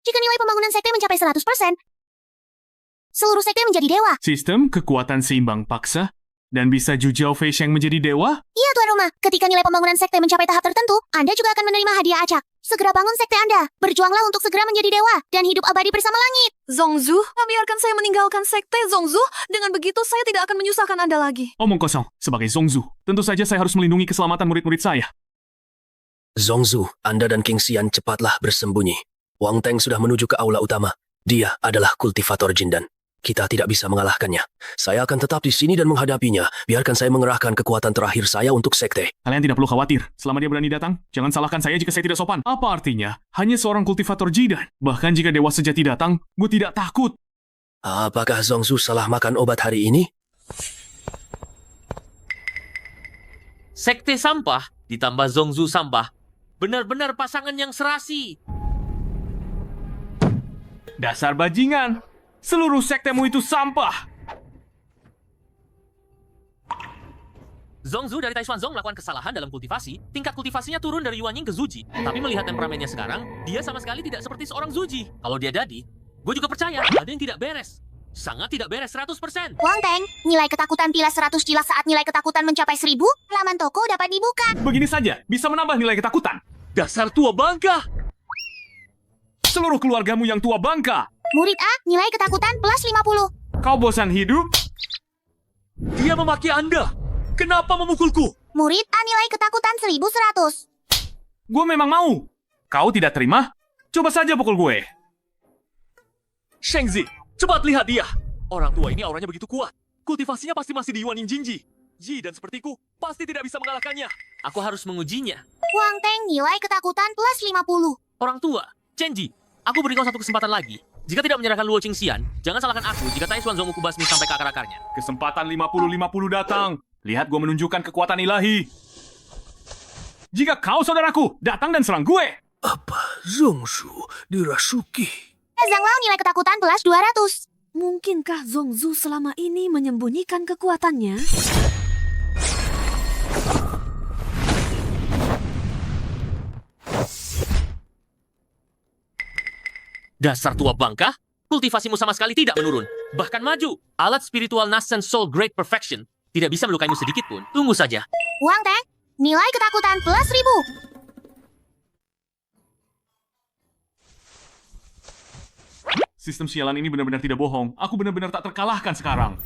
Jika nilai pembangunan sekte mencapai 100%, seluruh sekte menjadi dewa. Sistem kekuatan seimbang paksa dan bisa Zhu Jiaofei Sheng menjadi dewa? Iya, Tuan Rumah. Ketika nilai pembangunan sekte mencapai tahap tertentu, Anda juga akan menerima hadiah acak. Segera bangun sekte Anda. Berjuanglah untuk segera menjadi dewa dan hidup abadi bersama langit. Zongzu, biarkan saya meninggalkan sekte Zongzu. Dengan begitu saya tidak akan menyusahkan Anda lagi. Omong kosong. Sebagai Zongzu, tentu saja saya harus melindungi keselamatan murid-murid saya. Zongzu, Anda dan King Xian cepatlah bersembunyi. Wang Teng sudah menuju ke aula utama. Dia adalah kultivator Jindan. Kita tidak bisa mengalahkannya. Saya akan tetap di sini dan menghadapinya. Biarkan saya mengerahkan kekuatan terakhir saya untuk sekte. Kalian tidak perlu khawatir. Selama dia berani datang, jangan salahkan saya jika saya tidak sopan. Apa artinya? Hanya seorang kultivator Jindan. Bahkan jika dewa sejati datang, gue tidak takut. Apakah Zongzu salah makan obat hari ini? Sekte sampah ditambah Zongzu sampah. Benar-benar pasangan yang serasi. Dasar bajingan. Seluruh sektemu itu sampah. Zongzu dari Taishuan Zong melakukan kesalahan dalam kultivasi. Tingkat kultivasinya turun dari Yuanying ke Zuji. Tapi melihat temperamennya sekarang, dia sama sekali tidak seperti seorang Zuji. Kalau dia dadi, gue juga percaya ada yang tidak beres. Sangat tidak beres 100%. Wang Teng, nilai ketakutan pilas 100 jilas saat nilai ketakutan mencapai 1000, halaman toko dapat dibuka. Begini saja, bisa menambah nilai ketakutan. Dasar tua bangka! Seluruh keluargamu yang tua bangka. Murid A, nilai ketakutan plus 50. Kau bosan hidup? Dia memaki Anda! Kenapa memukulku? Murid A, nilai ketakutan 1100. Gue memang mau. Kau tidak terima? Coba saja pukul gue. Shengzi, cepat lihat dia! Orang tua ini auranya begitu kuat. Kultivasinya pasti masih di Yuanying Jinji. Ji dan sepertiku pasti tidak bisa mengalahkannya. Aku harus mengujinya. Wang Teng, nilai ketakutan plus 50. Orang tua, Chenji, aku beri kau satu kesempatan lagi. Jika tidak menyerahkan Luo Qingxian, jangan salahkan aku jika Taishuan Zong Ukubasmi sampai ke akar-akarnya. Kesempatan 50-50 datang. Lihat gue menunjukkan kekuatan ilahi. Jika kau saudaraku, datang dan serang gue. Apa Zongzu dirasuki? Zhang Lao, nilai ketakutan plus 200. Mungkinkah Zongzu selama ini menyembunyikan kekuatannya? Dasar tua bangka, kultivasimu sama sekali tidak menurun. Bahkan maju. Alat spiritual Nascent Soul Great Perfection tidak bisa melukaimu sedikit pun. Tunggu saja. Wang Teng, nilai ketakutan plus 1000. Sistem sialan ini benar-benar tidak bohong. Aku benar-benar tak terkalahkan sekarang.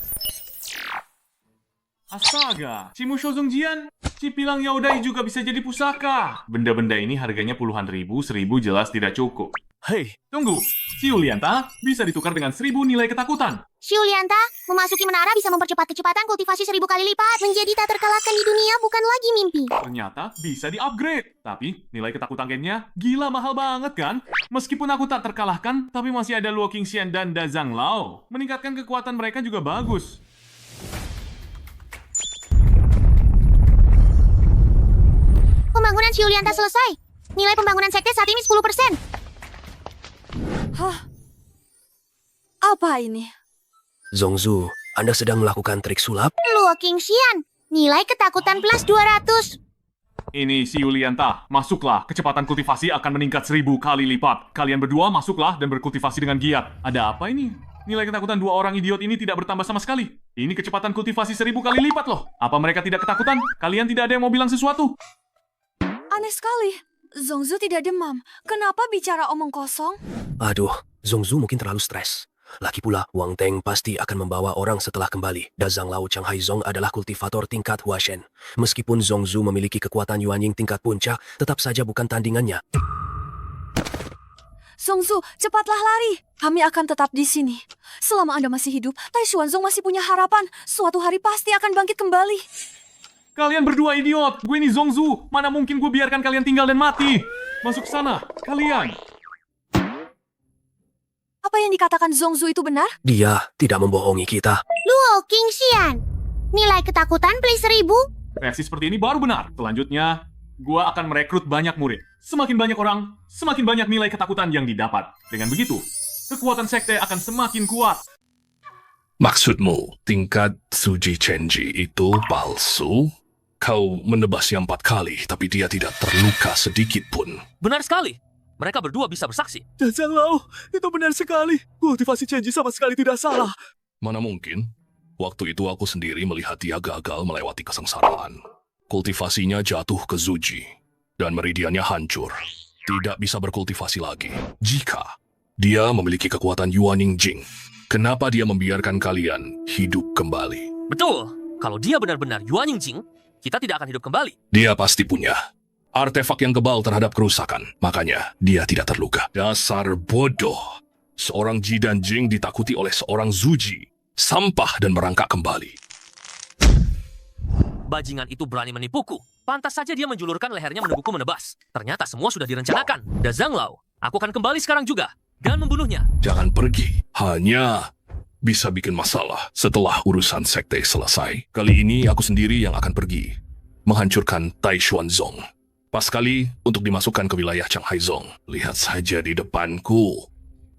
Astaga, Cimusho Zongjian, Cipilang Yaodai juga bisa jadi pusaka. Benda-benda ini harganya puluhan ribu, 1000 jelas tidak cukup. Hei, tunggu. Si Yulianta bisa ditukar dengan 1000 nilai ketakutan. Xiulianta, memasuki menara bisa mempercepat kecepatan kultivasi 1000 kali lipat. Menjadi tak terkalahkan di dunia bukan lagi mimpi. Ternyata bisa di-upgrade. Tapi nilai ketakutan gamenya gila mahal banget kan? Meskipun aku tak terkalahkan, tapi masih ada Luo Qingxian dan Da Zhang Lao. Meningkatkan kekuatan mereka juga bagus. Pembangunan Xiulianta selesai. Nilai pembangunan sekte saat ini 10%. Hah? Apa ini? Zongzu, Anda sedang melakukan trik sulap? Luo Qingxian, nilai ketakutan plus 200. Ini si Yulianta, masuklah. Kecepatan kultivasi akan meningkat 1000 kali lipat. Kalian berdua masuklah dan berkultivasi dengan giat. Ada apa ini? Nilai ketakutan dua orang idiot ini tidak bertambah sama sekali. Ini kecepatan kultivasi 1000 kali lipat loh. Apa mereka tidak ketakutan? Kalian tidak ada yang mau bilang sesuatu? Aneh sekali. Zongzu tidak demam. Kenapa bicara omong kosong? Aduh, Zongzu mungkin terlalu stres. Lagi pula, Wang Teng pasti akan membawa orang setelah kembali. Da Zhang Lao Chang Hai Zong adalah kultivator tingkat Huashen. Meskipun Zongzu memiliki kekuatan Yuanying tingkat puncak, tetap saja bukan tandingannya. Zongzu, cepatlah lari. Kami akan tetap di sini. Selama Anda masih hidup, Taishuan Zong masih punya harapan. Suatu hari pasti akan bangkit kembali. Kalian berdua idiot. Gue ini Zongzu. Mana mungkin gue biarkan kalian tinggal dan mati. Masuk sana, kalian. Apa yang dikatakan Zongzu itu benar? Dia tidak membohongi kita. Luo Qingxian, nilai ketakutan plus 1000. Reaksi seperti ini baru benar. Selanjutnya, gue akan merekrut banyak murid. Semakin banyak orang, semakin banyak nilai ketakutan yang didapat. Dengan begitu, kekuatan sekte akan semakin kuat. Maksudmu, tingkat Suji Chenji itu palsu? Kau menebasnya 4 kali, tapi dia tidak terluka sedikit pun. Benar sekali. Mereka berdua bisa bersaksi. Dan Zhang Lao, itu benar sekali. Kultivasi Chenji sama sekali tidak salah. Mana mungkin? Waktu itu aku sendiri melihat dia gagal melewati kesengsaraan. Kultivasinya jatuh ke Zuji, dan meridiannya hancur. Tidak bisa berkultivasi lagi. Jika dia memiliki kekuatan Yuaning Jing, kenapa dia membiarkan kalian hidup kembali? Betul. Kalau dia benar-benar Yuan Yingjing, kita tidak akan hidup kembali. Dia pasti punya artefak yang kebal terhadap kerusakan. Makanya dia tidak terluka. Dasar bodoh. Seorang Ji dan Jing ditakuti oleh seorang Zuji. Sampah dan merangkak kembali. Bajingan itu berani menipuku. Pantas saja dia menjulurkan lehernya menungguku menebas. Ternyata semua sudah direncanakan. Dan Zhang Lao, aku akan kembali sekarang juga dan membunuhnya. Jangan pergi. Hanya bisa bikin masalah setelah urusan sekte selesai. Kali ini aku sendiri yang akan pergi menghancurkan Taishuanzong. Pas kali untuk dimasukkan ke wilayah Changhaizong. Lihat saja di depanku.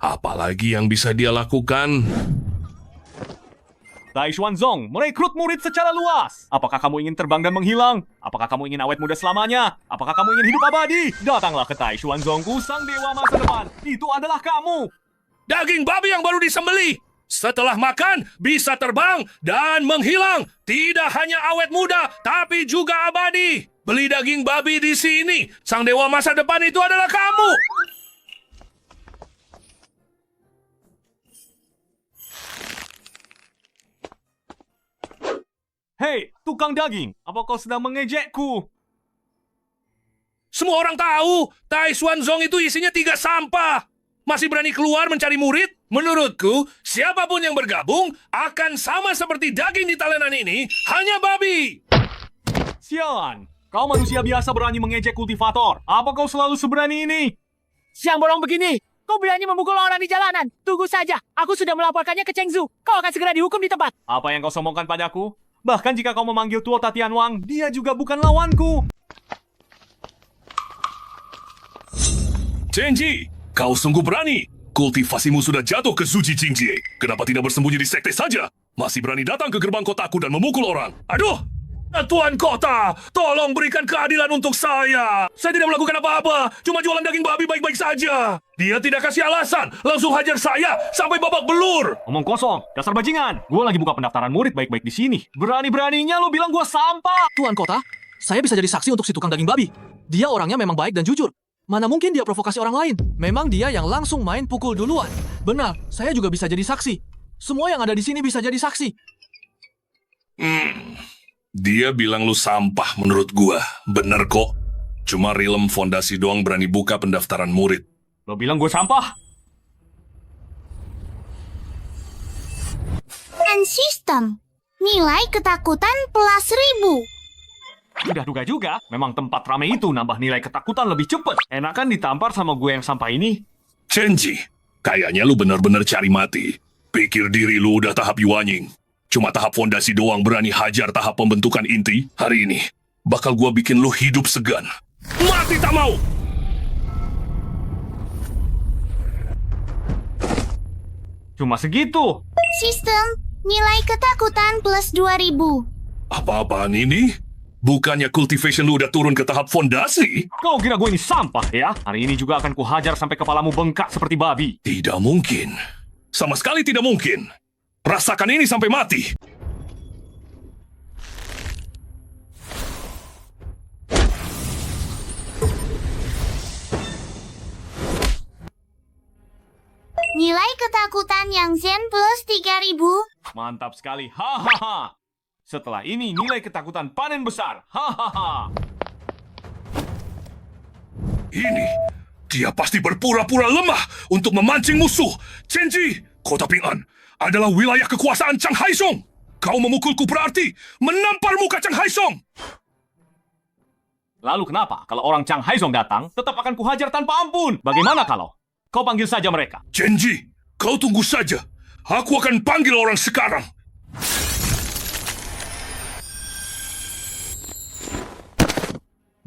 Apalagi yang bisa dia lakukan? Taishuanzong merekrut murid secara luas. Apakah kamu ingin terbang dan menghilang? Apakah kamu ingin awet muda selamanya? Apakah kamu ingin hidup abadi? Datanglah ke Taishuanzongku, sang dewa masa depan. Itu adalah kamu. Daging babi yang baru disembelih. Setelah makan, bisa terbang dan menghilang. Tidak hanya awet muda, tapi juga abadi. Beli daging babi di sini. Sang dewa masa depan itu adalah kamu. Hei, tukang daging. Apa kau sedang mengejekku? Semua orang tahu, Taishuanzong itu isinya 3 sampah. Masih berani keluar mencari murid? Menurutku, siapapun yang bergabung akan sama seperti daging di talenan ini, hanya babi. Sialan, kau manusia biasa berani mengejek kultivator. Apa kau selalu seberani ini? Siang bolong begini, kau berani memukul orang di jalanan. Tunggu saja, aku sudah melaporkannya ke Cheng Zhu. Kau akan segera dihukum di tempat. Apa yang kau sombongkan padaku? Bahkan jika kau memanggil Tuo Tatian Wang, dia juga bukan lawanku. Chenji, kau sungguh berani. Kultivasimu sudah jatuh ke Zuji Jingjie. Kenapa tidak bersembunyi di sekte saja? Masih berani datang ke gerbang kotaku dan memukul orang. Aduh! Tuan Kota, tolong berikan keadilan untuk saya. Saya tidak melakukan apa-apa, cuma jualan daging babi baik-baik saja. Dia tidak kasih alasan, langsung hajar saya sampai babak belur. Omong kosong, dasar bajingan. Gue lagi buka pendaftaran murid baik-baik di sini. Berani-beraninya lo bilang gue sampah. Tuan Kota, saya bisa jadi saksi untuk si tukang daging babi. Dia orangnya memang baik dan jujur. Mana mungkin dia provokasi orang lain? Memang dia yang langsung main pukul duluan. Benar, saya juga bisa jadi saksi. Semua yang ada di sini bisa jadi saksi. Dia bilang lu sampah menurut gua. Bener kok. Cuma Rilem Fondasi doang berani buka pendaftaran murid. Lo bilang gue sampah? And system. Nilai ketakutan plus 1000. Udah duga juga, memang tempat rame itu nambah nilai ketakutan lebih cepet. Enakan ditampar sama gue yang sampah ini. Chenji, kayaknya lu bener-bener cari mati. Pikir diri lu udah tahap Yuanying. Cuma tahap fondasi doang berani hajar tahap pembentukan inti. Hari ini, bakal gua bikin lu hidup segan. Mati tak mau! Cuma segitu. Sistem. Nilai ketakutan plus 2000. Apa-apaan ini? Bukannya cultivation lu udah turun ke tahap fondasi? Kau kira gue ini sampah ya? Hari ini juga akan kuhajar sampai kepalamu bengkak seperti babi. Tidak mungkin. Sama sekali tidak mungkin. Rasakan ini sampai mati. Nilai ketakutan yang Zen plus 3000. Mantap sekali. Hahaha. Setelah ini nilai ketakutan panen besar. Hahaha. Ini, dia pasti berpura-pura lemah untuk memancing musuh. Chenji, Kota Ping'an adalah wilayah kekuasaan Chang Haisong. Kau memukulku berarti menampar muka Chang Haisong. Lalu kenapa kalau orang Chang Haizong datang, tetap akan kuhajar tanpa ampun? Bagaimana kalau kau panggil saja mereka? Chenji, kau tunggu saja. Aku akan panggil orang sekarang.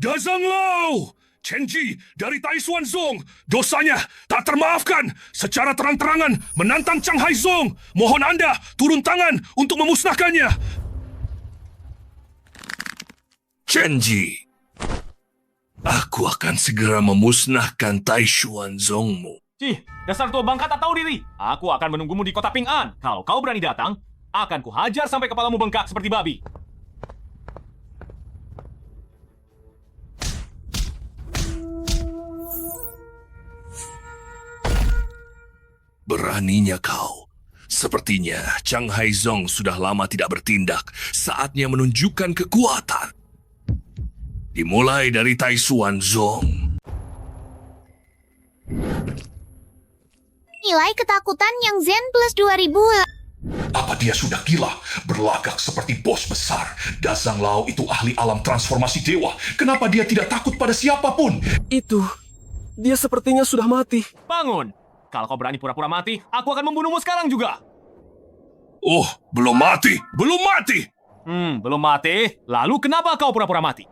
Dazang Lao! Chenji dari Taishuanzong, dosanya tak termaafkan. Secara terang-terangan menantang Chang Haizong. Mohon Anda turun tangan untuk memusnahkannya. Chenji. Aku akan segera memusnahkan Tai Xuanzongmu. Cih, dasar tua bangka tak tahu diri. Aku akan menunggumu di kota Ping An. Kalau kau berani datang, akan kuhajar sampai kepalamu bengkak seperti babi. Beraninya kau. Sepertinya Chang Haizong sudah lama tidak bertindak. Saatnya menunjukkan kekuatan. Dimulai dari Tai Xuanzong. Nilai ketakutan yang Zen plus 2000. Apa dia sudah gila? Berlagak seperti bos besar. Dazang Lao itu ahli alam transformasi dewa. Kenapa dia tidak takut pada siapapun? Itu, dia sepertinya sudah mati. Bangun! Kalau kau berani pura-pura mati, aku akan membunuhmu sekarang juga. Oh, belum mati. Belum mati. Belum mati. Lalu kenapa kau pura-pura mati?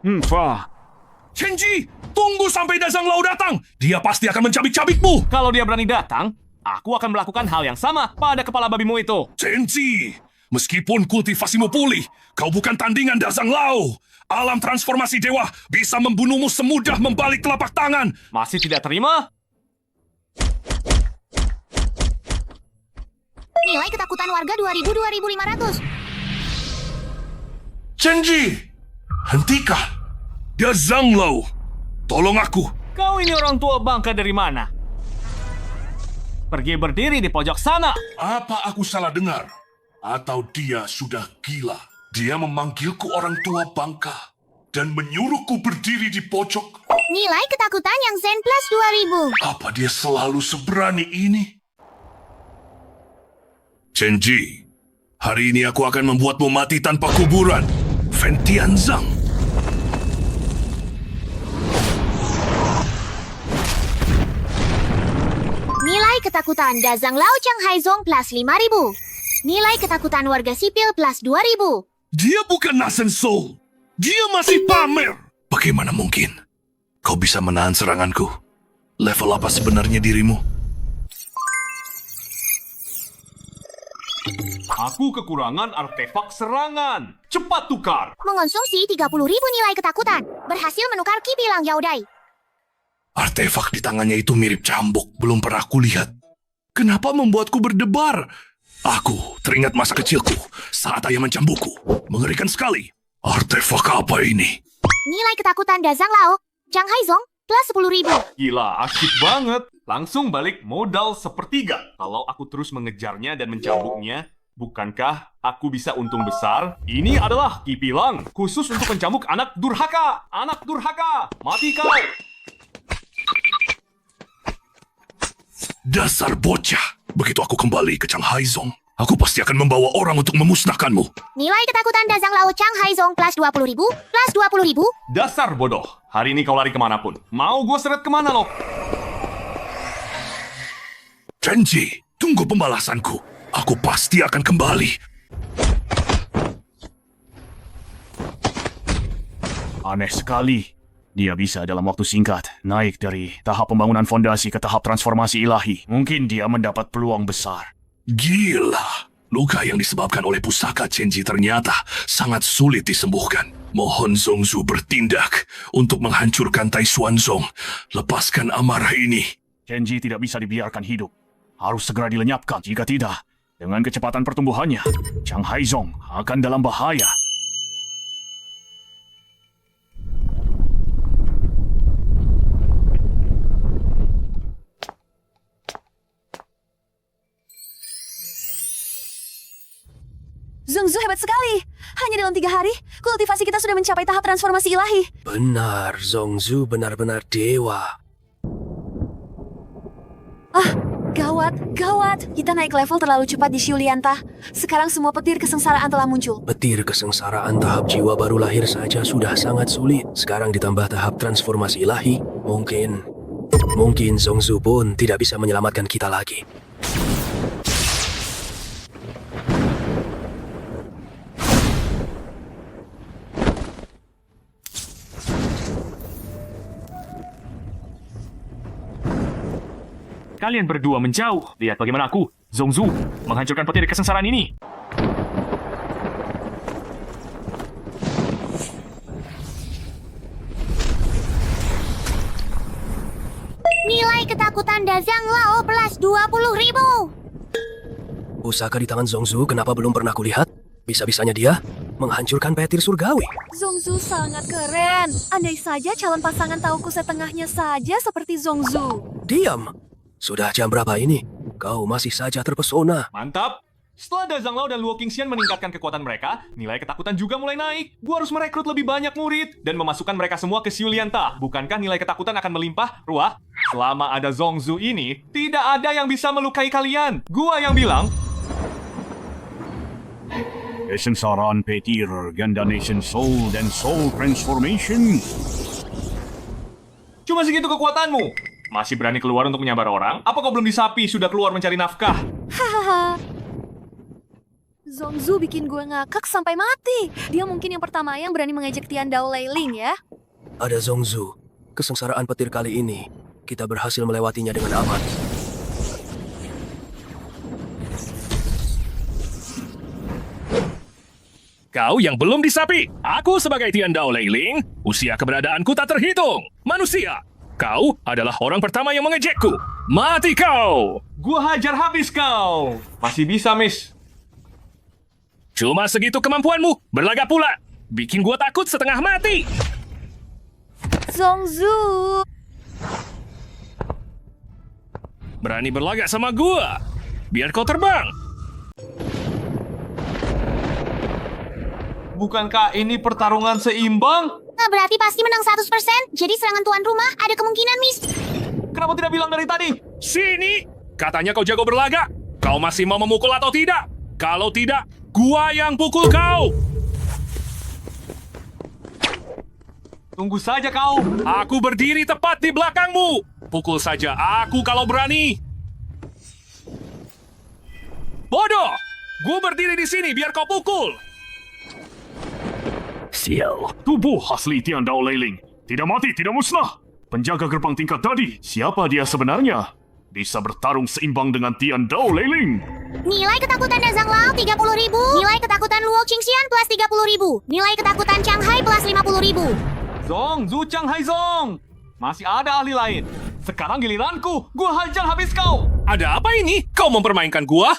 Chenji, tunggu sampai Dazang Lao datang. Dia pasti akan mencabik-cabikmu. Kalau dia berani datang, aku akan melakukan hal yang sama pada kepala babimu itu. Chenji, meskipun kultivasimu pulih, kau bukan tandingan Dazang Lao. Alam transformasi dewa bisa membunuhmu semudah membalik telapak tangan. Masih tidak terima? Nilai ketakutan warga 2000-2500. Chenji, hentikan. Dazang Lao, tolong aku. Kau ini orang tua bangka dari mana? Pergi berdiri di pojok sana. Apa aku salah dengar? Atau dia sudah gila? Dia memanggilku orang tua bangka dan menyuruhku berdiri di pojok. Nilai ketakutan yang Zen plus 2000. Apa dia selalu seberani ini? Chenji, hari ini aku akan membuatmu mati tanpa kuburan. Fen Tianzang. Nilai ketakutan Dazang Lao Chang Haizong plus 5000. Nilai ketakutan warga sipil plus 2000. Dia bukan Nasen Soul. Dia masih pamer. Bagaimana mungkin? Kau bisa menahan seranganku? Level apa sebenarnya dirimu? Aku kekurangan artefak serangan. Cepat tukar. Mengonsumsi 30.000 nilai ketakutan. Berhasil menukar Ki Bilang Yaodai. Artefak di tangannya itu mirip cambuk. Belum pernah kulihat. Kenapa membuatku berdebar? Aku teringat masa kecilku saat ayah mencambukku. Mengerikan sekali. Artefak apa ini? Nilai ketakutan Dazang Lao Chang Haizong plus 10.000. Gila, asyik banget. Langsung balik modal sepertiga. Kalau aku terus mengejarnya dan mencambuknya, bukankah aku bisa untung besar? Ini adalah Ki Pilang, khusus untuk mencambuk anak durhaka. Anak durhaka, mati kau! Dasar bocah. Begitu aku kembali ke Chang Haizong, aku pasti akan membawa orang untuk memusnahkanmu. Nilai ketakutan Dazang Lao Chang Haizong plus 20.000 plus 20.000. Dasar bodoh. Hari ini kau lari kemanapun. Mau gue seret kemana lo? Chenji, tunggu pembalasanku. Aku pasti akan kembali. Aneh sekali. Dia bisa dalam waktu singkat naik dari tahap pembangunan fondasi ke tahap transformasi ilahi. Mungkin dia mendapat peluang besar. Gila. Luka yang disebabkan oleh pusaka Chenji ternyata sangat sulit disembuhkan. Mohon Zongzu bertindak untuk menghancurkan Tai Xuanzong. Lepaskan amarah ini. Chenji tidak bisa dibiarkan hidup. Harus segera dilenyapkan. Jika tidak, dengan kecepatan pertumbuhannya, Chang Haizong akan dalam bahaya. Zongzu hebat sekali. Hanya dalam 3 hari, kultivasi kita sudah mencapai tahap transformasi ilahi. Benar, Zongzu benar-benar dewa. Gawat, gawat. Kita naik level terlalu cepat di Shiulianta. Sekarang semua petir kesengsaraan telah muncul. Petir kesengsaraan tahap jiwa baru lahir saja sudah sangat sulit. Sekarang ditambah tahap transformasi ilahi. Mungkin Zongzu pun tidak bisa menyelamatkan kita lagi. Kalian berdua menjauh. Lihat bagaimana aku, Zongzu, menghancurkan petir kesengsaraan ini. Nilai ketakutan Dazang Lao plus 20.000. Pusaka di tangan Zongzu kenapa belum pernah kulihat? Bisa-bisanya dia menghancurkan petir surgawi. Zongzu sangat keren. Andai saja calon pasangan tauku setengahnya saja seperti Zongzu. Diam! Sudah jam berapa ini? Kau masih saja terpesona. Mantap! Setelah Dazang Lao dan Luo Qingxian meningkatkan kekuatan mereka, nilai ketakutan juga mulai naik. Gua harus merekrut lebih banyak murid dan memasukkan mereka semua ke Xiu Lianta. Bukankah nilai ketakutan akan melimpah, Ruah? Selama ada Zongzu ini, tidak ada yang bisa melukai kalian. Gua yang bilang. Kesengsaraan petir, ganda nation soul dan soul transformation. Cuma segitu kekuatanmu. Masih berani keluar untuk menyabar orang? Apa kau belum disapi sudah keluar mencari nafkah? Hahaha. Zongzu bikin gue ngakak sampai mati. Dia mungkin yang pertama yang berani mengejek Tian Dao Leiling ya. Ada Zongzu. Kesengsaraan petir kali ini, kita berhasil melewatinya dengan aman. Kau yang belum disapi. Aku sebagai Tian Dao Leiling, usia keberadaanku tak terhitung. Manusia, kau adalah orang pertama yang mengejekku. Mati kau! Gua hajar habis kau. Masih bisa, Miss. Cuma segitu kemampuanmu, berlagak pula. Bikin gua takut setengah mati. Zongzu. Berani berlagak sama gua. Biar kau terbang. Bukankah ini pertarungan seimbang? Nah, berarti pasti menang 100%. Jadi serangan tuan rumah ada kemungkinan miss. Kenapa tidak bilang dari tadi? Sini. Katanya kau jago berlagak. Kau masih mau memukul atau tidak? Kalau tidak, gua yang pukul kau. Tunggu saja kau. Aku berdiri tepat di belakangmu. Pukul saja aku kalau berani. Bodoh! Gua berdiri di sini biar kau pukul. Sial. Tubuh asli Tian Dao Leiling. Tidak mati, tidak musnah. Penjaga gerbang tingkat tadi. Siapa dia sebenarnya? Bisa bertarung seimbang dengan Tian Dao Leiling. Nilai ketakutan Dazang Lao 30.000. Nilai ketakutan Luo Qingxian plus 30.000. Nilai ketakutan Shanghai plus 50.000. Zong, Zu Chang Hai Zong. Masih ada ahli lain. Sekarang giliranku. Gua hajar habis kau. Ada apa ini? Kau mempermainkan gua?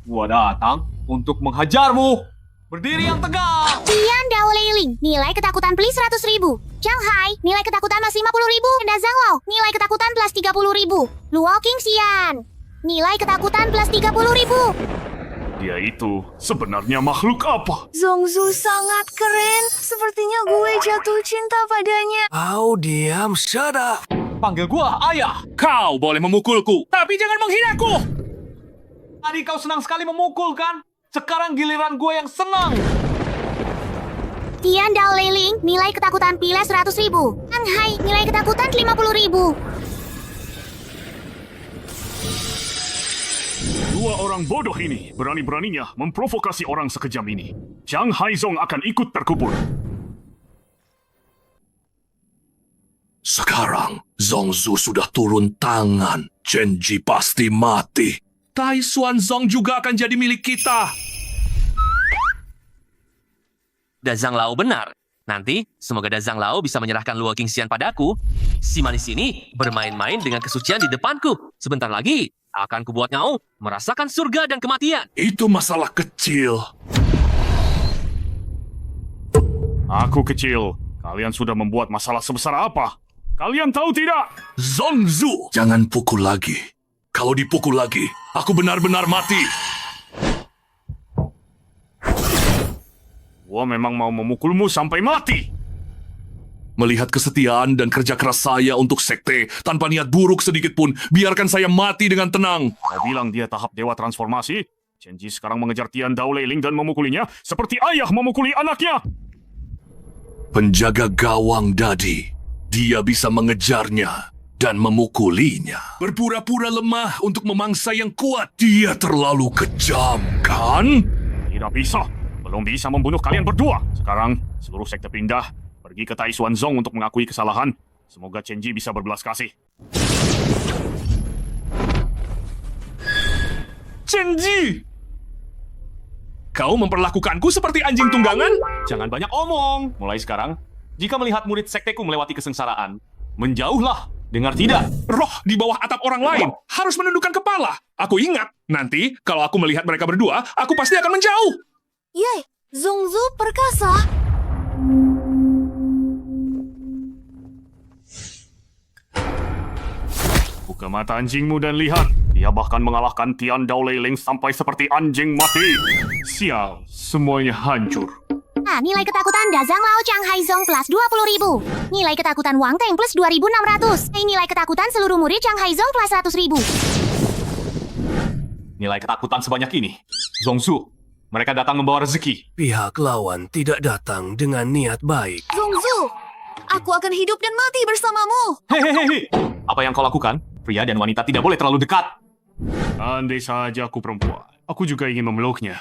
Gua datang untuk menghajarmu. Berdiri yang tegak. Tian Dao Leiling. Nilai ketakutan plus 100.000. Shanghai. Nilai ketakutan plus 50.000. Dazang Lao. Nilai ketakutan plus 30.000. Luo Qingxian. Nilai ketakutan plus 30.000. Dia itu sebenarnya makhluk apa? Zongzu sangat keren. Sepertinya gue jatuh cinta padanya. Kau diam, shut up. Panggil gua ayah. Kau boleh memukulku, tapi jangan menghinaku. Tadi kau senang sekali memukul kan? Sekarang giliran gua yang senang. Tian Dao Leiling. Nilai ketakutan plus 100.000. Shanghai. Nilai ketakutan 50.000. Dua orang bodoh ini berani-beraninya memprovokasi orang sekejam ini. Chang Haizong akan ikut terkubur. Sekarang, Zongzu sudah turun tangan. Chenji pasti mati. Tai Xuanzong juga akan jadi milik kita. Dazang Lao benar. Nanti, semoga Dazang Lao bisa menyerahkan Luo Qingxian padaku. Si manis ini bermain-main dengan kesucian di depanku. Sebentar lagi, akan kubuat kau merasakan surga dan kematian. Itu masalah kecil. Aku kecil. Kalian sudah membuat masalah sebesar apa? Kalian tahu tidak? Zongzu, jangan pukul lagi. Kalau dipukul lagi, aku benar-benar mati. Gua memang mau memukulmu sampai mati. Melihat kesetiaan dan kerja keras saya untuk sekte tanpa niat buruk sedikit pun, biarkan saya mati dengan tenang. Kau bilang dia tahap dewa transformasi? Chenji sekarang mengejar Tian Dao Leiling dan memukulinya seperti ayah memukuli anaknya. Penjaga gawang Dadi. Dia bisa mengejarnya dan memukulinya. Berpura-pura lemah untuk memangsa yang kuat. Dia terlalu kejam, kan? Tidak bisa. Belum bisa membunuh kalian berdua. Sekarang, seluruh sekte pindah. Pergi ke Tai Xuanzong untuk mengakui kesalahan. Semoga Chenji bisa berbelas kasih. Chenji! Kau memperlakukanku seperti anjing tunggangan? Jangan banyak omong. Mulai sekarang, jika melihat murid sekteku melewati kesengsaraan, menjauhlah. Dengar tidak? Roh di bawah atap orang lain harus menundukkan kepala. Aku ingat, nanti kalau aku melihat mereka berdua, aku pasti akan menjauh. Yay, Zongzu perkasa. Buka mata anjingmu dan lihat. Dia bahkan mengalahkan Tian Dao Leiling sampai seperti anjing mati. Sial, semuanya hancur. Nah, nilai ketakutan Dazang Lao Chang Hai Zong plus 20.000. Nilai ketakutan Wang Teng plus 2.600. Nilai ketakutan seluruh murid Chang Hai Zong plus 100.000. Nilai ketakutan sebanyak ini. Zongzu, mereka datang membawa rezeki. Pihak lawan tidak datang dengan niat baik. Zongzu, aku akan hidup dan mati bersamamu. Hehehe. Apa yang kau lakukan? Pria dan wanita tidak boleh terlalu dekat. Andai saja aku perempuan. Aku juga ingin memeluknya.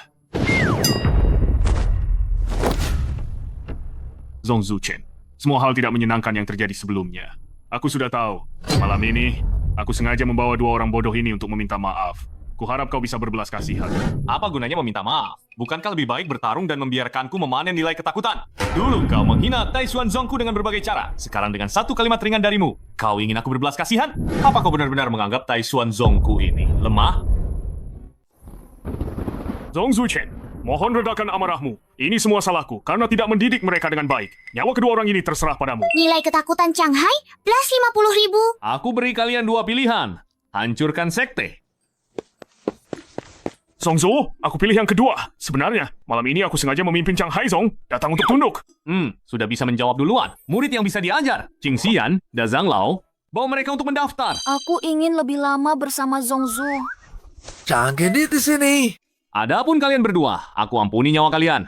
Zongzu Chen, semua hal tidak menyenangkan yang terjadi sebelumnya. Aku sudah tahu. Malam ini, aku sengaja membawa dua orang bodoh ini untuk meminta maaf. Kuharap kau bisa berbelas kasihan. Apa gunanya meminta maaf? Bukankah lebih baik bertarung dan membiarkanku memanen nilai ketakutan? Dulu kau menghina Tai Xuanzongku dengan berbagai cara. Sekarang dengan satu kalimat ringan darimu, kau ingin aku berbelas kasihan? Apa kau benar-benar menganggap Tai Xuanzongku ini lemah? Zongzu Chen, mohon redakan amarahmu. Ini semua salahku karena tidak mendidik mereka dengan baik. Nyawa kedua orang ini terserah padamu. Nilai ketakutan Chang Hai plus 50.000. Aku beri kalian dua pilihan. Hancurkan sekte. Zongzu, aku pilih yang kedua. Sebenarnya, malam ini aku sengaja memimpin Chang Haizong datang untuk tunduk. Sudah bisa menjawab duluan. Murid yang bisa diajar. Qing Xian, Dazang Lao, bawa mereka untuk mendaftar. Aku ingin lebih lama bersama Zongzu. Jangan gede di sini. Adapun kalian berdua, aku ampuni nyawa kalian.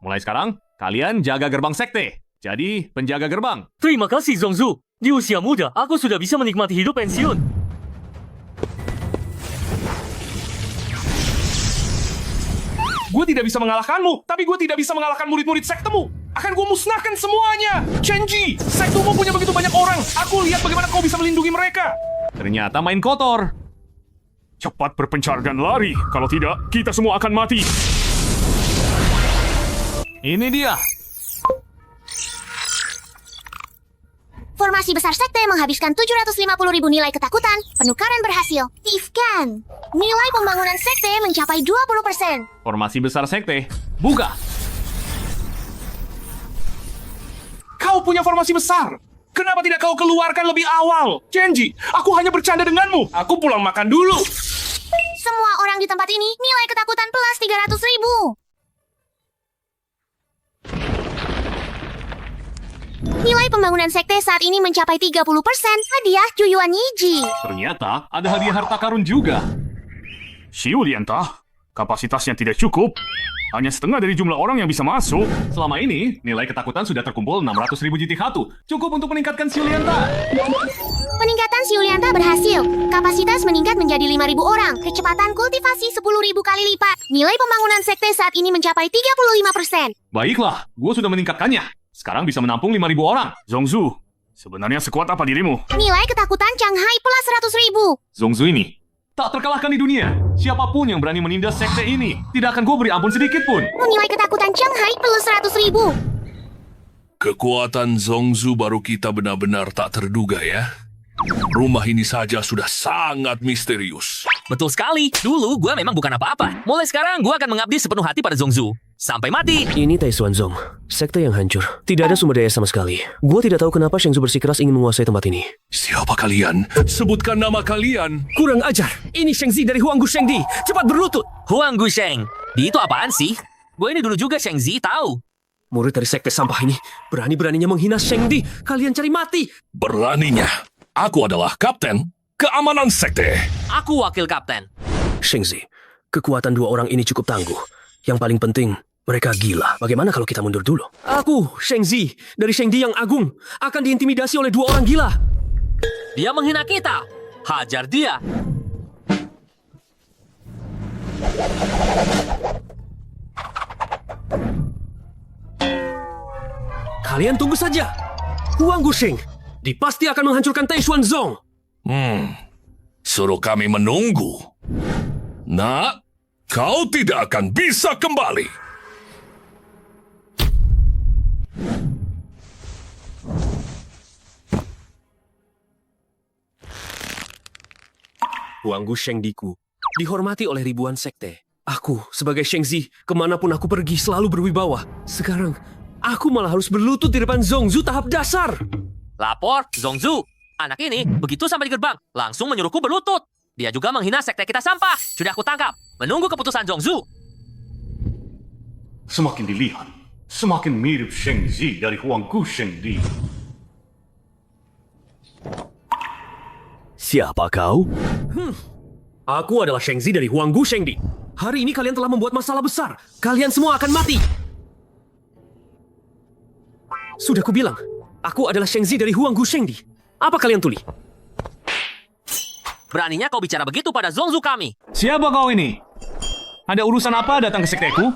Mulai sekarang, kalian jaga gerbang sekte. Jadi, penjaga gerbang. Terima kasih, Zongzu. Di usia muda, aku sudah bisa menikmati hidup pensiun. Gue tidak bisa mengalahkanmu, tapi gue tidak bisa mengalahkan murid-murid sektemu. Akan gue musnahkan semuanya. Chenji, sektumu punya begitu banyak orang. Aku lihat bagaimana kau bisa melindungi mereka. Ternyata main kotor. Cepat berpencar dan lari. Kalau tidak, kita semua akan mati. Ini dia. Formasi besar sekte menghabiskan 750.000 nilai ketakutan. Penukaran berhasil. Tifkan. Nilai pembangunan sekte mencapai 20%. Formasi besar sekte. Buka. Kau punya formasi besar. Kenapa tidak kau keluarkan lebih awal? Chenji, aku hanya bercanda denganmu. Aku pulang makan dulu. Semua orang di tempat ini nilai ketakutan plus 300.000. Nilai pembangunan sekte saat ini mencapai 30%. Hadiah Juyuan Yiji. Ternyata ada hadiah harta karun juga. Xiu Liantah, kapasitasnya tidak cukup. Hanya setengah dari jumlah orang yang bisa masuk. Selama ini, nilai ketakutan sudah terkumpul 600.000 JT Hatu. Cukup untuk meningkatkan Siulianta. Peningkatan Siulianta berhasil. Kapasitas meningkat menjadi 5.000 orang. Kecepatan kultivasi 10.000 kali lipat. Nilai pembangunan sekte saat ini mencapai 35%. Baiklah, gue sudah meningkatkannya. Sekarang bisa menampung 5.000 orang. Zongzu, sebenarnya sekuat apa dirimu? Nilai ketakutan Chang Hai plus 100.000. Zongzu ini tak terkalahkan di dunia. Siapapun yang berani menindas sekte ini, tidak akan gue beri ampun sedikit pun. Nilai ketakutan Chang Hai plus 100.000. Kekuatan Zongzu baru kita benar-benar tak terduga ya. Rumah ini saja sudah sangat misterius. Betul sekali. Dulu gue memang bukan apa-apa. Mulai sekarang gue akan mengabdi sepenuh hati pada Zongzu. Sampai mati. Ini Tai Xuanzong, sekte yang hancur. Tidak ada sumber daya sama sekali. Gue tidak tahu kenapa Shengzu bersikeras ingin menguasai tempat ini. Siapa kalian? Sebutkan nama kalian. Kurang ajar. Ini Shengzi dari Huanggu Shengdi. Cepat berlutut. Huang Gusheng. Itu apaan sih? Gue ini dulu juga Shengzi, tahu. Murid dari sekte sampah ini berani-beraninya menghina Shengdi. Kalian cari mati. Beraninya. Aku adalah kapten keamanan sekte. Aku wakil kapten. Shengzi, kekuatan dua orang ini cukup tangguh. Yang paling penting, mereka gila. Bagaimana kalau kita mundur dulu? Aku, Shengzi, dari Shengdi yang agung, akan diintimidasi oleh dua orang gila. Dia menghina kita. Hajar dia. Kalian tunggu saja. Huang Gusheng, dia pasti akan menghancurkan Tai Xuanzong. Suruh kami menunggu. Nak, kau tidak akan bisa kembali. Huang Gusheng Diku dihormati oleh ribuan sekte. Aku, sebagai Shengzi, kemanapun aku pergi selalu berwibawa. Sekarang, aku malah harus berlutut di depan Zongzu tahap dasar. Lapor, Zongzu. Anak ini begitu sampai di gerbang, langsung menyuruhku berlutut. Dia juga menghina sekte kita sampah. Sudah aku tangkap. Menunggu keputusan Zongzu. Semakin dilihat, semakin mirip Shengzi dari Huang Gusheng Di. Siapa kau? Aku adalah Shengzi dari Huang Gusheng Di. Hari ini kalian telah membuat masalah besar. Kalian semua akan mati. Sudah kubilang, aku adalah Shengzi dari Huang Gusheng Di. Apa kalian tuli? Beraninya kau bicara begitu pada Zongzu kami. Siapa kau ini? Ada urusan apa datang ke sekteku?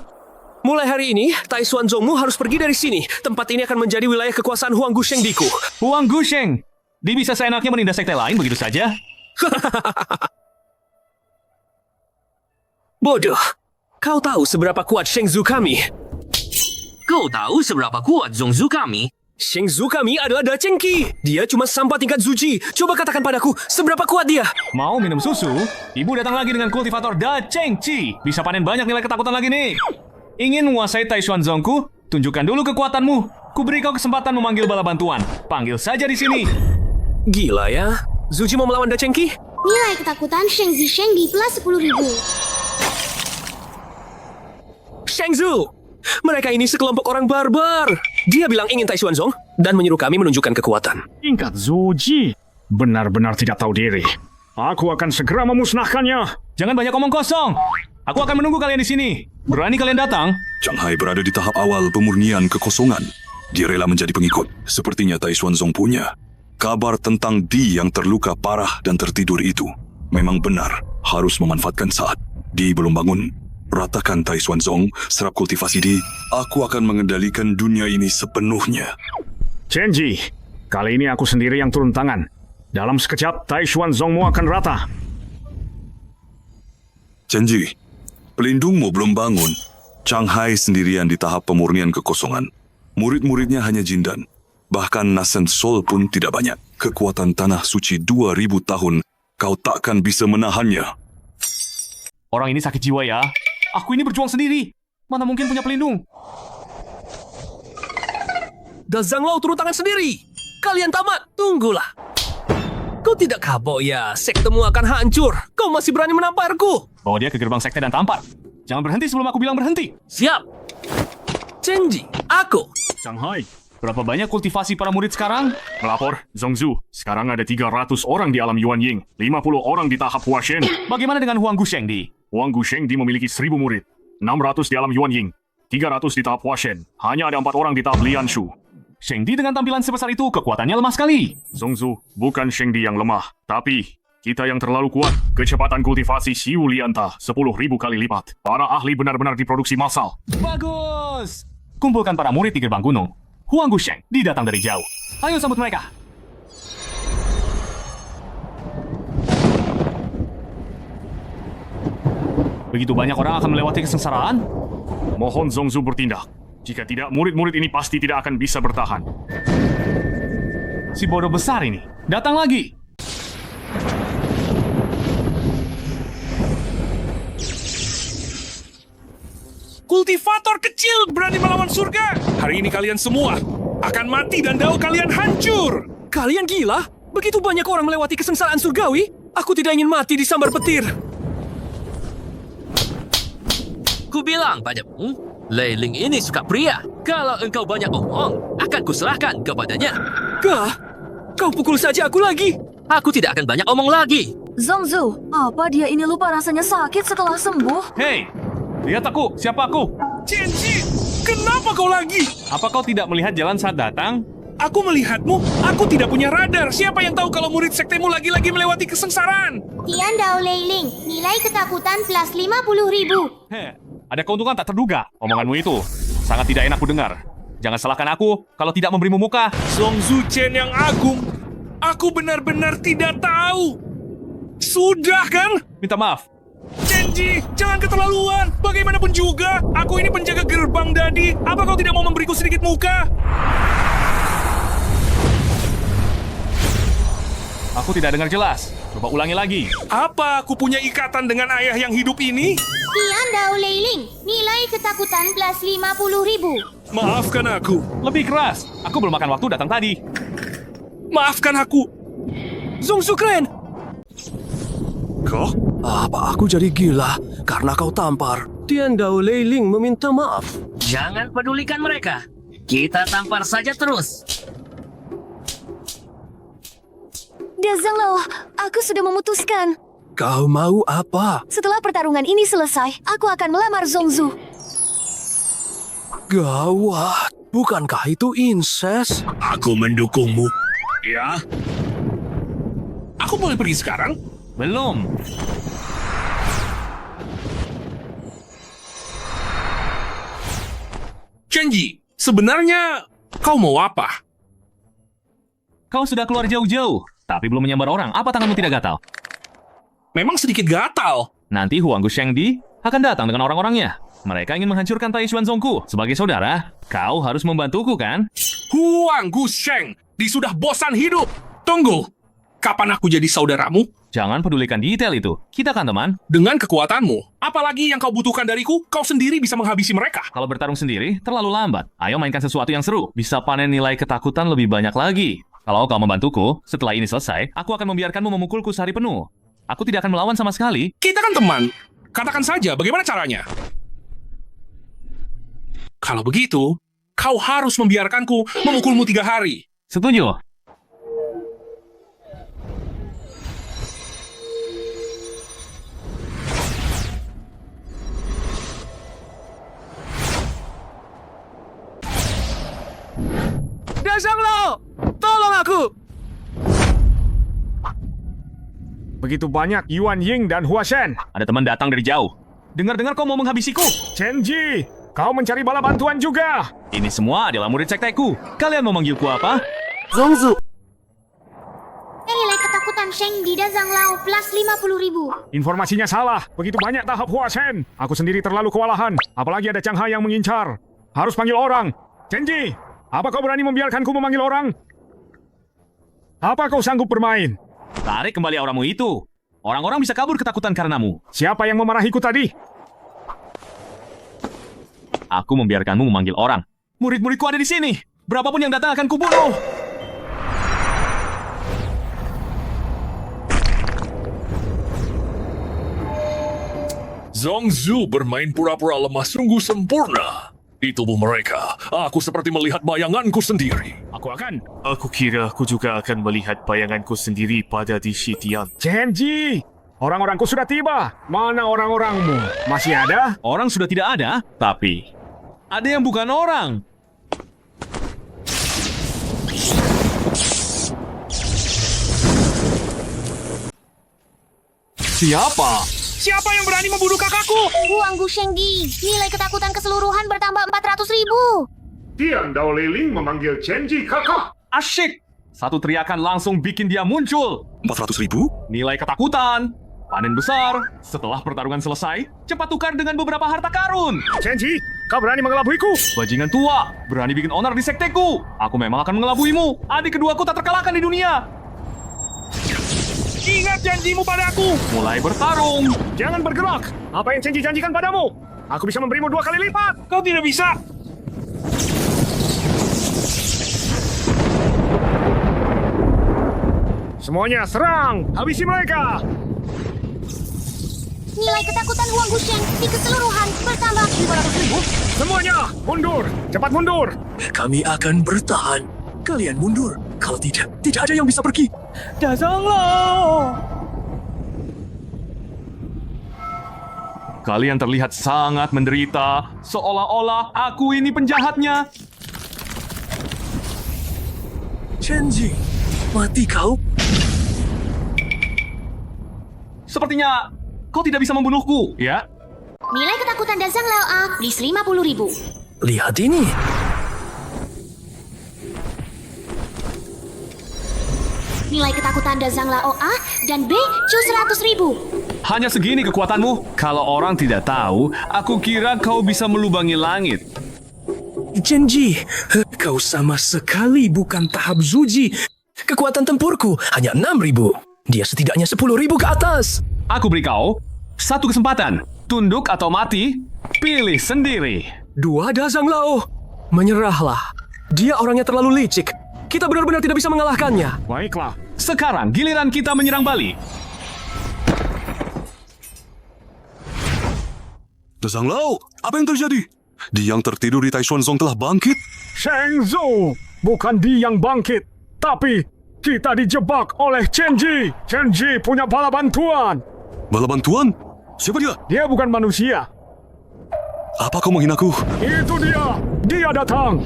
Mulai hari ini, Tai Xuanzongmu harus pergi dari sini. Tempat ini akan menjadi wilayah kekuasaan Huang Gusheng Diku. Huang Gusheng! Dia bisa seenaknya menindas sekte lain begitu saja? Bodoh. Kau tahu seberapa kuat Shengzu kami? Kau tahu seberapa kuat Zongzu kami? Shengzu kami adalah Da Chengqi. Dia cuma sampah tingkat Zuji. Coba katakan padaku, seberapa kuat dia? Mau minum susu? Ibu datang lagi dengan kultivator Da Chengqi. Bisa panen banyak nilai ketakutan lagi nih. Ingin menguasai Tai Xuanzongku? Tunjukkan dulu kekuatanmu. Kuberi kau kesempatan memanggil bala bantuan. Panggil saja di sini. Gila ya. Zuji mau melawan Da Chengqi? Nilai ketakutan Shengzi Sheng di plus 10.000. Shengzu! Mereka ini sekelompok orang barbar. Dia bilang ingin Tai Xuanzong dan menyuruh kami menunjukkan kekuatan. Tingkat Zuji benar-benar tidak tahu diri. Aku akan segera memusnahkannya. Jangan banyak omong kosong. Aku akan menunggu kalian di sini. Berani kalian datang? Zhang Hai berada di tahap awal pemurnian kekosongan. Dia rela menjadi pengikut. Sepertinya Tai Xuanzong punya. Kabar tentang Di yang terluka parah dan tertidur itu memang benar. Harus memanfaatkan saat Di belum bangun. Ratakan Tai Xuanzong, serap kultivasi Di. Aku akan mengendalikan dunia ini sepenuhnya. Chenji, kali ini aku sendiri yang turun tangan. Dalam sekejap, Tai Xuanzongmu akan rata. Chenji, pelindungmu belum bangun. Zhang Hai sendirian di tahap pemurnian kekosongan. Murid-muridnya hanya Jindan. Bahkan Nasen Sol pun tidak banyak. Kekuatan tanah suci 2000 tahun, kau takkan bisa menahannya. Orang ini sakit jiwa ya. Aku ini berjuang sendiri. Mana mungkin punya pelindung? Da Zhanglao turun tangan sendiri. Kalian tamat, tunggulah. Kau tidak kapok ya, sektemu akan hancur. Kau masih berani menamparku. Bawa dia ke gerbang sekte dan tampar. Jangan berhenti sebelum aku bilang berhenti. Siap. Chenji, aku. Zhang Hai, berapa banyak kultivasi para murid sekarang? Melapor, Zongzu. Sekarang ada 300 orang di alam Yuan Ying. 50 orang di tahap Huashen. Bagaimana dengan Huang Gusheng Di? Huang Gusheng Di memiliki 1000 murid. 600 di alam Yuan Ying. 300 di tahap Huashen. Hanya ada 4 orang di tahap Lianshu. Sheng Di dengan tampilan sebesar itu, kekuatannya lemah sekali. Zongzu, bukan Sheng Di yang lemah. Tapi, kita yang terlalu kuat. Kecepatan kultivasi Xiu Lianta 10.000 kali lipat. Para ahli benar-benar diproduksi massal. Bagus! Kumpulkan para murid di gerbang gunung. Huang Gusheng didatang dari jauh. Ayo sambut mereka. Begitu banyak orang akan melewati kesengsaraan? Mohon Zongzu bertindak. Jika tidak, murid-murid ini pasti tidak akan bisa bertahan. Si bodoh besar ini datang lagi. Kultivator kecil berani melawan surga. Hari ini kalian semua akan mati dan dao kalian hancur. Kalian gila? Begitu banyak orang melewati kesengsaraan surgawi? Aku tidak ingin mati disambar petir. Ku bilang padamu, Lei Ling ini suka pria. Kalau engkau banyak omong, akan kuserahkan kepadanya. Gah, kau pukul saja aku lagi. Aku tidak akan banyak omong lagi. Zongzu, apa dia ini lupa rasanya sakit setelah sembuh? Hei, lihat aku, siapa aku? Chenji, kenapa kau lagi? Apa kau tidak melihat jalan saat datang? Aku melihatmu. Aku tidak punya radar. Siapa yang tahu kalau murid sektemu lagi-lagi melewati kesengsaraan? Tian Dao Leiling, nilai ketakutan plus 50.000. Heh, ada keuntungan tak terduga. Omonganmu itu sangat tidak enak kudengar. Jangan salahkan aku kalau tidak memberimu muka. Zongzu Chen yang agung. Aku benar-benar tidak tahu. Sudah kan? Minta maaf. Chenji, jangan keterlaluan. Bagaimanapun juga, aku ini penjaga gerbang Dadi. Apa kau tidak mau memberiku sedikit muka? Aku tidak dengar jelas. Coba ulangi lagi. Apa aku punya ikatan dengan ayah yang hidup ini? Tian Dao Leiling, nilai ketakutan plus 50.000. Maafkan aku. Lebih keras. Aku belum makan waktu datang tadi. Maafkan aku. Zongzu keren. Kau? Apa aku jadi gila karena kau tampar? Tian Dao Leiling meminta maaf. Jangan pedulikan mereka. Kita tampar saja terus. Dazanglao, aku sudah memutuskan. Kau mau apa? Setelah pertarungan ini selesai, aku akan melamar Zongzu. Gawat, bukankah itu incest? Aku mendukungmu. Ya? Aku boleh pergi sekarang? Belum. Chenji, sebenarnya kau mau apa? Kau sudah keluar jauh-jauh, tapi belum menyambar orang. Apa tanganmu tidak gatal? Memang sedikit gatal. Nanti Huanggu Shengdi akan datang dengan orang-orangnya. Mereka ingin menghancurkan Tai Xuanzongku. Sebagai saudara, kau harus membantuku kan? Huang Gusheng, sudah bosan hidup. Tunggu, kapan aku jadi saudaramu? Jangan pedulikan detail itu. Kita kan teman. Dengan kekuatanmu, apalagi yang kau butuhkan dariku, kau sendiri bisa menghabisi mereka. Kalau bertarung sendiri, terlalu lambat. Ayo mainkan sesuatu yang seru. Bisa panen nilai ketakutan lebih banyak lagi. Kalau kau membantuku, setelah ini selesai, aku akan membiarkanmu memukulku sehari penuh. Aku tidak akan melawan sama sekali. Kita kan teman. Katakan saja, bagaimana caranya? Kalau begitu, kau harus membiarkanku memukulmu 3 hari. Setuju. Dazanglao, tolong aku. Begitu banyak Yuan Ying dan Hua Shen. Ada teman datang dari jauh. Dengar-dengar kau mau menghabisiku. Chenji, kau mencari bala bantuan juga. Ini semua adalah murid sekteku. Kalian mau manggilku apa? Nilai ketakutan Sheng di Dazanglao plus 50.000. Informasinya salah. Begitu banyak tahap Hua Shen. Aku sendiri terlalu kewalahan. Apalagi ada Chang Hai yang mengincar. Harus panggil orang. Chenji, apa kau berani membiarkanku memanggil orang? Apa kau sanggup bermain? Tarik kembali auramu itu. Orang-orang bisa kabur ketakutan karenamu. Siapa yang memarahiku tadi? Aku membiarkanmu memanggil orang. Murid-muridku ada di sini. Berapapun yang datang akan kubunuh. Zongzu bermain pura-pura lemah sungguh sempurna. Di tubuh mereka, aku seperti melihat bayanganku sendiri. Aku kira aku juga akan melihat bayanganku sendiri pada di Shitian. Chenji, orang-orangku sudah tiba. Mana orang-orangmu? Masih ada? Orang sudah tidak ada, tapi ada yang bukan orang. Siapa? Siapa yang berani membunuh kakakku? Huanggu Shengdi, nilai ketakutan keseluruhan bertambah 400.000. Tian Dao Leiling memanggil Chenji kakak. Asyik! Satu teriakan langsung bikin dia muncul. 400.000? Nilai ketakutan. Panen besar. Setelah pertarungan selesai, cepat tukar dengan beberapa harta karun. Chenji, kau berani mengelabuiku? Bajingan tua, berani bikin onar di sekteku. Aku memang akan mengelabuimu. Adik keduaku tak terkalahkan di dunia. Ingat janjimu padaku. Mulai bertarung. Jangan bergerak. Apa yang Chenji janjikan padamu? Aku bisa memberimu 2 kali lipat. Kau tidak bisa. Semuanya serang. Habisi mereka. Nilai ketakutan Huanggu Sheng di keseluruhan bertambah 500.000. Semuanya mundur. Cepat mundur. Kami akan bertahan. Kalian mundur. Kalau tidak ada yang bisa pergi. Dazanglao. Kalian terlihat sangat menderita, seolah-olah aku ini penjahatnya. Chenji, mati kau? Sepertinya kau tidak bisa membunuhku, ya? Nilai ketakutan Dazanglao A plus 50.000. Lihat ini. Nilai ketakutan Dazanglao A dan B 100.000. Hanya segini kekuatanmu? Kalau orang tidak tahu, aku kira kau bisa melubangi langit. Chenji, kau sama sekali bukan tahap Zuji. Kekuatan tempurku hanya 6.000. Dia setidaknya 10.000 ke atas. Aku beri kau satu kesempatan. Tunduk atau mati, pilih sendiri. 2 Dazang Lao. Menyerahlah. Dia orangnya terlalu licik. Kita benar-benar tidak bisa mengalahkannya. Baiklah. Sekarang giliran kita menyerang balik. Dazang Lao, apa yang terjadi? Dia yang tertidur di Tai Xuanzong telah bangkit? Sheng Zhu, bukan dia yang bangkit, tapi kita dijebak oleh Chen Ji. Chen Ji punya bala bantuan. Bala bantuan? Siapa dia? Dia bukan manusia. Apa kau menghinaku? Itu dia. Dia datang.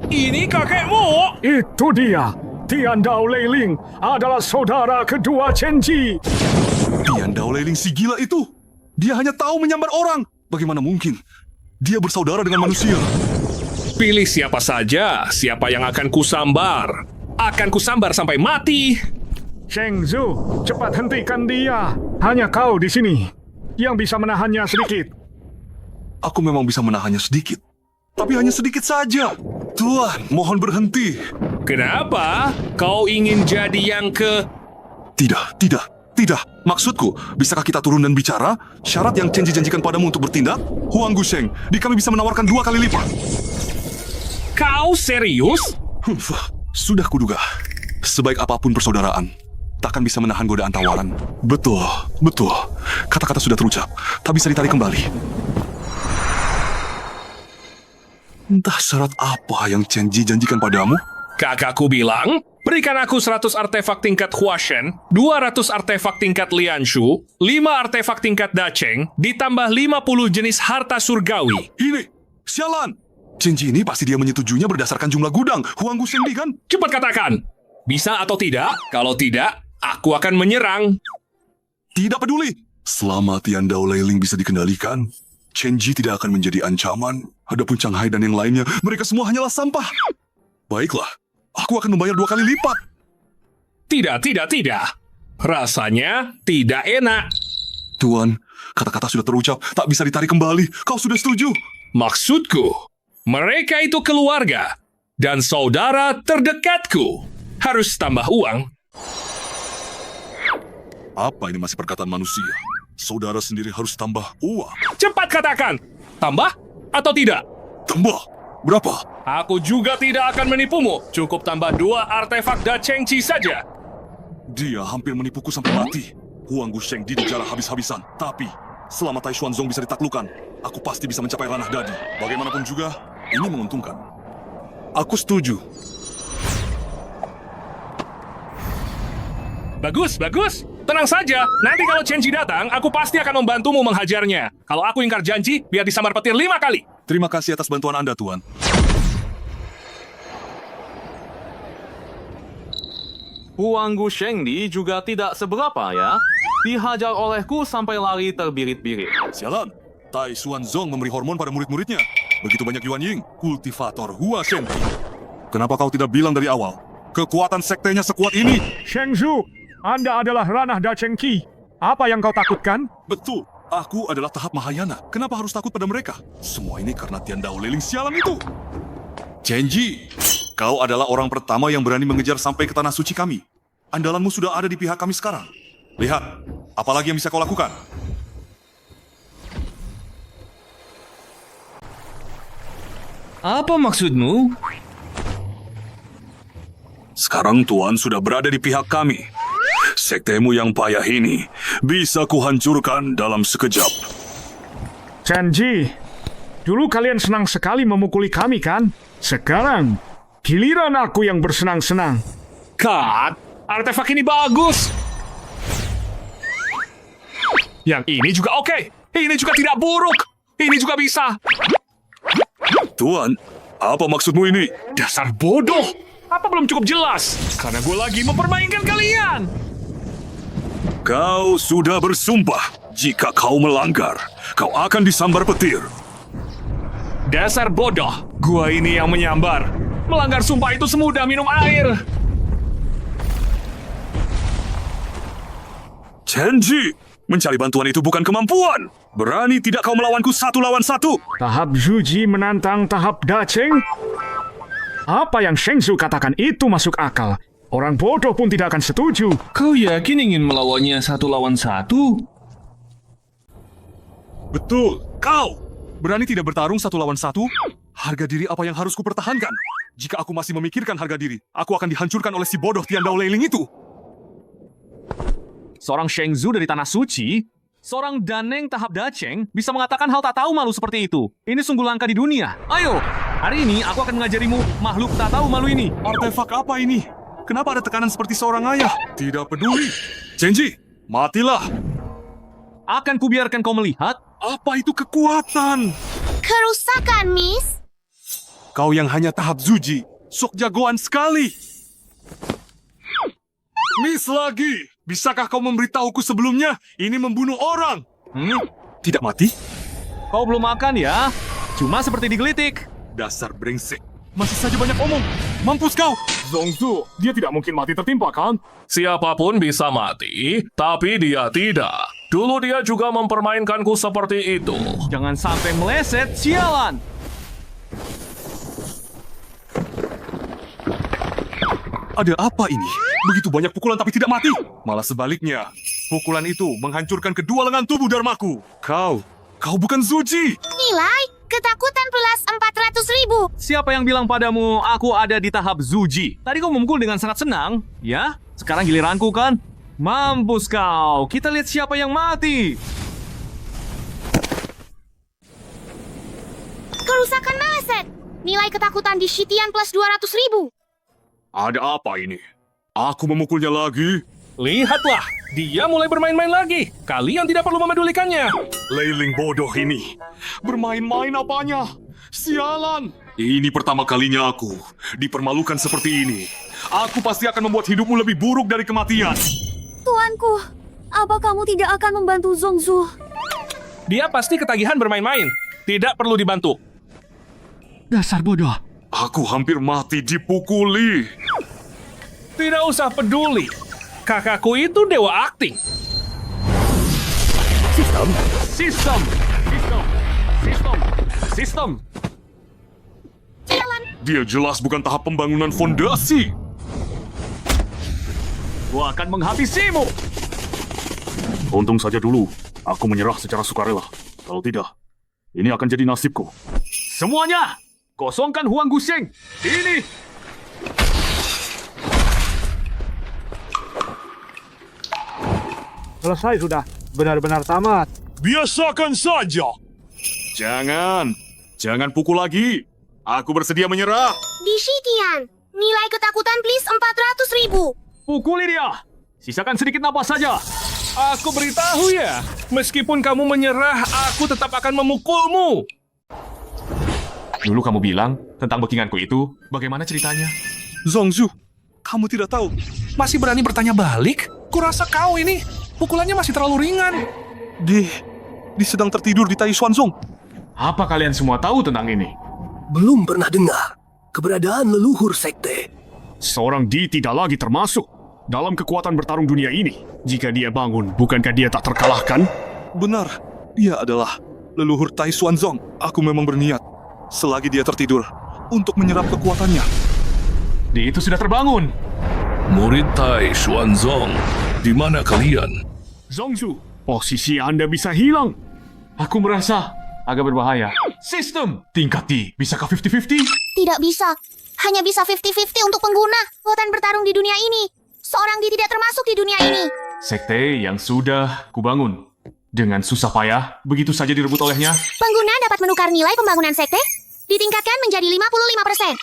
Ini kakekmu! Itu dia. Tian Dao Leiling adalah saudara kedua Chen Ji. Tian Dao Leiling si gila itu. Dia hanya tahu menyambar orang. Bagaimana mungkin? Dia bersaudara dengan manusia. Pilih siapa saja, siapa yang akan kusambar. Akan kusambar sampai mati. Sheng Zhu, cepat hentikan dia. Hanya kau di sini yang bisa menahannya sedikit. Aku memang bisa menahannya sedikit. Tapi hanya sedikit saja. Tuan, mohon berhenti. Kenapa? Kau ingin jadi yang ke... Tidak. Maksudku, bisakah kita turun dan bicara? Syarat yang Chen Ji janjikan padamu untuk bertindak? Huang Gusheng, di kami bisa menawarkan 2 kali lipat. Kau serius? Sudah kuduga. Sebaik apapun persaudaraan, takkan bisa menahan godaan tawaran. Betul. Kata-kata sudah terucap, tak bisa ditarik kembali. Entah syarat apa yang Chen Ji janjikan padamu? Kakakku bilang, berikan aku 100 artefak tingkat Huashen, 200 artefak tingkat Lianshu, 5 artefak tingkat Dacheng, ditambah 50 jenis harta surgawi. Ini, sialan! Chen Ji ini pasti dia menyetujuinya berdasarkan jumlah gudang Huang Gusheng di kan? Cepat katakan, bisa atau tidak? Kalau tidak, aku akan menyerang. Tidak peduli. Selama Tian Dao Leiling bisa dikendalikan, Chen Ji tidak akan menjadi ancaman. Adapun Shanghai dan yang lainnya, mereka semua hanyalah sampah. Baiklah, aku akan membayar 2 kali lipat. Tidak. Rasanya tidak enak. Tuan, kata-kata sudah terucap, tak bisa ditarik kembali. Kau sudah setuju? Maksudku, mereka itu keluarga dan saudara terdekatku. Harus tambah uang. Apa ini masih perkataan manusia? Saudara sendiri harus tambah uang. Cepat katakan, tambah atau tidak? Tambah. Berapa? Aku juga tidak akan menipumu. Cukup tambah 2 artefak Dacheng Chi saja. Dia hampir menipuku sampai mati. Huang Gusheng dijarah habis-habisan. Tapi, selama Tai Xuanzong bisa ditaklukkan, aku pasti bisa mencapai ranah dadi. Bagaimanapun juga, ini menguntungkan. Aku setuju. Bagus. Tenang saja. Nanti kalau Chen Ji datang, aku pasti akan membantumu menghajarnya. Kalau aku ingkar janji, biar disambar petir 5 kali. Terima kasih atas bantuan Anda, Tuan. Huang Gusheng juga tidak seberapa ya. Dihajar olehku sampai lari terbirit-birit. Sialan, Tai Xuanzong memberi hormon pada murid-muridnya. Begitu banyak Yuan Ying, kultivator Hua Shen. Kenapa kau tidak bilang dari awal? Kekuatan sektenya sekuat ini. Sheng Zhu, Anda adalah ranah Dacheng Qi. Apa yang kau takutkan? Betul. Aku adalah tahap Mahayana. Kenapa harus takut pada mereka? Semua ini karena Tian Dao Leiling sialan itu. Chen Ji, kau adalah orang pertama yang berani mengejar sampai ke tanah suci kami. Andalanmu sudah ada di pihak kami sekarang. Lihat, apalagi yang bisa kau lakukan? Apa maksudmu? Sekarang Tuan sudah berada di pihak kami. Sektemu yang payah ini bisa kuhancurkan dalam sekejap. Chen Ji, dulu kalian senang sekali memukuli kami kan? Sekarang, giliran aku yang bersenang-senang. Kat, artefak ini bagus. Yang ini juga oke. Ini juga tidak buruk. Ini juga bisa. Tuan, apa maksudmu ini? Dasar bodoh. Apa belum cukup jelas? Karena gue lagi mempermainkan kalian. Kau sudah bersumpah. Jika kau melanggar, kau akan disambar petir. Dasar bodoh. Gua ini yang menyambar. Melanggar sumpah itu semudah minum air. Chen Ji, mencari bantuan itu bukan kemampuan. Berani tidak kau melawanku 1 lawan 1? Tahap Zuji menantang tahap Dacheng? Apa yang Sheng Zhu katakan itu masuk akal. Orang bodoh pun tidak akan setuju. Kau yakin ingin melawannya 1 lawan 1? Betul, kau! Berani tidak bertarung 1 lawan 1? Harga diri apa yang harus kupertahankan? Jika aku masih memikirkan harga diri, aku akan dihancurkan oleh si bodoh Tian Dao Leiling itu. Seorang Sheng Zhu dari Tanah Suci, seorang Daneng tahap Dacheng bisa mengatakan hal tak tahu malu seperti itu. Ini sungguh langka di dunia. Ayo, hari ini aku akan mengajarimu makhluk tak tahu malu ini. Artefak apa ini? Kenapa ada tekanan seperti seorang ayah? Tidak peduli. Zenji, matilah. Akan kubiarkan kau melihat. Apa itu kekuatan? Kerusakan, Miss. Kau yang hanya tahap Zuji, sok jagoan sekali. Miss lagi, bisakah kau memberitahuku sebelumnya ini membunuh orang? Tidak mati? Kau belum makan ya? Cuma seperti digelitik. Dasar brengsek. Masih saja banyak omong. Mampus kau! Zongzu, dia tidak mungkin mati tertimpa kan? Siapapun bisa mati, tapi dia tidak. Dulu dia juga mempermainkanku seperti itu. Jangan sampai meleset, sialan! Ada apa ini? Begitu banyak pukulan tapi tidak mati. Malah sebaliknya, pukulan itu menghancurkan kedua lengan tubuh Dharmaku. Kau bukan Zuji. Nilai ketakutan plus 400.000. Siapa yang bilang padamu aku ada di tahap Zuji? Tadi kau memukul dengan sangat senang, ya? Sekarang giliranku kan? Mampus kau, kita lihat siapa yang mati. Kerusakan Maleset. Nilai ketakutan di Shitian plus 200.000. Ada apa ini? Aku memukulnya lagi. Lihatlah, dia mulai bermain-main lagi. Kalian tidak perlu memedulikannya. Leiling bodoh ini. Bermain-main apanya? Sialan. Ini pertama kalinya aku dipermalukan seperti ini. Aku pasti akan membuat hidupmu lebih buruk dari kematian. Tuanku, apa kamu tidak akan membantu Zongzu? Dia pasti ketagihan bermain-main. Tidak perlu dibantu. Dasar bodoh. Aku hampir mati dipukuli. Tidak usah peduli. Kakakku itu dewa akting. Sistem. Dia jelas bukan tahap pembangunan fondasi. Gua akan menghabisimu. Untung saja dulu, aku menyerah secara sukarela. Kalau tidak, ini akan jadi nasibku. Semuanya, kosongkan Huang Gusheng. Ini. Selesai sudah. Benar-benar tamat. Biasakan saja. Jangan pukul lagi. Aku bersedia menyerah. Di Shitian, nilai ketakutan please 400.000. Pukuli dia. Sisakan sedikit napas saja. Aku beritahu ya, meskipun kamu menyerah, aku tetap akan memukulmu. Dulu kamu bilang tentang bookinganku itu, bagaimana ceritanya? Zongzu, kamu tidak tahu. Masih berani bertanya balik? Kurasa kau ini pukulannya masih terlalu ringan. Di sedang tertidur di Tai Xuanzong. Apa kalian semua tahu tentang ini? Belum pernah dengar keberadaan leluhur sekte. Seorang Di tidak lagi termasuk dalam kekuatan bertarung dunia ini. Jika dia bangun, bukankah dia tak terkalahkan? Benar, dia adalah leluhur Tai Xuanzong. Aku memang berniat, selagi dia tertidur, untuk menyerap kekuatannya. Di itu sudah terbangun. Murid Tai Xuanzong, di mana kalian? Zongzu, posisi Anda bisa hilang. Aku merasa agak berbahaya. Sistem! Tingkat D, bisakah 50-50? Tidak bisa. Hanya bisa 50-50 untuk pengguna. Kekuatan bertarung di dunia ini. Seorang Di tidak termasuk di dunia ini. Sekte yang sudah kubangun. Dengan susah payah, begitu saja direbut olehnya. Pengguna dapat menukar nilai pembangunan sekte, ditingkatkan menjadi 55%.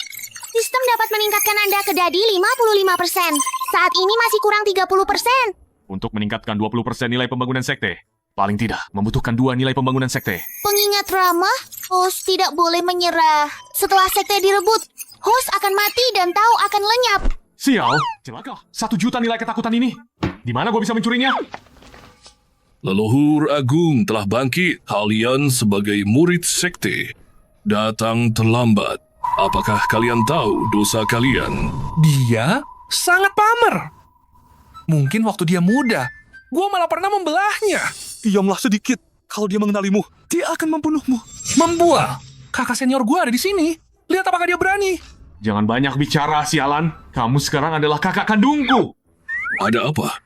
Sistem dapat meningkatkan Anda ke dadi 55%. Saat ini masih kurang 30%. Untuk meningkatkan 20% nilai pembangunan sekte, paling tidak membutuhkan 2 nilai pembangunan sekte. Pengingat ramah, host tidak boleh menyerah. Setelah sekte direbut, host akan mati dan Tao akan lenyap. Sial, celaka. 1 juta nilai ketakutan ini. Di mana gue bisa mencurinya? Leluhur Agung telah bangkit. Kalian sebagai murid sekte datang terlambat. Apakah kalian tahu dosa kalian? Dia sangat pamer. Mungkin waktu dia muda, gua malah pernah membelahnya. Diamlah sedikit. Kalau dia mengenalimu, dia akan membunuhmu. Membual. Kakak senior gua ada di sini. Lihat apakah dia berani. Jangan banyak bicara, sialan. Kamu sekarang adalah kakak kandungku. Ada apa?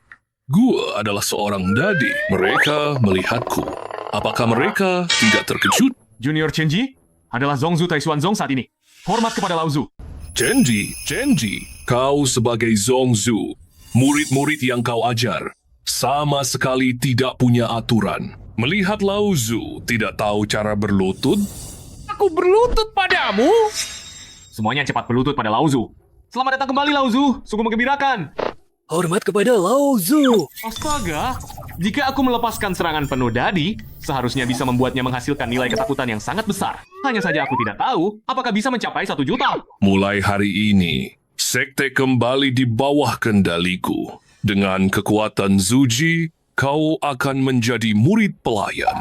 Gua adalah seorang dadi. Mereka melihatku. Apakah mereka tidak terkejut? Junior Chenji adalah Zongzu Taishuanzong saat ini. Hormat kepada Laozu. Chenji, kau sebagai Zongzu, murid-murid yang kau ajar, sama sekali tidak punya aturan. Melihat Laozu tidak tahu cara berlutut, Aku berlutut padamu. Semuanya cepat berlutut pada Laozu. Selamat datang kembali, Laozu. Sungguh menggembirakan. Hormat kepada Laozu. Astaga, jika aku melepaskan serangan penuh dadi, seharusnya bisa membuatnya menghasilkan nilai ketakutan yang sangat besar. Hanya saja aku tidak tahu apakah bisa mencapai 1 juta. mulai hari ini, sekte kembali di bawah kendaliku. Dengan kekuatan Zuji, kau akan menjadi murid pelayan.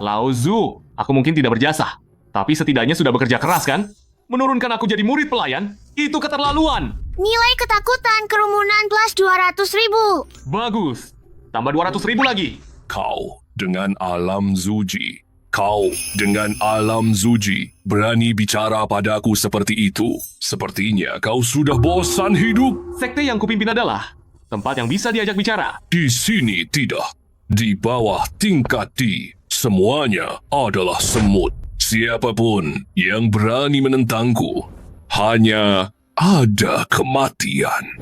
Laozu, aku mungkin tidak berjasa, tapi setidaknya sudah bekerja keras kan? Menurunkan aku jadi murid pelayan, itu keterlaluan. Nilai ketakutan kerumunan plus 200.000. Bagus, tambah 200.000 lagi. Kau dengan alam Zuji. Kau dengan alam Zuji berani bicara padaku seperti itu. Sepertinya kau sudah bosan hidup. Sekte yang kupimpin adalah tempat yang bisa diajak bicara. Di sini tidak. Di bawah tingkat D, semuanya adalah semut. Siapapun yang berani menentangku, hanya ada kematian.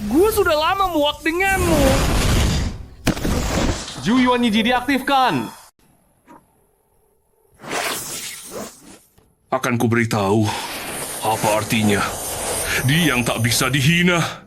Gue sudah lama muak denganmu. Ju Yuan Yiji diaktifkan. Akan kuberitahu apa artinya. Dia yang tak bisa dihina.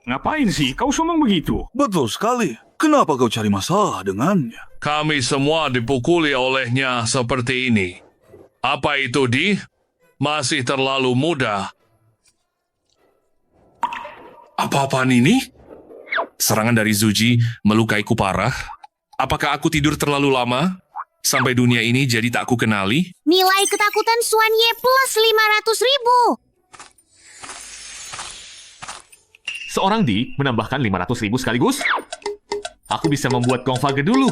Ngapain sih kau sombong begitu? Betul sekali. Kenapa kau cari masalah dengannya? Kami semua dipukuli olehnya seperti ini. Apa itu, Di? Masih terlalu muda. Apa-apaan ini? Serangan dari Zuji melukaiku parah. Apakah aku tidur terlalu lama? Sampai dunia ini jadi tak aku kenali? Nilai ketakutan Suan Ye plus 500.000. Seorang Di menambahkan 500.000 sekaligus. Aku bisa membuat Gong Fage dulu.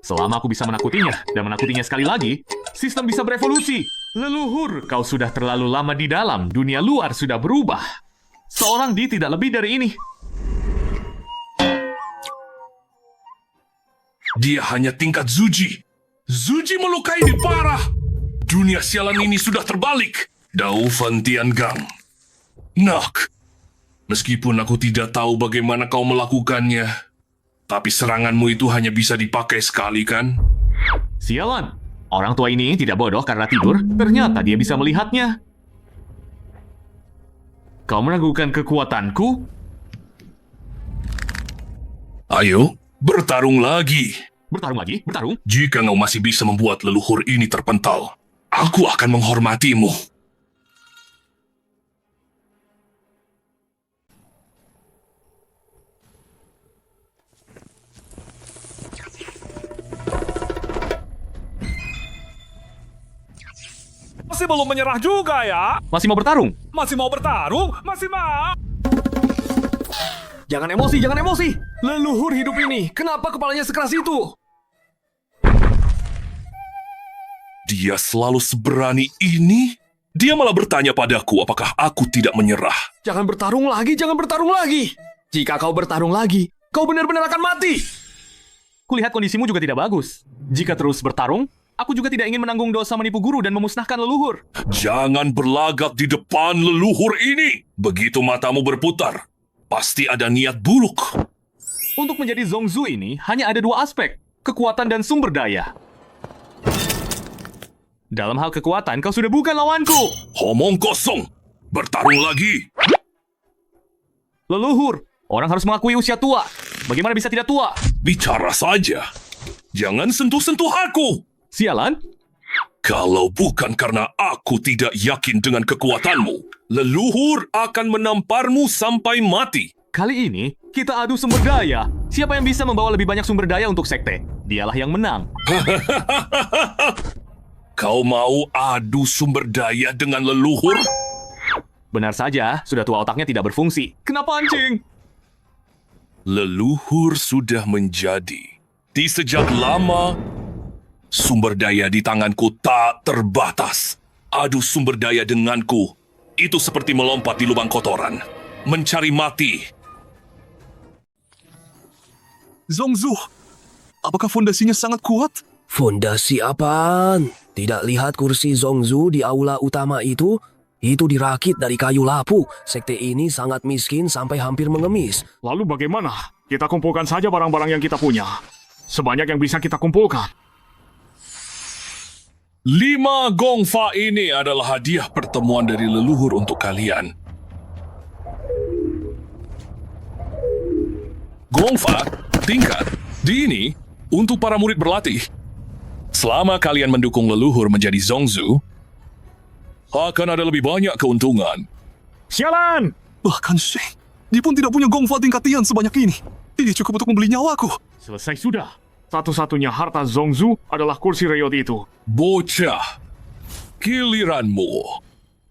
Selama aku bisa menakutinya, dan menakutinya sekali lagi, sistem bisa berevolusi. Leluhur, kau sudah terlalu lama di dalam, dunia luar sudah berubah. Seorang Di tidak lebih dari ini. Dia hanya tingkat Zuji. Zuji melukai di parah. Dunia sialan ini sudah terbalik. Dao Fan Tiangang. Nak. Meskipun aku tidak tahu bagaimana kau melakukannya, tapi seranganmu itu hanya bisa dipakai sekali, kan? Sialan, orang tua ini tidak bodoh karena tidur, ternyata dia bisa melihatnya. Kau meragukan kekuatanku? Ayo, bertarung lagi. Bertarung lagi? Bertarung? Jika kau masih bisa membuat leluhur ini terpental, aku akan menghormatimu. Masih belum menyerah juga ya? Masih mau bertarung? Masih mau bertarung? Masih mau? Jangan emosi, jangan emosi. Leluhur hidup ini, kenapa kepalanya sekeras itu? Dia selalu seberani ini? Dia malah bertanya padaku apakah aku tidak menyerah. Jangan bertarung lagi, jangan bertarung lagi. Jika kau bertarung lagi, kau benar-benar akan mati. Kulihat kondisimu juga tidak bagus. Jika terus bertarung, aku juga tidak ingin menanggung dosa menipu guru dan memusnahkan leluhur. Jangan berlagak di depan leluhur ini. Begitu matamu berputar, pasti ada niat buruk. Untuk menjadi Zongzu ini, hanya ada 2 aspek, kekuatan dan sumber daya. Dalam hal kekuatan, kau sudah bukan lawanku. Omong kosong. Bertarung lagi. Leluhur, orang harus mengakui usia tua. Bagaimana bisa tidak tua? Bicara saja. Jangan sentuh-sentuh aku. Sialan? Kalau bukan karena aku tidak yakin dengan kekuatanmu, leluhur akan menamparmu sampai mati. Kali ini, kita adu sumber daya. Siapa yang bisa membawa lebih banyak sumber daya untuk sekte? Dialah yang menang. Kau mau adu sumber daya dengan leluhur? Benar saja, sudah tua otaknya tidak berfungsi. Kenapa anjing? Leluhur sudah menjadi. Di sejak lama, sumber daya di tanganku tak terbatas. Adu sumber daya denganku, itu seperti melompat di lubang kotoran. Mencari mati. Zongzu, apakah fondasinya sangat kuat? Fondasi apaan? Tidak lihat kursi Zongzu di aula utama itu? Itu dirakit dari kayu lapu. Sekte ini sangat miskin sampai hampir mengemis. Lalu bagaimana? Kita kumpulkan saja barang-barang yang kita punya. Sebanyak yang bisa kita kumpulkan. 5 gongfa ini adalah hadiah pertemuan dari leluhur untuk kalian. Gongfa, tingkat, di ini, untuk para murid berlatih. Selama kalian mendukung leluhur menjadi Zongzu, akan ada lebih banyak keuntungan. Sialan! Bahkan Sheng, dia pun tidak punya gongfa tingkat Tian sebanyak ini. Ini cukup untuk membeli nyawaku. Selesai sudah. Satu-satunya harta Zongzu adalah kursi reot itu. Bocah, giliranmu.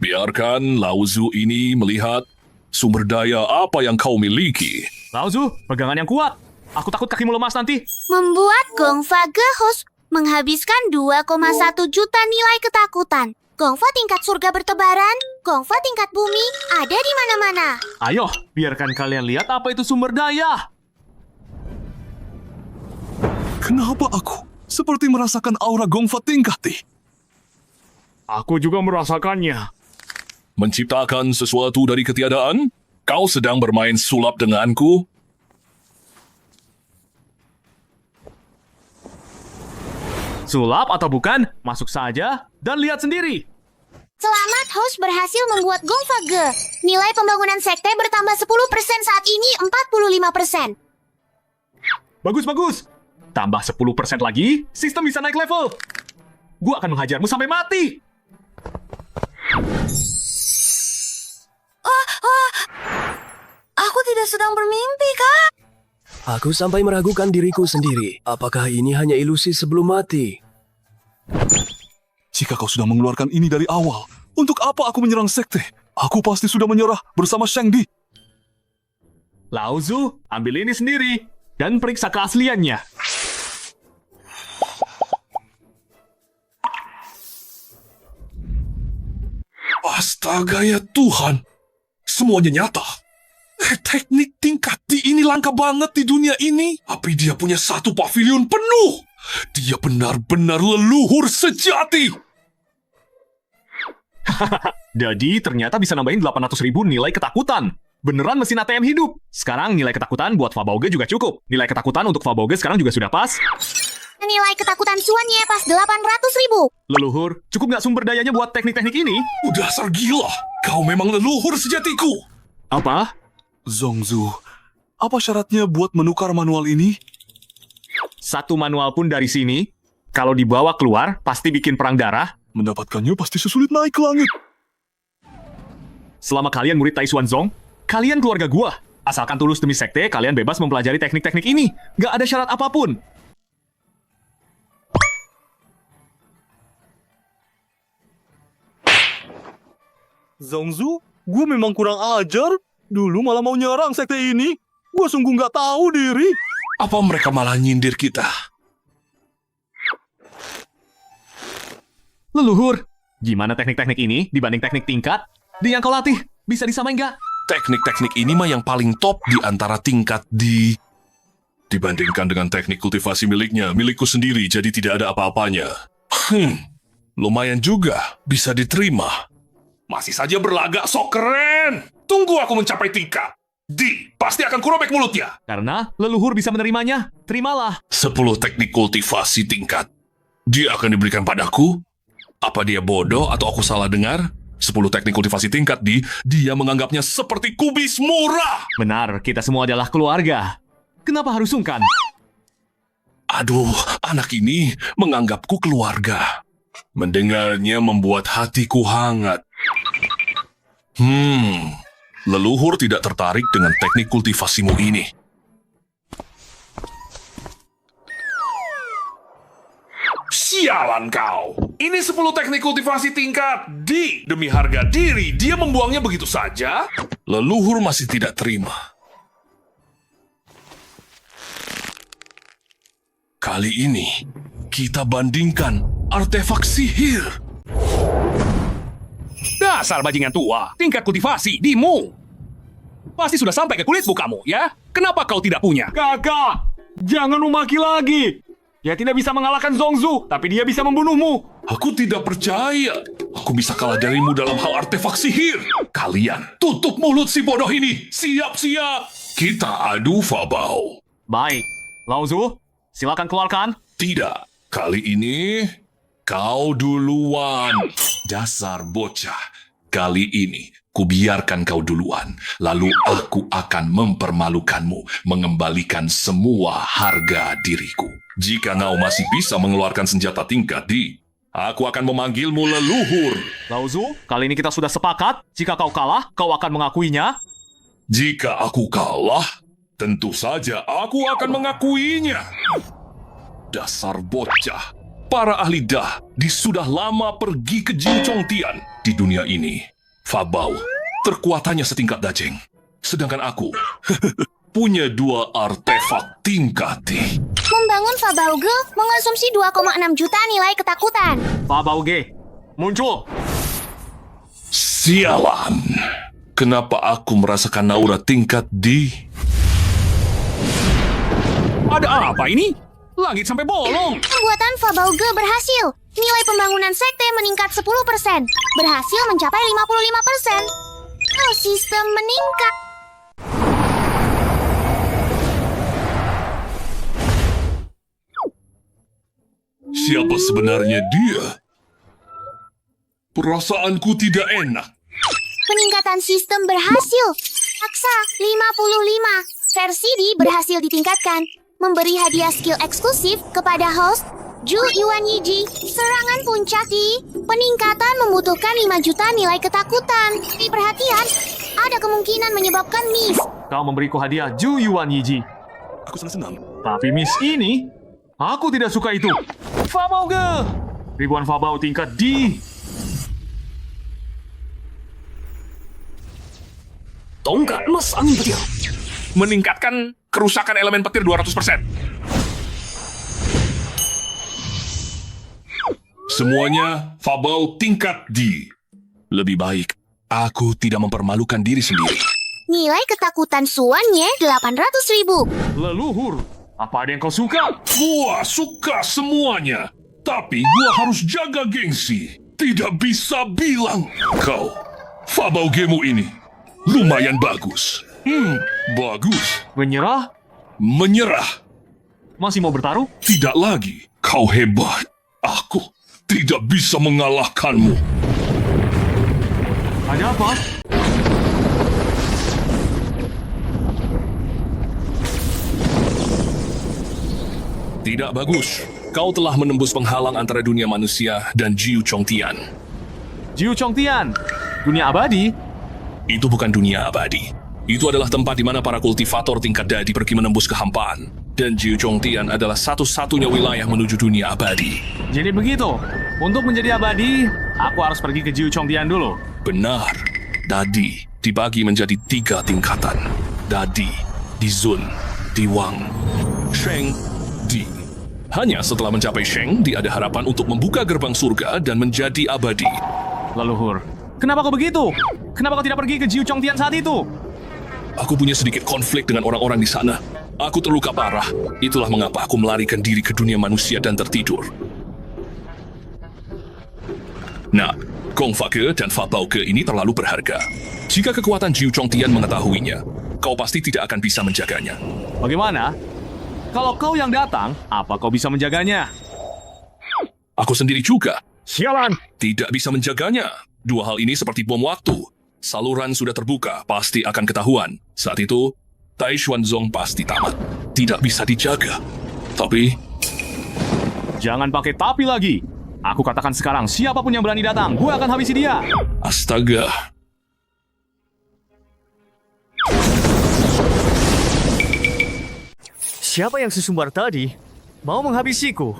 Biarkan Laozu ini melihat sumber daya apa yang kau miliki. Laozu, pegangan yang kuat. Aku takut kakimu lemas nanti. Membuat Gongfa Gehos menghabiskan 2,1 juta nilai ketakutan. Gongfa tingkat surga bertebaran, Gongfa tingkat bumi, ada di mana-mana. Ayo, biarkan kalian lihat apa itu sumber daya. Kenapa aku seperti merasakan aura gongfa tingkat Ti? Aku juga merasakannya. Menciptakan sesuatu dari ketiadaan? Kau sedang bermain sulap denganku? Sulap atau bukan, masuk saja dan lihat sendiri. Selamat, host berhasil membuat Gongfa Ge. Nilai pembangunan sekte bertambah 10% saat ini 45%. Bagus. Tambah 10% lagi, sistem bisa naik level. Gua akan menghajarmu sampai mati. Aku tidak sedang bermimpi, Kak. Aku sampai meragukan diriku sendiri. Apakah ini hanya ilusi sebelum mati? Jika kau sudah mengeluarkan ini dari awal, untuk apa aku menyerang sekte? Aku pasti sudah menyerah bersama Sheng Di. Laozu, ambil ini sendiri dan periksa keasliannya. Astaga ya Tuhan, semuanya nyata. Teknik tingkat Ti ini langka banget di dunia ini. Tapi dia punya satu pavilion penuh. Dia benar-benar leluhur sejati. Jadi ternyata bisa nambahin 800.000 nilai ketakutan. Beneran mesin ATM hidup. Sekarang nilai ketakutan buat Fabauge juga cukup. Nilai ketakutan untuk Fabauge sekarang juga sudah pas. Nilai ketakutan Suannya pas 800.000. Leluhur, cukup nggak sumber dayanya buat teknik-teknik ini? Udah dasar gila. Kau memang leluhur sejatiku. Apa? Zongzu, apa syaratnya buat menukar manual ini? Satu manual pun dari sini, kalau dibawa keluar, pasti bikin perang darah. Mendapatkannya pasti sesulit naik ke langit. Selama kalian murid Tai Xuanzong, kalian keluarga gua. Asalkan tulus demi sekte, kalian bebas mempelajari teknik-teknik ini. Gak ada syarat apapun. Zongzu, gue memang kurang ajar. Dulu malah mau nyerang sekte ini. Gue sungguh nggak tahu diri. Apa mereka malah nyindir kita? Leluhur, gimana teknik-teknik ini dibanding teknik tingkat? Di yang kau latih, bisa disamain nggak? Teknik-teknik ini mah yang paling top di antara tingkat di... Dibandingkan dengan teknik kultivasi milikku sendiri jadi tidak ada apa-apanya. Lumayan juga, bisa diterima. Masih saja berlagak sok keren. Tunggu aku mencapai tingkat. Di, pasti akan kurobek mulutnya. Karena leluhur bisa menerimanya. Terimalah. 10 teknik kultivasi tingkat. Dia akan diberikan padaku? Apa dia bodoh atau aku salah dengar? 10 teknik kultivasi tingkat dia menganggapnya seperti kubis murah. Benar, kita semua adalah keluarga. Kenapa harus sungkan? Aduh, anak ini menganggapku keluarga. Mendengarnya membuat hatiku hangat. Leluhur tidak tertarik dengan teknik kultivasimu ini. Sialan kau. Ini 10 teknik kultivasi tingkat D. Demi harga diri, dia membuangnya begitu saja. Leluhur masih tidak terima. Kali ini, kita bandingkan artefak sihir. Dasar bajingan tua, tingkat kultivasi dimu. Pasti sudah sampai ke kulitmu kamu, ya? Kenapa kau tidak punya? Kakak, jangan memaki lagi. Dia tidak bisa mengalahkan Zongzu, tapi dia bisa membunuhmu. Aku tidak percaya. Aku bisa kalah darimu dalam hal artefak sihir. Kalian, tutup mulut si bodoh ini. Siap-siap. Kita adu Fabao. Baik. Laozu, silakan keluarkan. Tidak. Kali ini, kau duluan. Dasar bocah. Kali ini, kubiarkan kau duluan. Lalu aku akan mempermalukanmu. Mengembalikan semua harga diriku. Jika kau masih bisa mengeluarkan senjata tingkat D, aku akan memanggilmu leluhur. Laozu, kali ini kita sudah sepakat. Jika kau kalah, kau akan mengakuinya. Jika aku kalah, tentu saja aku akan mengakuinya. Dasar bocah. Para ahli dah sudah lama pergi ke Jiu Chongtian. Di dunia ini, Fabao terkuatannya setingkat dajeng. Sedangkan aku punya 2 artefak tingkat D. Membangun Fabao Ge mengonsumsi 2,6 juta nilai ketakutan. Fabao Ge, muncul. Sialan. Kenapa aku merasakan aura tingkat D? Ada apa ini? Langit sampai bolong. Pembuatan Fabao Ge berhasil. Nilai pembangunan sekte meningkat 10%. Berhasil mencapai 55%. Oh, sistem meningkat. Siapa sebenarnya dia? Perasaanku tidak enak. Peningkatan sistem berhasil. Aksa 55. Versi D berhasil ditingkatkan. Memberi hadiah skill eksklusif kepada host Ju Yuan Yiji. Serangan puncak D. Peningkatan membutuhkan 5 juta nilai ketakutan. Beri perhatian, ada kemungkinan menyebabkan miss. Kau memberiku hadiah Ju Yuan Yiji. Aku sangat senang. Tapi miss ini, aku tidak suka itu. Fabao Ge. Ribuan Fabao tingkat D. Tongkat emas angin petir. Meningkatkan kerusakan elemen petir 200%. Semuanya Fabao tingkat D. Lebih baik, aku tidak mempermalukan diri sendiri. Nilai ketakutan Suannya 800.000. Leluhur, apa ada yang kau suka? Gua suka semuanya. Tapi gua harus jaga gengsi. Tidak bisa bilang. Kau, Fabao Gemu ini, lumayan bagus. Bagus. Menyerah? Menyerah. Masih mau bertaruh? Tidak lagi. Kau hebat. Aku tidak bisa mengalahkanmu. Ada apa? Tidak bagus. Kau telah menembus penghalang antara dunia manusia dan Jiu Chongtian. Jiu Chongtian, dunia abadi? Itu bukan dunia abadi. Itu adalah tempat di mana para kultivator tingkat dadi pergi menembus kehampaan. Dan Jiu Chongtian adalah satu-satunya wilayah menuju dunia abadi. Jadi begitu, untuk menjadi abadi, aku harus pergi ke Jiu Chongtian dulu. Benar. Dadi dibagi menjadi 3 tingkatan. Dadi, Dizun, Diwang, Sheng, Di. Hanya setelah mencapai Sheng, Di ada harapan untuk membuka gerbang surga dan menjadi abadi. Leluhur, kenapa kau begitu? Kenapa kau tidak pergi ke Jiu Chongtian saat itu? Aku punya sedikit konflik dengan orang-orang di sana. Aku terluka parah. Itulah mengapa aku melarikan diri ke dunia manusia dan tertidur. Nah, Gong Fa Ge dan Fabao Ge ini terlalu berharga. Jika kekuatan Jiu Chongtian mengetahuinya, kau pasti tidak akan bisa menjaganya. Bagaimana? Kalau kau yang datang, apa kau bisa menjaganya? Aku sendiri juga. Sialan! Tidak bisa menjaganya. 2 hal ini seperti bom waktu. Saluran sudah terbuka, pasti akan ketahuan. Saat itu, Tai Xuanzong pasti tamat. Tidak bisa dijaga. Tapi... Jangan pakai tapi lagi. Aku katakan sekarang, siapapun yang berani datang, gue akan habisi dia. Astaga. Siapa yang sesumbar tadi? Mau menghabisiku?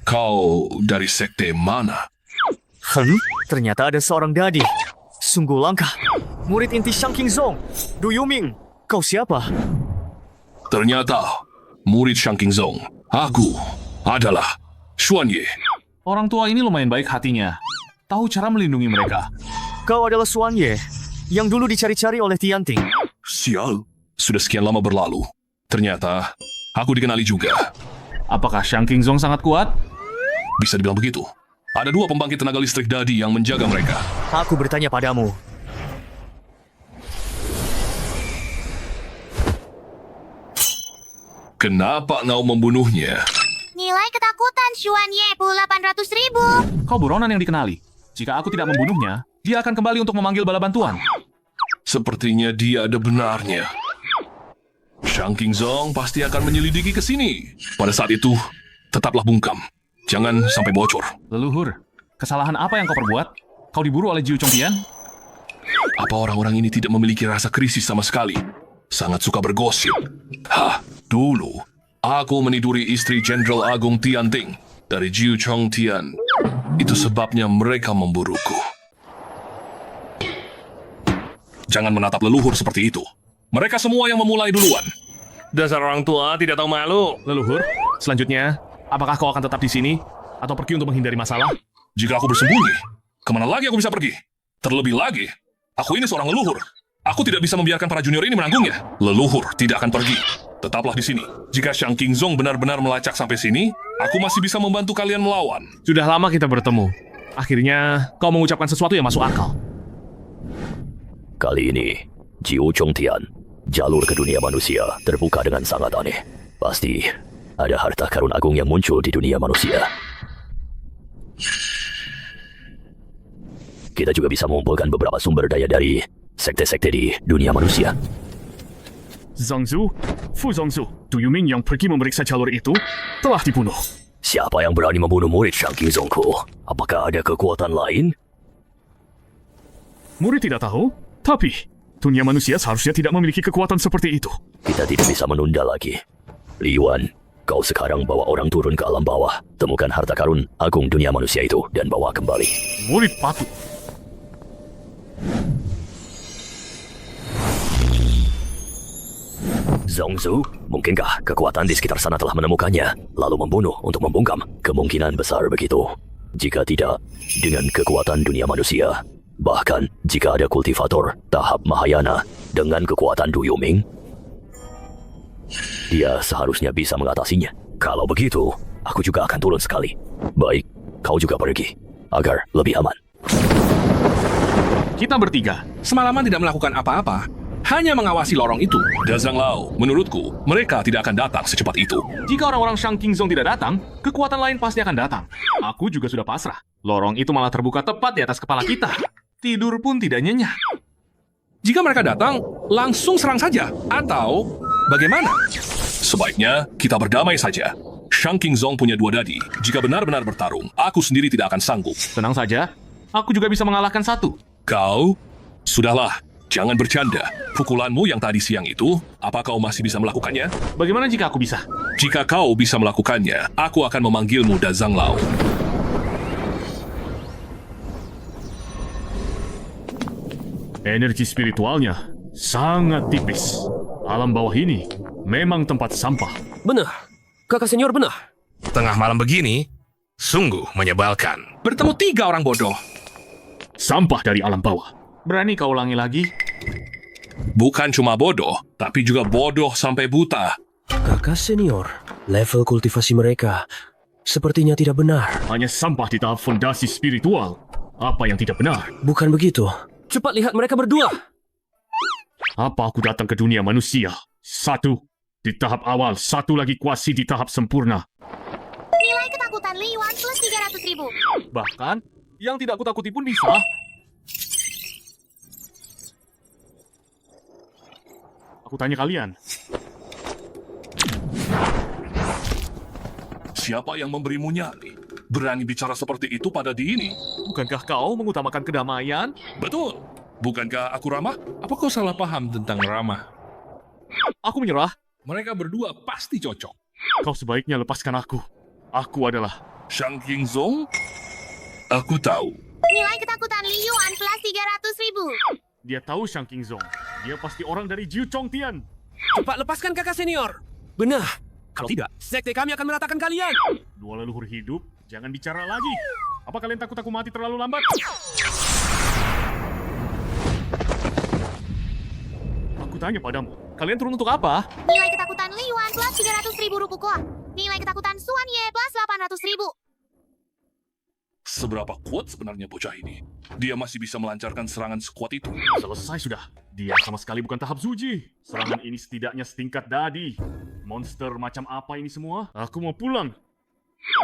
Kau dari sekte mana? Ternyata ada seorang dadi. Sungguh langka. Murid inti Shang Qingzong, Du Yuming. Kau siapa? Ternyata murid Shang Qingzong. Aku adalah Xuan Ye. Orang tua ini lumayan baik hatinya. Tahu cara melindungi mereka. Kau adalah Xuan Ye, yang dulu dicari-cari oleh Tianting. Sial, sudah sekian lama berlalu. Ternyata aku dikenali juga. Apakah Shang Qingzong sangat kuat? Bisa dibilang begitu. Ada 2 pembangkit tenaga listrik dadi yang menjaga mereka. Aku bertanya padamu. Kenapa kau membunuhnya? Nilai ketakutan Xuan Ye 800.000. Kau buronan yang dikenali. Jika aku tidak membunuhnya, dia akan kembali untuk memanggil bala bantuan. Sepertinya dia ada benarnya. Shang Qingzong pasti akan menyelidiki ke sini. Pada saat itu, tetaplah bungkam. Jangan sampai bocor. Leluhur, kesalahan apa yang kau perbuat? Kau diburu oleh Jiu Chongtian? Apa orang-orang ini tidak memiliki rasa krisis sama sekali? Sangat suka bergosip. Dulu, aku meniduri istri Jenderal Agung Tianting dari Jiu Chongtian. Itu sebabnya mereka memburuku. Jangan menatap leluhur seperti itu. Mereka semua yang memulai duluan. Dasar orang tua tidak tahu malu. Leluhur, selanjutnya, apakah kau akan tetap di sini? Atau pergi untuk menghindari masalah? Jika aku bersembunyi, kemana lagi aku bisa pergi? Terlebih lagi, aku ini seorang leluhur. Aku tidak bisa membiarkan para junior ini menanggungnya. Leluhur tidak akan pergi. Tetaplah di sini. Jika Shang Qingzong benar-benar melacak sampai sini, aku masih bisa membantu kalian melawan. Sudah lama kita bertemu. Akhirnya, kau mengucapkan sesuatu yang masuk akal. Kali ini, Jiu Chongtian, jalur ke dunia manusia terbuka dengan sangat aneh. Pasti ada harta karun agung yang muncul di dunia manusia. Kita juga bisa mengumpulkan beberapa sumber daya dari sekte-sekte di dunia manusia. Zhongzhu, Fu Zhongzhu, Du Yuming yang pergi memeriksa jalur itu telah dibunuh. Siapa yang berani membunuh murid Shang Qingzongku? Apakah ada kekuatan lain? Murid tidak tahu, tapi dunia manusia seharusnya tidak memiliki kekuatan seperti itu. Kita tidak bisa menunda lagi. Li Yuan, kau sekarang bawa orang turun ke alam bawah. Temukan harta karun agung dunia manusia itu dan bawa kembali. Murid patut. Zhongzhu, mungkinkah kekuatan di sekitar sana telah menemukannya, lalu membunuh untuk membungkam? Kemungkinan besar begitu. Jika tidak, dengan kekuatan dunia manusia, bahkan jika ada kultivator tahap Mahayana dengan kekuatan Du Yuming, dia seharusnya bisa mengatasinya. Kalau begitu, aku juga akan turun sekali. Baik, kau juga pergi, agar lebih aman. Kita bertiga semalaman tidak melakukan apa-apa, hanya mengawasi lorong itu. Dazang Lao, menurutku, mereka tidak akan datang secepat itu. Jika orang-orang Shang Qingzong tidak datang, kekuatan lain pasti akan datang. Aku juga sudah pasrah. Lorong itu malah terbuka tepat di atas kepala kita. Tidur pun tidak nyenyak. Jika mereka datang, langsung serang saja. Atau bagaimana? Sebaiknya kita berdamai saja. Shang Qingzong punya 2 dadi. Jika benar-benar bertarung, aku sendiri tidak akan sanggup. Tenang saja, aku juga bisa mengalahkan 1. Kau? Sudahlah, jangan bercanda. Pukulanmu yang tadi siang itu, apa kau masih bisa melakukannya? Bagaimana jika aku bisa? Jika kau bisa melakukannya, aku akan memanggilmu Dazang Lao. Energi spiritualnya sangat tipis. Alam bawah ini memang tempat sampah. Benar. Kakak senior benar. Tengah malam begini, sungguh menyebalkan. Bertemu 3 orang bodoh. Sampah dari alam bawah. Berani kau ulangi lagi? Bukan cuma bodoh, tapi juga bodoh sampai buta. Kakak senior, level kultivasi mereka sepertinya tidak benar. Hanya sampah di tahap fondasi spiritual. Apa yang tidak benar? Bukan begitu. Cepat lihat mereka berdua. Apa aku datang ke dunia manusia? 1 di tahap awal, 1 lagi kuasi di tahap sempurna. Nilai ketakutan Li Yuan plus 300.000. Bahkan, yang tidak kutakuti pun bisa. Aku tanya kalian. Siapa yang memberimu nyali? Berani bicara seperti itu pada Dini? Bukankah kau mengutamakan kedamaian? Betul. Bukankah aku ramah? Apa kau salah paham tentang ramah? Aku menyerah. Mereka berdua pasti cocok. Kau sebaiknya lepaskan aku. Aku adalah Shangking Zong? Aku tahu. Nilai ketakutan Li Yuan plus 300.000. Dia tahu Shangking Zong. Dia pasti orang dari Jiu Chongtian. Cepat lepaskan kakak senior. Benar. Kalau tidak, sekte kami akan meratakan kalian. Dua leluhur hidup, jangan bicara lagi. Apa kalian takut aku mati terlalu lambat? Aku tanya padamu, kalian turun untuk apa? Nilai ketakutan Li Yuan plus 300.000 rupiah koa. Nilai ketakutan Suan Ye plus 800.000. Seberapa kuat sebenarnya bocah ini? Dia masih bisa melancarkan serangan sekuat itu. Selesai sudah. Dia sama sekali bukan tahap Zuji. Serangan ini setidaknya setingkat dadi. Monster macam apa ini semua? Aku mau pulang.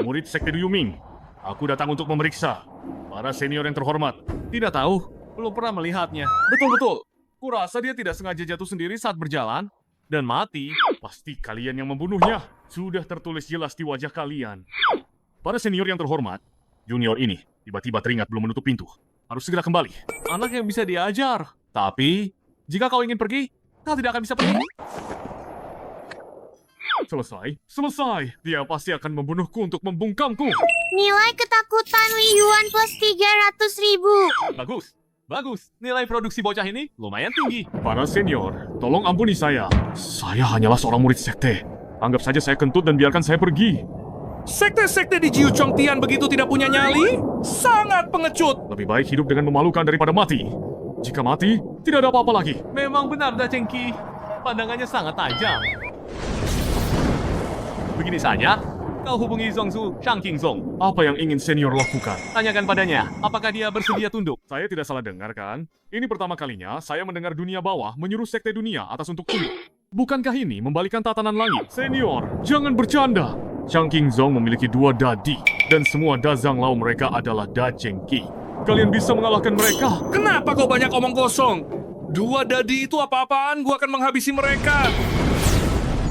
Murid Sekte Duyuming. Aku datang untuk memeriksa. Para senior yang terhormat. Tidak tahu. Belum pernah melihatnya. Betul-betul. Kurasa dia tidak sengaja jatuh sendiri saat berjalan. Dan mati. Pasti kalian yang membunuhnya. Sudah tertulis jelas di wajah kalian. Para senior yang terhormat. Junior ini tiba-tiba teringat belum menutup pintu. Harus segera kembali. Anak yang bisa diajar. Tapi, jika kau ingin pergi, kau tidak akan bisa pergi. Selesai. Dia pasti akan membunuhku untuk membungkamku. Nilai ketakutan Li Yuan plus 300.000. Bagus. Nilai produksi bocah ini lumayan tinggi. Para senior, tolong ampuni saya. Saya hanyalah seorang murid sekte. Anggap saja saya kentut dan biarkan saya pergi. Sekte-sekte di Jiu Chongtian begitu tidak punya nyali? Sangat pengecut. Lebih baik hidup dengan memalukan daripada mati. Jika mati, tidak ada apa-apa lagi. Memang benar, Da Chengki. Pandangannya sangat tajam. Begini saja, kau hubungi Zongzu Shangking Zong. Apa yang ingin senior lakukan? Tanyakan padanya, apakah dia bersedia tunduk? Saya tidak salah dengar kan? Ini pertama kalinya saya mendengar dunia bawah menyuruh sekte dunia atas untuk tunduk. Bukankah ini membalikan tatanan langit? Senior, jangan bercanda. Shangking Zong memiliki 2 dadi, dan semua dazang lau mereka adalah Da Chengki. Kalian bisa mengalahkan mereka. Kenapa kau banyak omong kosong? 2 dadi itu apa-apaan? Gua akan menghabisi mereka.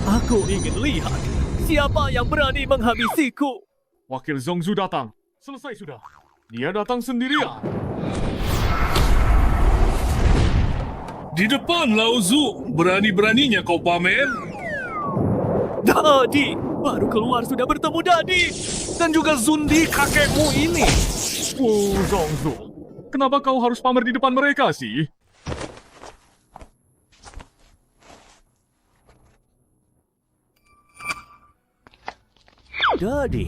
Aku ingin lihat siapa yang berani menghabisiku. Wakil Zongzu datang. Selesai sudah. Dia datang sendirian. Di depan, Lao Zu. Berani-beraninya kau pamer. Dadi, baru keluar sudah bertemu Dadi. Dan juga Zundi kakekmu ini. Zongzu. Kenapa kau harus pamer di depan mereka sih? Dadi.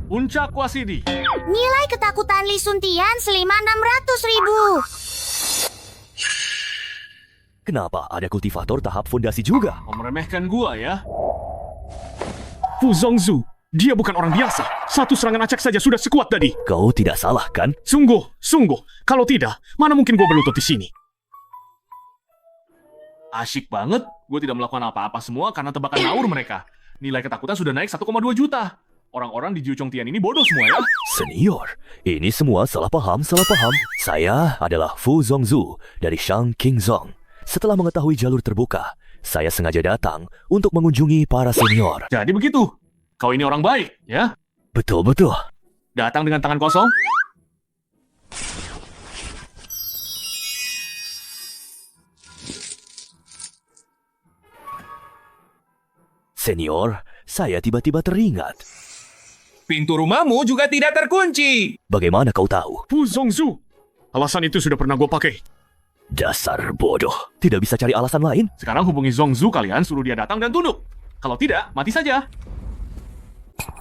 Puncak Wasidi. Nilai ketakutan Li Suntian selima 600.000. Kenapa ada kultivator tahap fondasi juga? Kau meremehkan gua ya? Fu Zongzu, dia bukan orang biasa. Satu serangan acak saja sudah sekuat tadi. Kau tidak salah kan? Sungguh. Kalau tidak, mana mungkin gua berlutut di sini? Asyik banget. Gue tidak melakukan apa-apa semua karena tebakan ngawur mereka. Nilai ketakutan sudah naik 1,2 juta. Orang-orang di Jiu Chongtian ini bodoh semua ya. Senior, ini semua salah paham. Saya adalah Fu Zongzu dari Shangking Zong. Setelah mengetahui jalur terbuka, saya sengaja datang untuk mengunjungi para senior. Jadi begitu. Kau ini orang baik, ya? Betul. Datang dengan tangan kosong? Senior, saya tiba-tiba teringat. Pintu rumahmu juga tidak terkunci. Bagaimana kau tahu? Fu Zongzu. Alasan itu sudah pernah gue pakai. Dasar bodoh. Tidak bisa cari alasan lain? Sekarang hubungi Zongzu kalian, suruh dia datang dan tunduk. Kalau tidak, mati saja.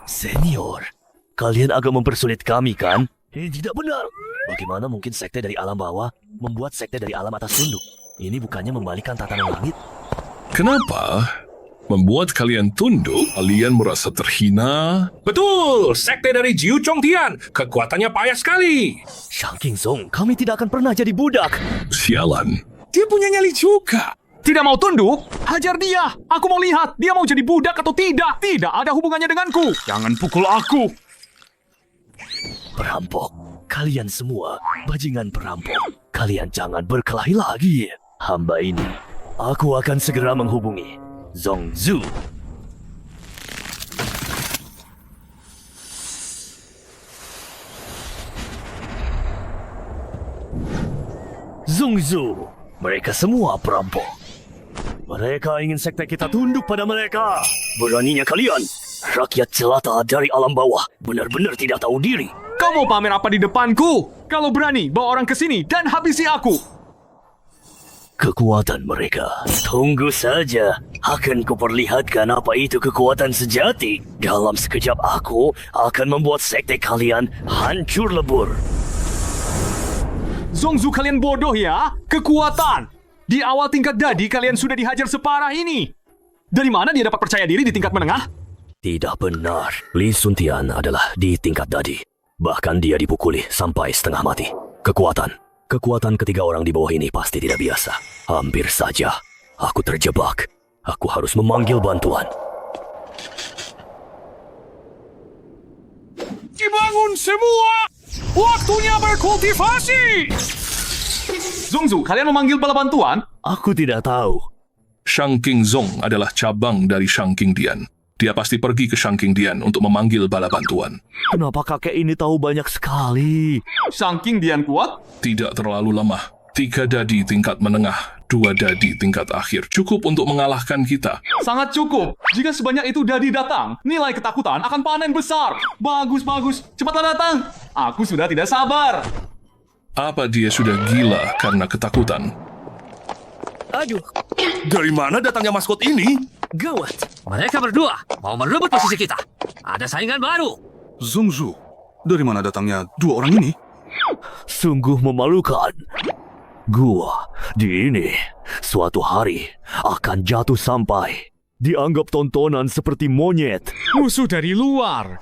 Senior, kalian agak mempersulit kami kan? Tidak benar. Bagaimana mungkin sekte dari alam bawah membuat sekte dari alam atas tunduk? Ini bukannya membalikan tatanan langit? Kenapa? Membuat kalian tunduk, kalian merasa terhina. Betul, sekte dari Jiu Chongtian. Kekuatannya payah sekali. Shangking Zong, kami tidak akan pernah jadi budak. Sialan. Dia punya nyali juga. Tidak mau tunduk? Hajar dia. Aku mau lihat dia mau jadi budak atau tidak. Tidak ada hubungannya denganku. Jangan pukul aku. Perampok. Kalian semua bajingan perampok. Kalian jangan berkelahi lagi. Hamba ini, aku akan segera menghubungi Zongzu. Zongzu, mereka semua perampok. Mereka ingin sekte kita tunduk pada mereka. Beraninya kalian. Rakyat jelata dari alam bawah benar-benar tidak tahu diri. Kau mau pamer apa di depanku? Kalau berani, bawa orang ke sini dan habisi aku. Kekuatan mereka. Tunggu saja. Akan kuperlihatkan apa itu kekuatan sejati. Dalam sekejap aku akan membuat sekte kalian hancur lebur. Zongzu, kalian bodoh ya? Kekuatan! Di awal tingkat dadi kalian sudah dihajar separah ini. Dari mana dia dapat percaya diri di tingkat menengah? Tidak benar. Li Suntian adalah di tingkat dadi. Bahkan dia dipukuli sampai setengah mati. Kekuatan ketiga orang di bawah ini pasti tidak biasa. Hampir saja aku terjebak. Aku harus memanggil bantuan. Dibangun semua! Waktunya berkultivasi! Zongzu, kalian memanggil bala bantuan? Aku tidak tahu. Shang King Zong adalah cabang dari Shang King Dian. Dia pasti pergi ke Shang King Dian untuk memanggil bala bantuan. Kenapa kakek ini tahu banyak sekali? Shang King Dian kuat? Tidak terlalu lemah. 3 dadi tingkat menengah, 2 dadi tingkat akhir. Cukup untuk mengalahkan kita. Sangat cukup. Jika sebanyak itu dadi datang, nilai ketakutan akan panen besar. Bagus. Cepatlah datang. Aku sudah tidak sabar. Apa dia sudah gila karena ketakutan? Aduh, Dari mana datangnya maskot ini? gawat. Mereka berdua mau merebut posisi kita. Ada saingan baru. Zongzu, dari mana datangnya 2 orang ini? Sungguh memalukan. Gua di ini suatu hari akan jatuh sampai dianggap tontonan seperti monyet. Musuh dari luar.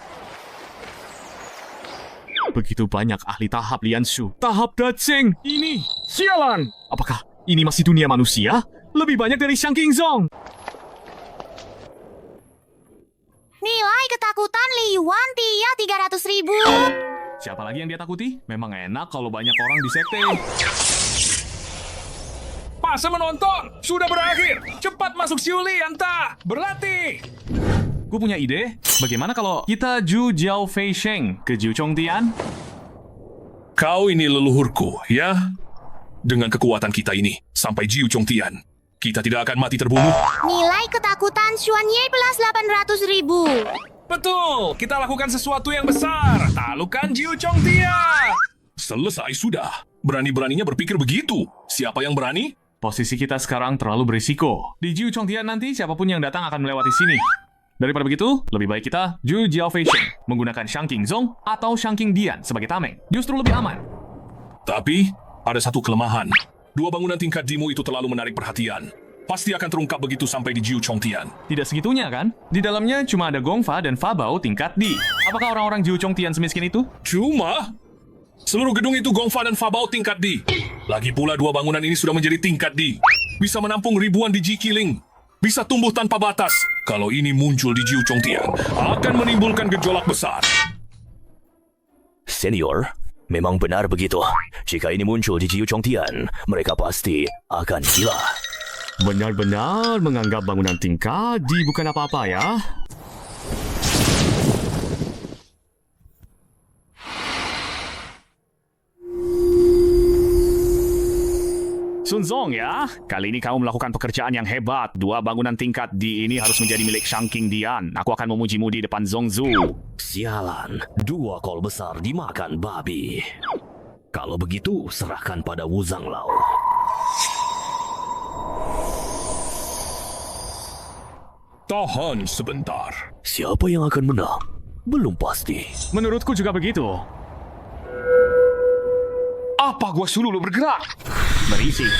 Begitu banyak ahli tahap Lianshu. Tahap Datsing. Ini. Sialan. Apakah ini masih dunia manusia? Lebih banyak dari Shang King Zong. Nilai ketakutan Li Yuan Tia 300.000. Siapa lagi yang dia takuti? Memang enak kalau banyak orang di sekte. Masa menonton sudah berakhir. Cepat masuk Siuli, Anta. Berlatih. Gue punya ide. Bagaimana kalau kita Ju Jiao Fei Sheng ke Jiu Chongtian? Kau ini leluhurku, ya? Dengan kekuatan kita ini, sampai Jiu Chongtian, kita tidak akan mati terbunuh. Nilai ketakutan Xuan Ye plus 800.000. Betul, kita lakukan sesuatu yang besar. Taklukkan Jiu Chongtia. Selesai sudah. Berani-beraninya berpikir begitu. Siapa yang berani? Posisi kita sekarang terlalu berisiko. Di Jiu Chongtian nanti siapapun yang datang akan melewati sini. Daripada begitu, lebih baik kita Ju Jiao Fei Sheng menggunakan Shang King Zong atau Shang King Dian sebagai tameng. Justru lebih aman. Tapi, ada satu kelemahan. 2 bangunan tingkat Dimu itu terlalu menarik perhatian. Pasti akan terungkap begitu sampai di Jiu Chongtian. Tidak segitunya kan? Di dalamnya cuma ada Gongfa dan Fabao tingkat D. Apakah orang-orang Jiu Chongtian semiskin itu? Cuma, seluruh gedung itu Gongfa dan Fabao tingkat D. Lagi pula 2 bangunan ini sudah menjadi tingkat D. Bisa menampung ribuan di Ji Qiling. Bisa tumbuh tanpa batas. Kalau ini muncul di Jiu Chongtian, akan menimbulkan gejolak besar. Senior, memang benar begitu. Jika ini muncul di Jiu Chongtian, mereka pasti akan gila. Benar-benar menganggap bangunan tingkat D bukan apa-apa ya? Sun Zong ya, kali ini kamu melakukan pekerjaan yang hebat. 2 bangunan tingkat D ini harus menjadi milik Shang King Dian. Aku akan memujimu di depan Zongzu. Sialan, 2 kol besar dimakan babi. Kalau begitu, serahkan pada Wu Zanglao. Tahan sebentar. Siapa yang akan menang? Belum pasti. Menurutku juga begitu. Apa gua suruh lu bergerak? Berisik.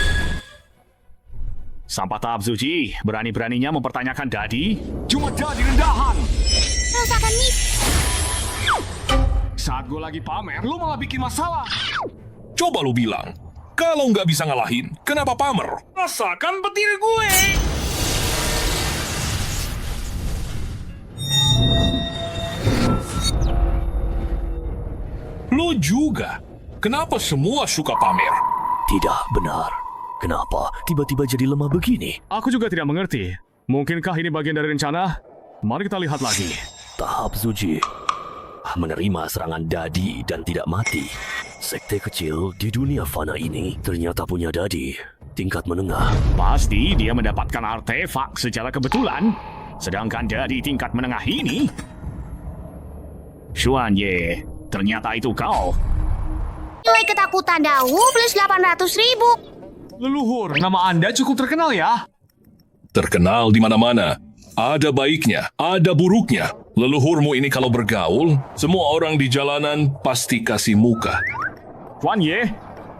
Sampah tahap Zuji, berani-beraninya mempertanyakan Dadi? Cuma Dadi rendahan. Rasakan nih. Saat gue lagi pamer, lu malah bikin masalah. Coba lu bilang, kalau nggak bisa ngalahin, kenapa pamer? Rasakan petir gue. Lu juga. Kenapa semua suka pamer? Tidak benar. Kenapa tiba-tiba jadi lemah begini? Aku juga tidak mengerti. Mungkinkah ini bagian dari rencana? Mari kita lihat lagi. Tahap Zuji menerima serangan Dadi dan tidak mati. Sekte kecil di dunia fana ini ternyata punya Dadi tingkat menengah. Pasti dia mendapatkan artefak secara kebetulan. Sedangkan dari tingkat menengah ini... Xuan Ye, ternyata itu kau. Nilai ketakutan Dawu plus 800.000. Leluhur, nama Anda cukup terkenal ya. Terkenal di mana-mana. Ada baiknya, ada buruknya. Leluhurmu ini kalau bergaul, semua orang di jalanan pasti kasih muka. Xuan Ye,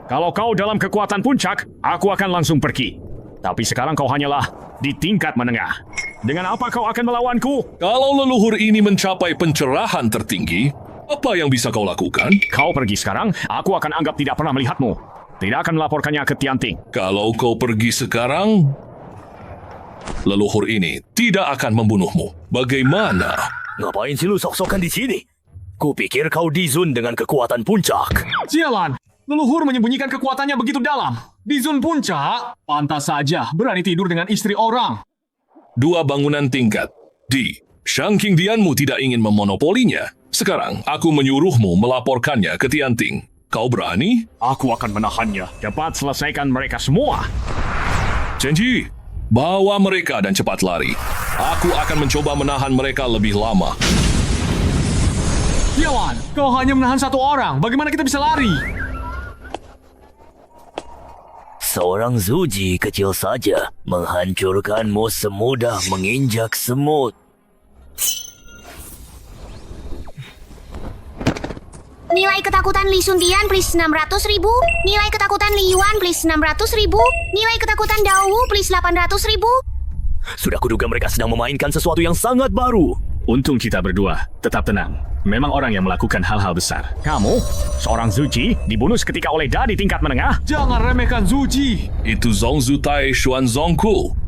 kalau kau dalam kekuatan puncak, aku akan langsung pergi. Tapi sekarang kau hanyalah di tingkat menengah. Dengan apa kau akan melawanku? Kalau leluhur ini mencapai pencerahan tertinggi, apa yang bisa kau lakukan? Kau pergi sekarang, aku akan anggap tidak pernah melihatmu. Tidak akan melaporkannya ke Tianting. Kalau kau pergi sekarang, leluhur ini tidak akan membunuhmu. Bagaimana? Ngapain sih lu sok-sokan di sini? Kupikir kau di Zun dengan kekuatan puncak. Sialan, leluhur menyembunyikan kekuatannya begitu dalam. Di zon puncak, pantas saja berani tidur dengan istri orang. 2 bangunan tingkat. Di, Shang King Dianmu tidak ingin memonopolinya. Sekarang, aku menyuruhmu melaporkannya ke Tianting. Kau berani? Aku akan menahannya. Cepat selesaikan mereka semua. Cenji, bawa mereka dan cepat lari. Aku akan mencoba menahan mereka lebih lama. Sialan, kau hanya menahan 1 orang. Bagaimana kita bisa lari? Seorang Zuji kecil saja menghancurkanmu semudah menginjak semut. Nilai ketakutan Li Suntian please 600.000. Nilai ketakutan Li Yuan please 600.000. Nilai ketakutan Dawu please 800.000. Sudah kuduga mereka sedang memainkan sesuatu yang sangat baru. Untung kita berdua. Tetap tenang. Memang orang yang melakukan hal-hal besar. Kamu, seorang Zuji, dibunuh seketika oleh Da di tingkat menengah? Jangan remehkan Zuji. Itu Zongzu Tai Xuanzongku.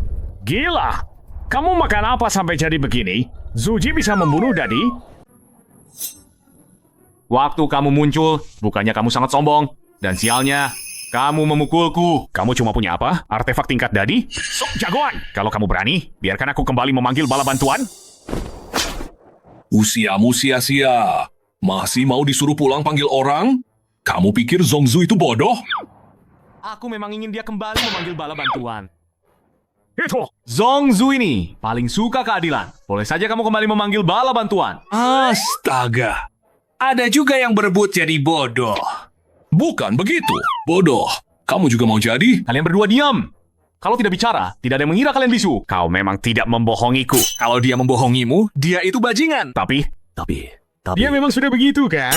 Gila! Kamu makan apa sampai jadi begini? Zuji bisa membunuh Dadi? Waktu kamu muncul, bukannya kamu sangat sombong. Dan sialnya, kamu memukulku. Kamu cuma punya apa? Artefak tingkat Dadi? Sok jagoan! Kalau kamu berani, biarkan aku kembali memanggil bala bantuan. Usiamu sia-sia. Masih mau disuruh pulang panggil orang? Kamu pikir Zongzu itu bodoh? Aku memang ingin dia kembali memanggil bala bantuan. Itu! Zongzu ini paling suka keadilan. Boleh saja kamu kembali memanggil bala bantuan. Astaga. Ada juga yang berebut jadi bodoh. Bukan begitu. Bodoh. Kamu juga mau jadi? Kalian berdua diam. Kalau tidak bicara, tidak ada yang mengira kalian bisu. Kau memang tidak membohongiku. Kalau dia membohongimu, dia itu bajingan. Tapi dia memang sudah begitu kan?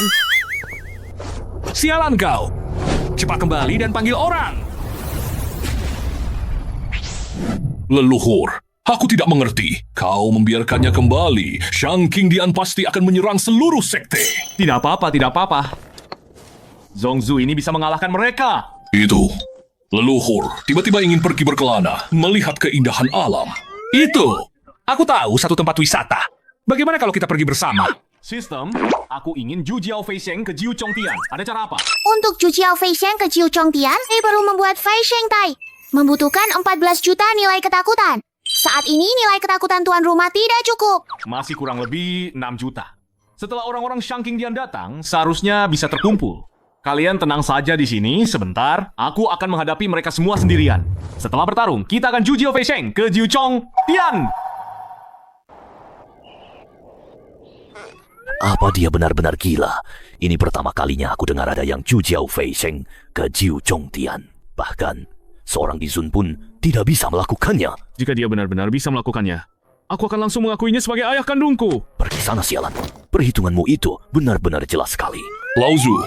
Sialan kau. Cepat kembali dan panggil orang. Leluhur, aku tidak mengerti. Kau membiarkannya kembali. Shang King Dian pasti akan menyerang seluruh sekte. Tidak apa-apa, tidak apa-apa. Zongzu ini bisa mengalahkan mereka. Itu. Leluhur, tiba-tiba ingin pergi berkelana, melihat keindahan alam. Itu. Aku tahu satu tempat wisata. Bagaimana kalau kita pergi bersama? Sistem, aku ingin Zhu Jiao Fei Sheng ke Jiu Chongtian. Ada cara apa? Untuk Zhu Jiao Fei Sheng ke Jiu Chongtian, perlu membuat Fei Sheng Tai. Membutuhkan 14 juta nilai ketakutan. Saat ini nilai ketakutan tuan rumah tidak cukup. Masih kurang lebih 6 juta. Setelah orang-orang Shang King Dian datang, seharusnya bisa terkumpul. Kalian tenang saja di sini, sebentar. Aku akan menghadapi mereka semua sendirian. Setelah bertarung, kita akan Zhu Jiao Fei Sheng ke Jiu Chongtian. Apa dia benar-benar gila? Ini pertama kalinya aku dengar ada yang Zhu Jiao Fei Sheng ke Jiu Chongtian. Bahkan, seorang di Zun pun tidak bisa melakukannya. Jika dia benar-benar bisa melakukannya, aku akan langsung mengakuinya sebagai ayah kandungku. Pergi sana sialan. Perhitunganmu itu benar-benar jelas sekali. Lauzu,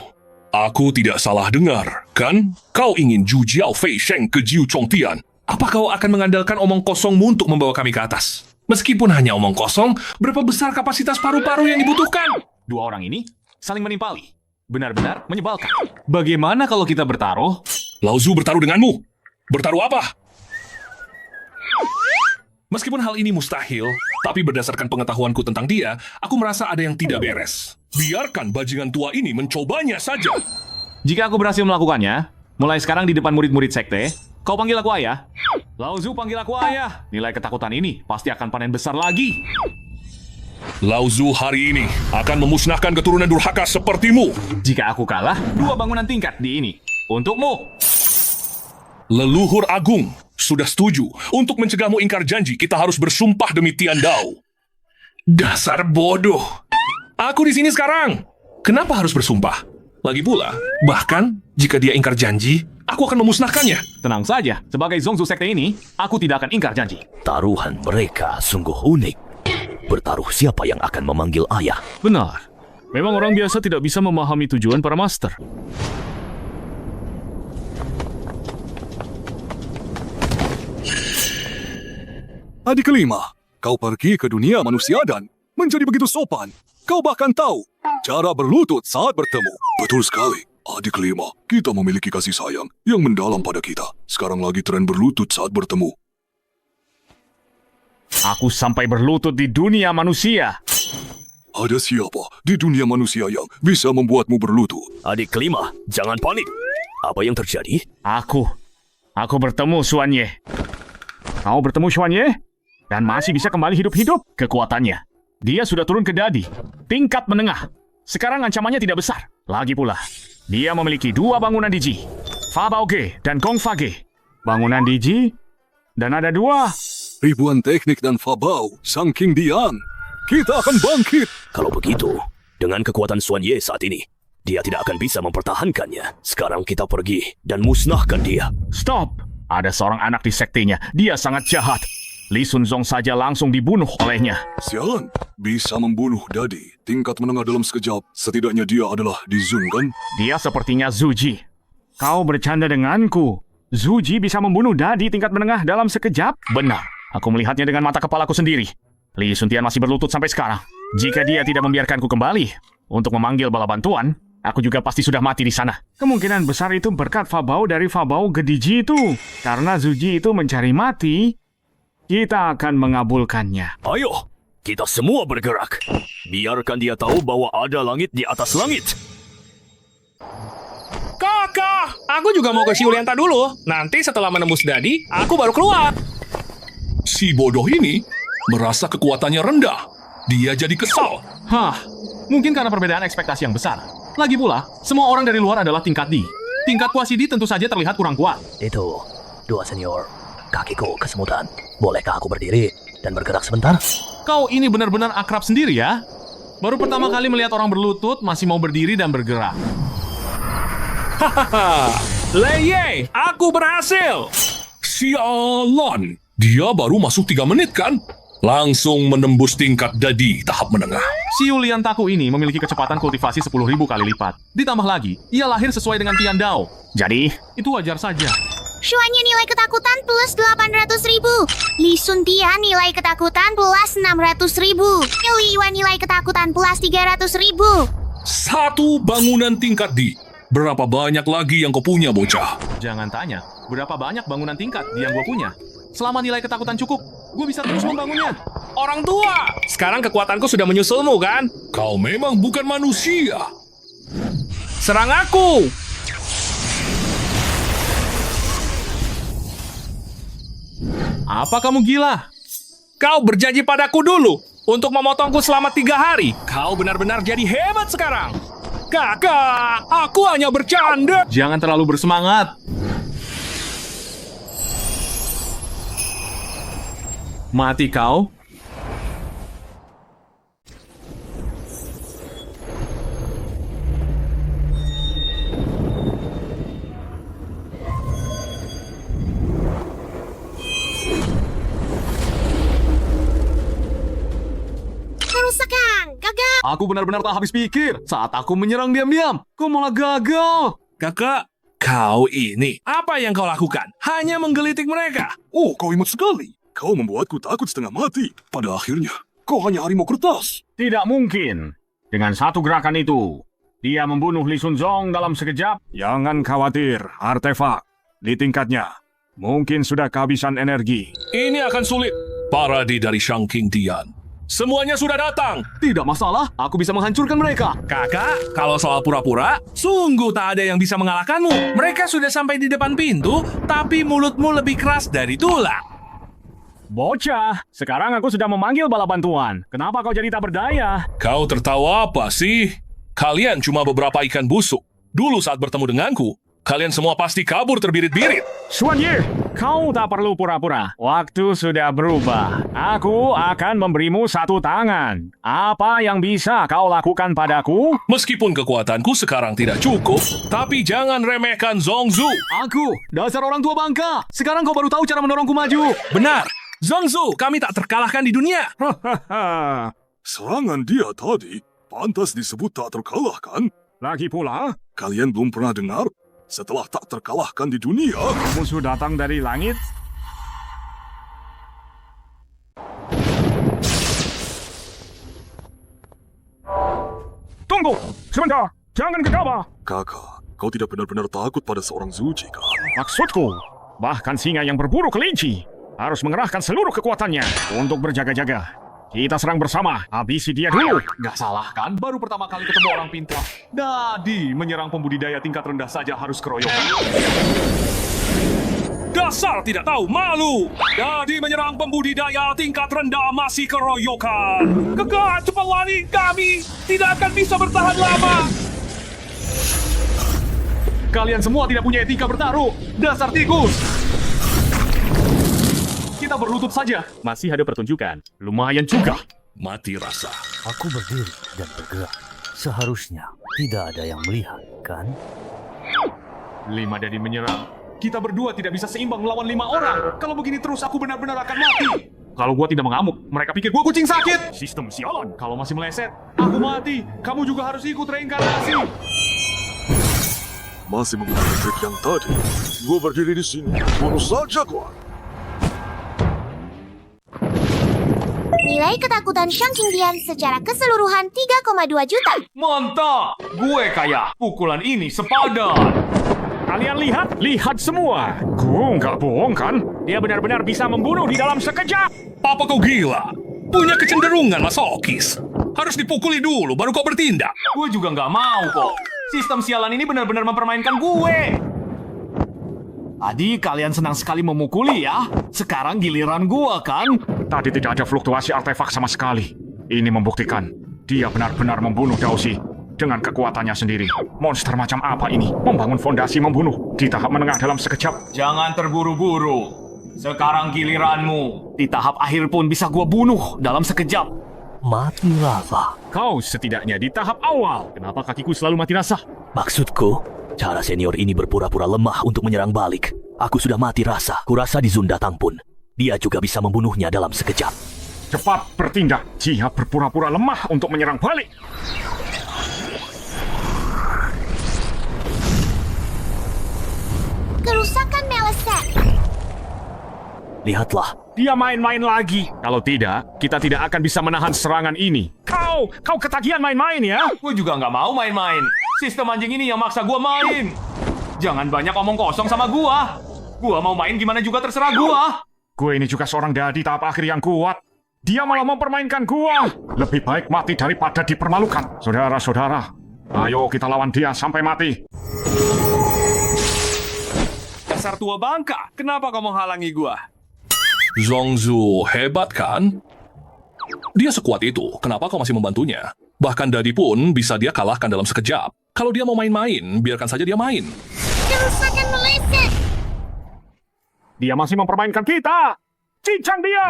aku tidak salah dengar, kan? Kau ingin Zhu Jiao Fei Sheng ke Jiu Chongtian. Apa kau akan mengandalkan omong kosongmu untuk membawa kami ke atas? Meskipun hanya omong kosong, berapa besar kapasitas paru-paru yang dibutuhkan? Dua orang ini saling menimpali. Benar-benar menyebalkan. Bagaimana kalau kita bertaruh? Lauzu bertaruh denganmu. Bertaruh apa? Meskipun hal ini mustahil, tapi berdasarkan pengetahuanku tentang dia, aku merasa ada yang tidak beres. Biarkan bajingan tua ini mencobanya saja. Jika aku berhasil melakukannya, mulai sekarang di depan murid-murid sekte, kau panggil aku ayah. Lauzu panggil aku ayah. Nilai ketakutan ini pasti akan panen besar lagi. Lauzu hari ini akan memusnahkan keturunan durhaka sepertimu. Jika aku kalah, 2 bangunan tingkat di ini. Untukmu. Leluhur Agung, Sudah setuju. Untuk mencegahmu ingkar janji, kita harus bersumpah demi Tian Dao. Dasar bodoh. Aku di sini sekarang. Kenapa harus bersumpah? Lagi pula, bahkan jika dia ingkar janji, aku akan memusnahkannya. Tenang saja, sebagai Zongzu sekte ini, aku tidak akan ingkar janji. Taruhan mereka sungguh unik. Bertaruh siapa yang akan memanggil ayah. Benar. Memang orang biasa tidak bisa memahami tujuan para master. Adik kelima, kau pergi ke dunia manusia dan menjadi begitu sopan. Kau bahkan tahu cara berlutut saat bertemu. Betul sekali. Adik kelima, kita memiliki kasih sayang yang mendalam pada kita. Sekarang lagi tren berlutut saat bertemu. Aku sampai berlutut di dunia manusia. Ada siapa di dunia manusia yang bisa membuatmu berlutut? Adik kelima, jangan panik. Apa yang terjadi? Aku bertemu Xuan Ye. Kau bertemu Xuan Ye? Dan masih bisa kembali hidup-hidup. Kekuatannya, dia sudah turun ke dadi. Tingkat menengah. Sekarang ancamannya tidak besar. Lagi pula, dia memiliki 2 bangunan Diji. Fa Bao Ge dan Gong Fa Ge. Bangunan Diji, dan ada 2. Ribuan teknik dan Fabao, Sang King Dian. Kita akan bangkit. Kalau begitu, dengan kekuatan Xuan Ye saat ini, dia tidak akan bisa mempertahankannya. Sekarang kita pergi dan musnahkan dia. Stop! Ada seorang anak di sektenya. Dia sangat jahat. Li Sunzong saja langsung dibunuh olehnya. Sialan, bisa membunuh dadi. Tingkat menengah dalam sekejap. Setidaknya dia adalah Di Zun, kan? Dia sepertinya Zuji. Kau bercanda denganku. Zuji bisa membunuh dadi tingkat menengah dalam sekejap? Benar. Aku melihatnya dengan mata kepalaku sendiri. Li Suntian masih berlutut sampai sekarang. Jika dia tidak membiarkanku kembali untuk memanggil bala bantuan, aku juga pasti sudah mati di sana. Kemungkinan besar itu berkat Fabao dari Fabao Gediji itu. Karena Zuji itu mencari mati, kita akan mengabulkannya. Ayo, kita semua bergerak. Biarkan dia tahu bahwa ada langit di atas langit. Kakak, aku juga mau ke Shiulianta dulu. Nanti setelah menembus dadi, aku baru keluar. Si bodoh ini merasa kekuatannya rendah. Dia jadi kesal. Hah, mungkin karena perbedaan ekspektasi yang besar. Lagi pula, semua orang dari luar adalah tingkat D. Tingkat Kuasidi tentu saja terlihat kurang kuat. Itu, dua senior. Kakiku kesemutan. Bolehkah aku berdiri dan bergerak sebentar? Kau ini benar-benar akrab sendiri ya? Baru pertama kali melihat orang berlutut masih mau berdiri dan bergerak. Hahaha, Leye, aku berhasil. Sialan, dia baru masuk 3 menit kan? Langsung menembus tingkat dadi tahap menengah. Si Yuliantaku ini memiliki kecepatan kultivasi 10.000 kali lipat. Ditambah lagi, ia lahir sesuai dengan Tian Dao. Jadi, itu wajar saja. Xuannya nilai ketakutan plus 800.000. Li Suntian nilai ketakutan plus 600.000. Li Yuan nilai ketakutan plus 300.000. 1 bangunan tingkat D. Berapa banyak lagi yang kau punya, bocah? Jangan tanya, berapa banyak bangunan tingkat yang gue punya. Selama nilai ketakutan cukup, gue bisa terus membangunnya. Orang tua, sekarang kekuatanku sudah menyusulmu kan? Kau memang bukan manusia. Serang aku! Apa kamu gila? Kau berjanji padaku dulu untuk memotongku selama 3 hari. Kau benar-benar jadi hebat sekarang. Kakak, aku hanya bercanda. Jangan terlalu bersemangat. Mati kau. Kerusakan, gagal. Aku benar-benar tak habis pikir saat aku menyerang diam-diam. Kau malah gagal. Kakak, kau ini, apa yang kau lakukan? Hanya menggelitik mereka. Oh, kau imut sekali. Kau membuatku takut setengah mati. Pada akhirnya, kau hanya harimau kertas. Tidak mungkin. Dengan satu gerakan itu, dia membunuh Li Sunzong dalam sekejap. Jangan khawatir, artefak di tingkatnya mungkin sudah kehabisan energi. Ini akan sulit. Paradi dari Shang King Dian. Semuanya sudah datang. Tidak masalah, aku bisa menghancurkan mereka. Kakak, kalau soal pura-pura, sungguh tak ada yang bisa mengalahkanmu. Mereka sudah sampai di depan pintu, tapi mulutmu lebih keras dari tulang. Bocah, sekarang aku sudah memanggil bala bantuan. Kenapa kau jadi tak berdaya? Kau tertawa apa sih? Kalian cuma beberapa ikan busuk. Dulu saat bertemu denganku, kalian semua pasti kabur terbirit-birit. Xuan Ye, Kau tak perlu pura-pura. Waktu sudah berubah. Aku akan memberimu 1 tangan. Apa yang bisa kau lakukan padaku? Meskipun kekuatanku sekarang tidak cukup, tapi jangan remehkan Zongzu. Aku, dasar orang tua bangka. Sekarang kau baru tahu cara mendorongku maju. Benar. Zongzu, kami tak terkalahkan di dunia. Serangan dia tadi pantas disebut tak terkalahkan. Lagi pula, Kalian belum pernah dengar? Setelah tak terkalahkan di dunia, musuh datang dari langit. Tunggu, sebentar. Jangan gegabah. Kakak, kau tidak benar-benar takut pada seorang Zuji, kan? Maksudku, bahkan singa yang berburu kelinci harus mengerahkan seluruh kekuatannya untuk berjaga-jaga. Kita serang bersama, habisi dia dulu. Nggak salah kan? Baru pertama kali ketemu orang pintar. Dadi, menyerang pembudidaya tingkat rendah saja harus keroyokan. Dasar tidak tahu malu. Jadi menyerang pembudidaya tingkat rendah masih keroyokan. Kekal, cepat lari. Kami tidak akan bisa bertahan lama. Kalian semua tidak punya etika bertaruh. Dasar tikus. Kita berlutut saja. Masih ada pertunjukan. Lumayan juga. Mati rasa. Aku berdiri dan bergerak. Seharusnya tidak ada yang melihat, kan? 5 Dadi menyerang. Kita berdua tidak bisa seimbang melawan 5 orang. Kalau begini terus aku benar-benar akan mati. Kalau gua tidak mengamuk, mereka pikir gua kucing sakit. Sistem sialan. Kalau masih meleset, aku mati. Kamu juga harus ikut reinkarnasi. Masih menggunakan trik yang tadi. Gua berdiri di sini. Bunuh saja gua. Nilai ketakutan Shang Qingdian secara keseluruhan 3,2 juta. Mantap! Gue kaya. Pukulan ini sepadan. Kalian lihat semua. Ku nggak bohong kan? Dia benar-benar bisa membunuh di dalam sekejap. Papa kau gila. Punya kecenderungan masokis. Harus dipukuli dulu baru kau bertindak. Gue juga nggak mau kok. Sistem sialan ini benar-benar mempermainkan gue. Tadi kalian senang sekali memukuli ya. Sekarang giliran gua kan? Tadi tidak ada fluktuasi artefak sama sekali. Ini membuktikan dia benar-benar membunuh Daoshi dengan kekuatannya sendiri. Monster macam apa ini? Membangun fondasi membunuh di tahap menengah dalam sekejap. Jangan terburu-buru. Sekarang giliranmu. Di tahap akhir pun bisa gua bunuh dalam sekejap. Mati rasa. Kau setidaknya di tahap awal. Kenapa kakiku selalu mati rasa? Maksudku, cara senior ini berpura-pura lemah untuk menyerang balik. Aku sudah mati rasa. Kurasa di Zun datang pun. Dia juga bisa membunuhnya dalam sekejap. Cepat bertindak. Dia berpura-pura lemah untuk menyerang balik. Kerusakan meleset. Lihatlah. Dia main-main lagi. Kalau tidak, kita tidak akan bisa menahan serangan ini. Kau ketagihan main-main ya? Gue juga nggak mau main-main. Sistem anjing ini yang maksa gua main. Jangan banyak omong kosong sama gua. Gua mau main gimana juga terserah gua. Gue ini juga seorang dadi tahap akhir yang kuat. Dia malah mempermainkan gua. Lebih baik mati daripada dipermalukan. Saudara-saudara, ayo kita lawan dia sampai mati. Dasar tua bangka. Kenapa kau menghalangi gua? Zongzu hebat kan? Dia sekuat itu, kenapa kau masih membantunya? Bahkan Dadi pun bisa dia kalahkan dalam sekejap. Kalau dia mau main-main, biarkan saja dia main. Kerusakan meleset. Dia masih mempermainkan kita. Cincang dia!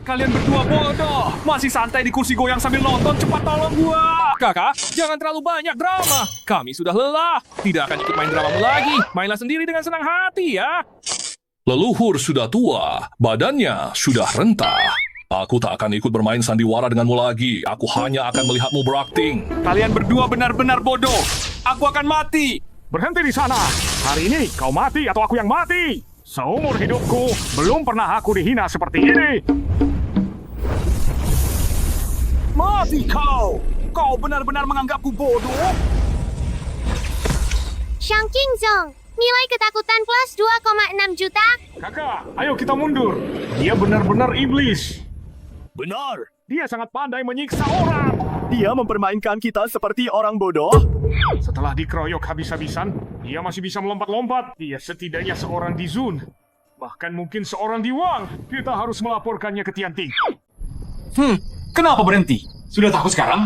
Kalian berdua bodoh. Masih santai di kursi goyang sambil nonton. Cepat tolong gua. Kakak, jangan terlalu banyak drama. Kami sudah lelah. Tidak akan ikut main dramamu lagi. Mainlah sendiri dengan senang hati ya. Leluhur sudah tua, badannya sudah rentah. Aku tak akan ikut bermain sandiwara denganmu lagi. Aku hanya akan melihatmu berakting. Kalian berdua benar-benar bodoh. Aku akan mati. Berhenti di sana. Hari ini kau mati atau aku yang mati. Seumur hidupku, belum pernah aku dihina seperti ini. Mati kau. Kau benar-benar menganggapku bodoh. Shang Qingzong, nilai ketakutan plus 2,6 juta. Kakak, ayo kita mundur. Dia benar-benar iblis. Benar. Dia sangat pandai menyiksa orang. Dia mempermainkan kita seperti orang bodoh. Setelah dikeroyok habis-habisan, dia masih bisa melompat-lompat. Dia setidaknya seorang di Zun. Bahkan mungkin seorang di Wang. Kita harus melaporkannya ke Tianting. Kenapa berhenti? Sudah takut sekarang?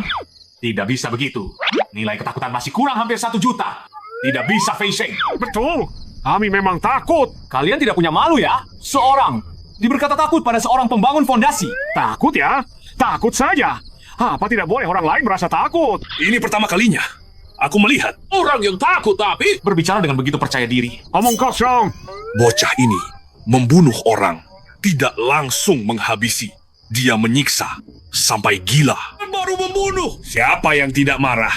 Tidak bisa begitu. Nilai ketakutan masih kurang hampir 1 juta. Tidak bisa, Fei Sheng. Betul. Kami memang takut. Kalian tidak punya malu ya? Seorang berkata takut pada seorang pembangun fondasi. Takut ya? Takut saja. Apa tidak boleh orang lain merasa takut? Ini pertama kalinya. Aku melihat Orang yang takut tapi berbicara dengan begitu percaya diri. Omong kosong. bocah ini membunuh orang, tidak langsung menghabisi. Dia menyiksa sampai gila. Baru membunuh. Siapa yang tidak marah?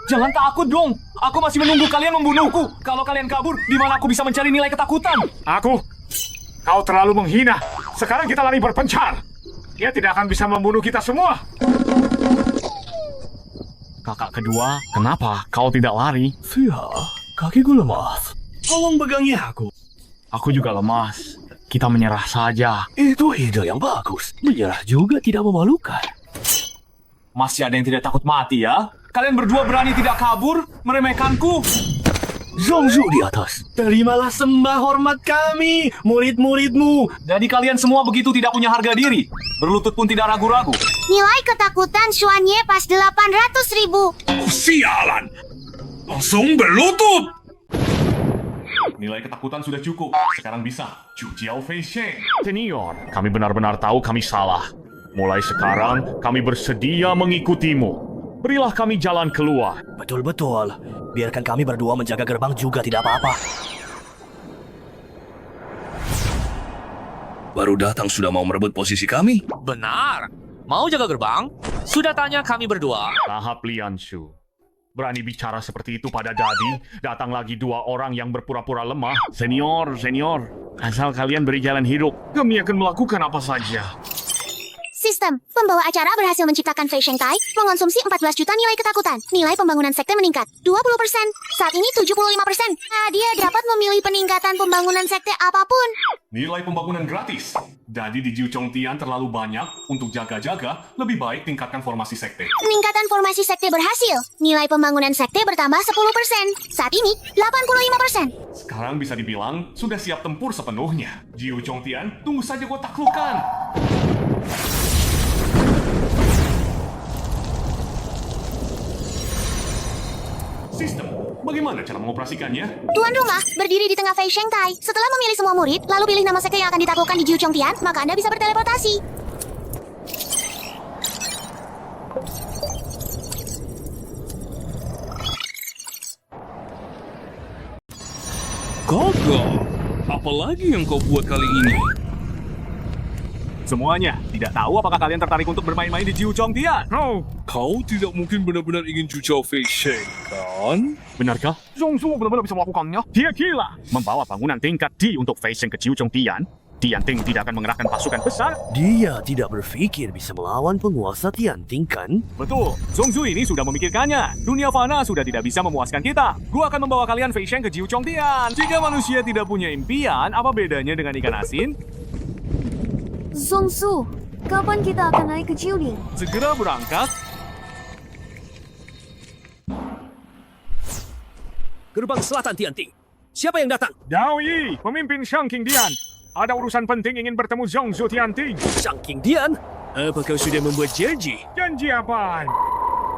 Jangan takut dong. Aku masih menunggu kalian membunuhku. Kalau kalian kabur, di mana aku bisa mencari nilai ketakutan? Kau terlalu menghina. Sekarang kita lari berpencar. Dia tidak akan bisa membunuh kita semua. Kakak kedua, kenapa kau tidak lari? Kakiku lemas. Tolong pegangi aku. Aku juga lemas. Kita menyerah saja. Itu ide yang bagus. Menyerah juga tidak memalukan. Masih ada yang tidak takut mati ya? Kalian berdua berani tidak kabur, meremehkanku? Zongzu di atas. Terimalah sembah hormat kami, murid-muridmu. Jadi kalian semua begitu tidak punya harga diri. Berlutut pun tidak ragu-ragu. Nilai ketakutan Xuanye pas 800.000. Sialan. Langsung berlutut. Nilai ketakutan sudah cukup. Sekarang bisa. Zhu Jiao Fei Sheng. Senior, kami benar-benar tahu kami salah. Mulai sekarang, kami bersedia mengikutimu. Berilah kami jalan keluar. Betul-betul. Biarkan kami berdua menjaga gerbang juga tidak apa-apa. Baru datang sudah mau merebut posisi kami? Benar. Mau jaga gerbang? Sudah tanya kami berdua. Tahap Lianshu. Berani bicara seperti itu pada Dadi, datang lagi dua orang yang berpura-pura lemah. Senior, asal kalian beri jalan hidup, kami akan melakukan apa saja. Sistem, pembawa acara berhasil menciptakan Fei Sheng Tai mengonsumsi 14 juta nilai ketakutan. Nilai pembangunan sekte meningkat 20%. Saat ini 75%. Nah, dia dapat memilih peningkatan pembangunan sekte apapun. Nilai pembangunan gratis. Dadi di Jiu Chongtian terlalu banyak untuk jaga-jaga, lebih baik tingkatkan formasi sekte. Peningkatan formasi sekte berhasil. Nilai pembangunan sekte bertambah 10%. Saat ini 85%. Sekarang bisa dibilang sudah siap tempur sepenuhnya. Jiu Chongtian, tunggu saja gua taklukkan. Sistem, bagaimana cara mengoperasikannya? Tuan rumah berdiri di tengah Fei Sheng Tai. Setelah memilih semua murid, lalu pilih nama sekte yang akan ditaklukkan di Jiu Chongtian, maka Anda bisa berteleportasi. Kakak, apa lagi yang kau buat kali ini? Semuanya, tidak tahu apakah kalian tertarik untuk bermain-main di Jiu Chongtian? Kau tidak mungkin benar-benar ingin Zhu Fei Sheng, kan? Benarkah? Zongzu benar-benar bisa melakukannya. Dia gila. Membawa bangunan tingkat D untuk Fei Sheng ke Jiu Chongtian. Tianting tidak akan mengerahkan pasukan besar. Dia tidak berpikir bisa melawan penguasa Tianting, kan? Betul, Zongzu ini sudah memikirkannya. Dunia fana sudah tidak bisa memuaskan kita. Gua akan membawa kalian Fei Sheng ke Jiu Chongtian. Jika manusia tidak punya impian, apa bedanya dengan ikan asin? Zongzu, kapan kita akan naik ke Jiuling? Segera berangkat. Gerbang selatan Tianting. Siapa yang datang? Dao Yi, pemimpin Shangqing Dian. Ada urusan penting ingin bertemu Zongzu Tianting. Shangqing Dian? Apa kau sudah membuat janji? Janji apaan?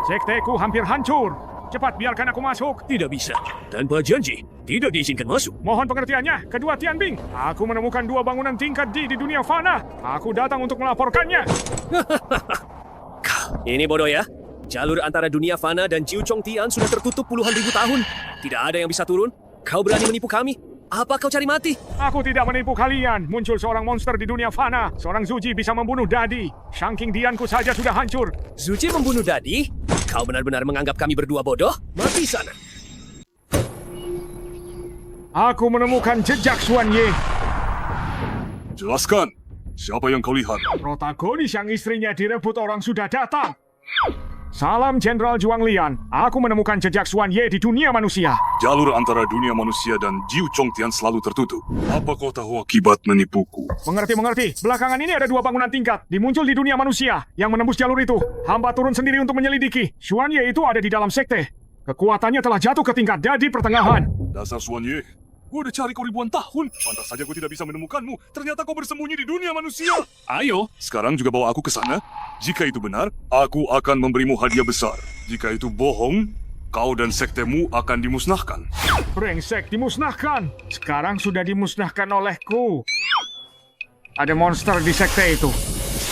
Sekteku hampir hancur. Cepat biarkan aku masuk. Tidak bisa. Tanpa janji, tidak diizinkan masuk. Mohon pengertiannya, kedua Tianbing. Aku menemukan dua bangunan tingkat D di dunia fana. Aku datang untuk melaporkannya. Ini bodoh ya. Jalur antara dunia fana dan Jiu Chongtian sudah tertutup puluhan ribu tahun. Tidak ada yang bisa turun. Kau berani menipu kami? Apa kau cari mati? Aku tidak menipu kalian. Muncul seorang monster di dunia fana. Seorang Zuji bisa membunuh Dadi. Shangqing Dianku saja sudah hancur. Zuji membunuh Dadi? Kau benar-benar menganggap kami berdua bodoh? Mati sana. Aku menemukan jejak Xuanye. Jelaskan, siapa yang kau lihat? Protagonis yang istrinya direbut orang sudah datang. Salam Jenderal Zhuang Lian. Aku menemukan jejak Xuanye di dunia manusia. Jalur antara dunia manusia dan Jiu Chongtian selalu tertutup. Apa kau tahu akibat menipuku? Mengerti. Belakangan ini ada dua bangunan tingkat. Dimuncul di dunia manusia. Yang menembus jalur itu. Hamba turun sendiri untuk menyelidiki. Xuanye itu ada di dalam sekte. Kekuatannya telah jatuh ke tingkat D di pertengahan. Dasar Xuanye, gue udah cari kau ribuan tahun. Pantas saja gue tidak bisa menemukanmu. Ternyata kau bersembunyi di dunia manusia. Ayo, sekarang juga bawa aku ke sana. Jika itu benar, aku akan memberimu hadiah besar. Jika itu bohong, kau dan sektemu akan dimusnahkan. Brengsek dimusnahkan. Sekarang sudah dimusnahkan olehku. Ada monster di sekte itu.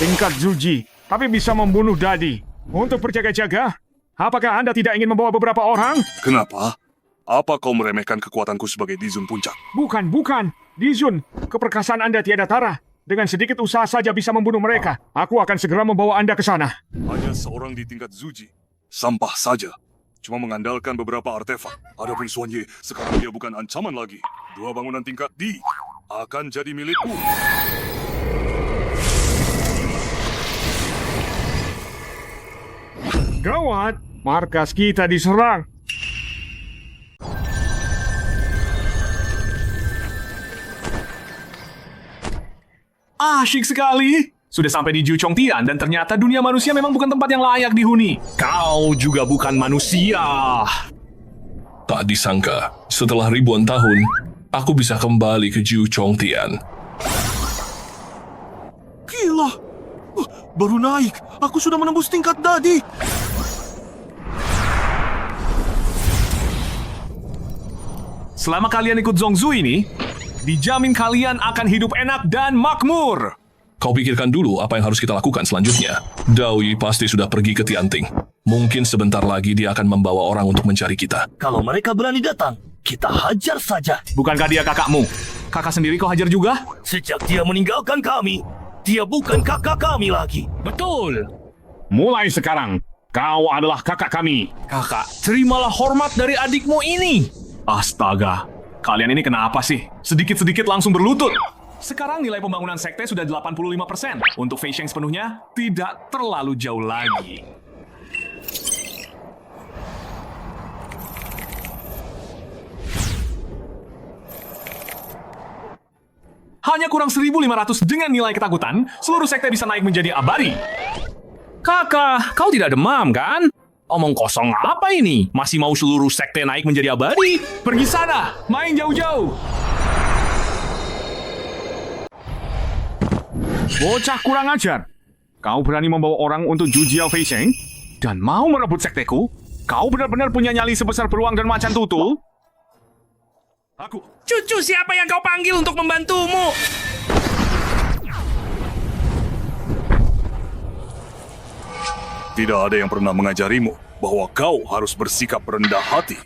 Tingkat Zuji. Tapi bisa membunuh Dadi. Untuk berjaga-jaga, apakah Anda tidak ingin membawa beberapa orang? Kenapa? Apa kau meremehkan kekuatanku sebagai Dizun Puncak? Bukan. Dizun, keperkasaan Anda tiada tara. Dengan sedikit usaha saja bisa membunuh mereka. Aku akan segera membawa Anda ke sana. Hanya seorang di tingkat Zuji. Sampah saja. Cuma mengandalkan beberapa artefak. Adapun Xuan Ye, sekarang dia bukan ancaman lagi. 2 bangunan tingkat D akan jadi milikku. Gawat, markas kita diserang. Asyik sekali. Sudah sampai di Ju Chongtian dan ternyata dunia manusia memang bukan tempat yang layak dihuni. Kau juga bukan manusia. Tak disangka, setelah ribuan tahun, aku bisa kembali ke Ju Chongtian. Gila! Baru naik. Aku sudah menembus tingkat Dadi. Selama kalian ikut Zongzu ini, dijamin kalian akan hidup enak dan makmur. Kau pikirkan dulu apa yang harus kita lakukan selanjutnya. Daoyi pasti sudah pergi ke Tianting. Mungkin sebentar lagi dia akan membawa orang untuk mencari kita. Kalau mereka berani datang, kita hajar saja. Bukankah dia kakakmu? Kakak sendiri kau hajar juga? Sejak dia meninggalkan kami, dia bukan kakak kami lagi. Betul. Mulai sekarang, kau adalah kakak kami. Kakak, terimalah hormat dari adikmu ini. Astaga, kalian ini kenapa sih? Sedikit-sedikit langsung berlutut. Sekarang nilai pembangunan sekte sudah 85%. Untuk Fei Sheng sepenuhnya, tidak terlalu jauh lagi. Hanya kurang 1.500 dengan nilai ketakutan, seluruh sekte bisa naik menjadi abadi. Kakak, kau tidak demam kan? Omong kosong apa ini? Masih mau seluruh sekte naik menjadi abadi? Pergi sana, main jauh-jauh. Bocah kurang ajar. Kau berani membawa orang untuk Jujiao Fei Sheng? Dan mau merebut sekteku? Kau benar-benar punya nyali sebesar beruang dan macan tutul? Aku. Cucu siapa yang kau panggil untuk membantumu? Tidak ada yang pernah mengajarimu bahwa kau harus bersikap rendah hati.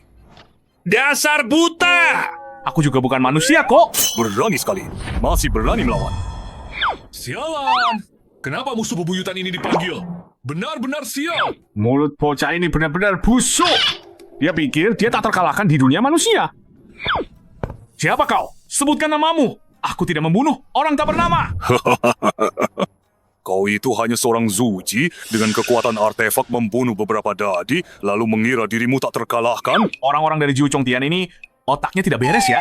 Dasar buta! Aku juga bukan manusia kok. Berani sekali. Masih berani melawan. Sialan! Kenapa musuh bebuyutan ini dipanggil? Benar-benar sial! Mulut bocah ini benar-benar busuk. Dia pikir dia tak terkalahkan di dunia manusia. Siapa kau? Sebutkan namamu. Aku tidak membunuh orang tak bernama. Kau itu hanya seorang Zuji dengan kekuatan artefak membunuh beberapa dadi, lalu mengira dirimu tak terkalahkan? Orang-orang dari Ju Chongtian ini otaknya tidak beres ya.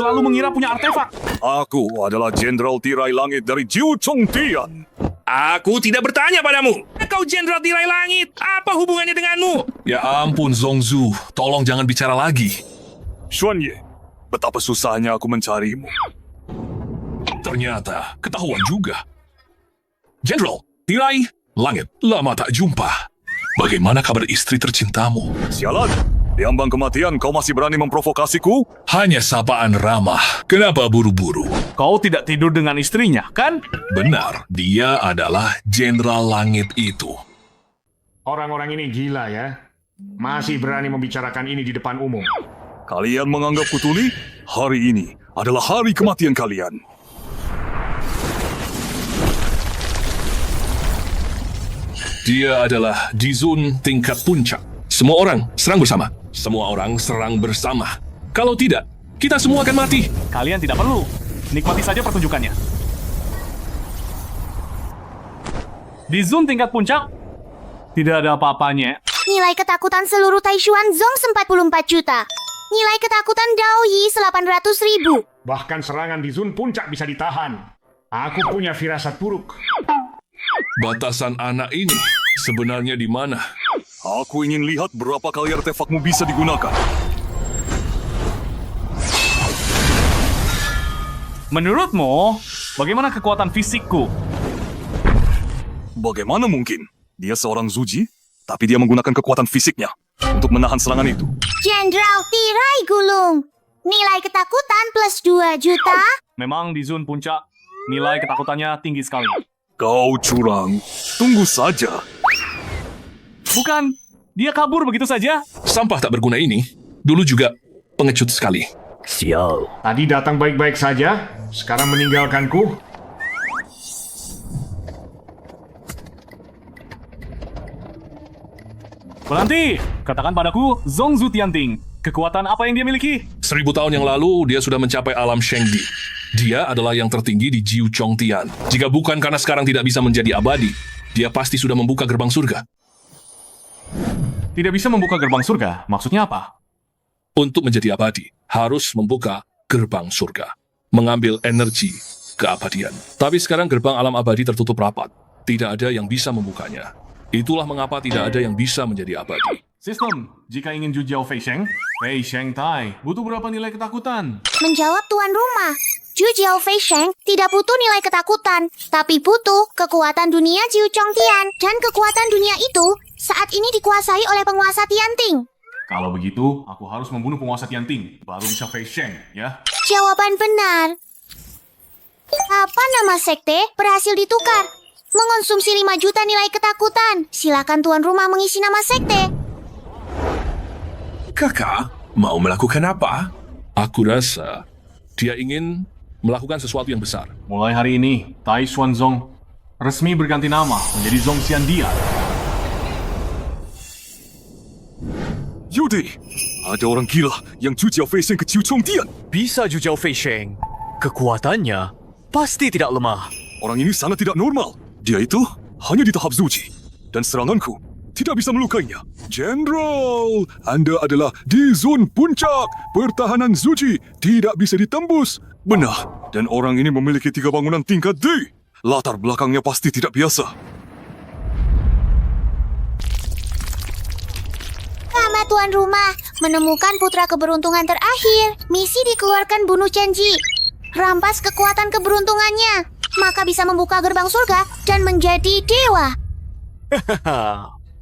Selalu mengira punya artefak. Aku adalah Jenderal Tirai Langit dari Ju Chongtian. Aku tidak bertanya padamu. Kau Jenderal Tirai Langit. Apa hubungannya denganmu? Ya ampun, Zongzu. Tolong jangan bicara lagi. Xuan Ye, betapa susahnya aku mencarimu. Ternyata ketahuan juga. Jenderal Tirai Langit, lama tak jumpa. Bagaimana kabar istri tercintamu? Sialan, di ambang kematian kau masih berani memprovokasiku? Hanya sapaan ramah. Kenapa buru-buru? Kau tidak tidur dengan istrinya, kan? Benar, dia adalah Jenderal Langit itu. Orang-orang ini gila ya. Masih berani membicarakan ini di depan umum. Kalian menganggapku tuli? Hari ini adalah hari kematian kalian. Dia adalah Dizun tingkat puncak. Semua orang serang bersama. Semua orang serang bersama. Kalau tidak, kita semua akan mati. Kalian tidak perlu. Nikmati saja pertunjukannya. Di Zun tingkat puncak, tidak ada apa-apanya. Nilai ketakutan seluruh Taishuan Zong 44 juta. Nilai ketakutan Daoyi 800.000. Bahkan serangan di Zun puncak bisa ditahan. Aku punya firasat buruk. Batasan anak ini sebenarnya di mana? Aku ingin lihat berapa kali artefakmu bisa digunakan. Menurutmu, bagaimana kekuatan fisikku? Bagaimana mungkin? Dia seorang Zuji, tapi dia menggunakan kekuatan fisiknya. untuk menahan serangan itu. Jenderal Tirai Gulung. Nilai ketakutan plus 2 juta. Memang di zona puncak, nilai ketakutannya tinggi sekali. Kau curang. Tunggu saja. Bukan, dia kabur begitu saja. Sampah tak berguna ini dulu juga pengecut sekali. Sial. Tadi datang baik-baik saja, sekarang meninggalkanku. Berhenti! Katakan padaku, Zongzu Tianting. Kekuatan apa yang dia miliki? 1000 tahun yang lalu, dia sudah mencapai alam Shengdi. Dia adalah yang tertinggi di Jiu Chongtian. Jika bukan karena sekarang tidak bisa menjadi abadi, dia pasti sudah membuka gerbang surga. Tidak bisa membuka gerbang surga, maksudnya apa? Untuk menjadi abadi, harus membuka gerbang surga. Mengambil energi keabadian. Tapi sekarang gerbang alam abadi tertutup rapat. Tidak ada yang bisa membukanya. Itulah mengapa tidak ada yang bisa menjadi abadi. Sistem, jika ingin Jujiao Feisheng, Feisheng Tai, butuh berapa nilai ketakutan? Menjawab tuan rumah. Ju Jiao Feisheng tidak butuh nilai ketakutan, tapi butuh kekuatan dunia Jiu Chongtian. Dan kekuatan dunia itu saat ini dikuasai oleh penguasa Tianting. Kalau begitu, aku harus membunuh penguasa Tianting, baru bisa Feisheng, ya? Jawaban benar. Apa nama sekte berhasil ditukar? Mengonsumsi 5 juta nilai ketakutan. Silakan tuan rumah mengisi nama sekte. Kakak, mau melakukan apa? Aku rasa dia ingin melakukan sesuatu yang besar. Mulai hari ini, Tai Xuanzong resmi berganti nama menjadi Zongxian Dia. Yudi, ada orang gila yang Jujiao Feisheng ke Jiu Chongtian. Bisa Jujiao Feisheng. Kekuatannya pasti tidak lemah. Orang ini sangat tidak normal. Dia itu hanya di tahap Zuji. Dan seranganku tidak bisa melukainya. Jenderal, Anda adalah di zon puncak. Pertahanan Zuji tidak bisa ditembus. Benar, dan orang ini memiliki 3 bangunan tingkat D. Latar belakangnya pasti tidak biasa. Selamat tuan rumah, menemukan putra keberuntungan terakhir. Misi dikeluarkan bunuh Chenji. Rampas kekuatan keberuntungannya, maka bisa membuka gerbang surga dan menjadi dewa.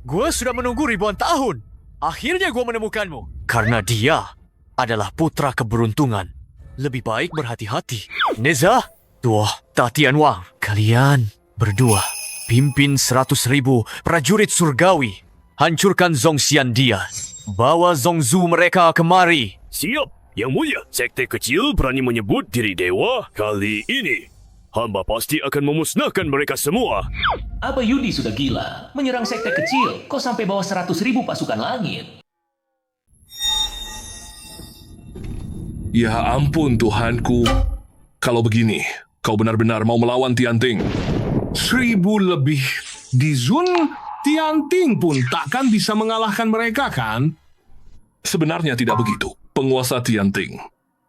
Gue sudah menunggu ribuan tahun. Akhirnya gue menemukanmu. Karena dia adalah putra keberuntungan. Lebih baik berhati-hati. Neza, Tuh, Tatian Wang, kalian berdua pimpin 100.000 prajurit surgawi. Hancurkan Zongxian dia. Bawa Zongzu mereka kemari. Siap, Yang Mulia. Sekte kecil berani menyebut diri dewa. Kali ini, hamba pasti akan memusnahkan mereka semua. Apa Yudi sudah gila? Menyerang sekte kecil, kok sampai bawa 100.000 pasukan langit? Ya ampun Tuhanku. Kalau begini, kau benar-benar mau melawan Tianting. 1.000 lebih di Zun, Tianting pun takkan bisa mengalahkan mereka, kan? Sebenarnya tidak begitu. Penguasa Tianting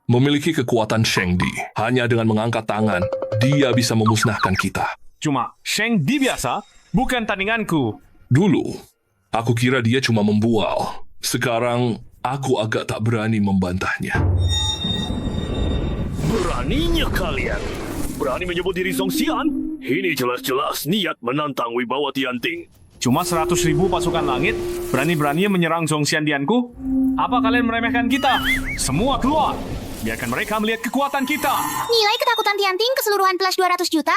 memiliki kekuatan Shengdi. Hanya dengan mengangkat tangan, dia bisa memusnahkan kita. Cuma Shengdi biasa, bukan tandinganku. Dulu, aku kira dia cuma membual. Sekarang, aku agak tak berani membantahnya. Beraninya kalian? Berani menyebut diri Zongxian? Ini jelas-jelas niat menantang wibawa Tianting. Cuma 100.000 pasukan langit, berani-beraninya menyerang Zongxian Dianku? Apa kalian meremehkan kita? Semua keluar! Biarkan mereka melihat kekuatan kita! Nilai ketakutan Tianting keseluruhan plus 200 juta?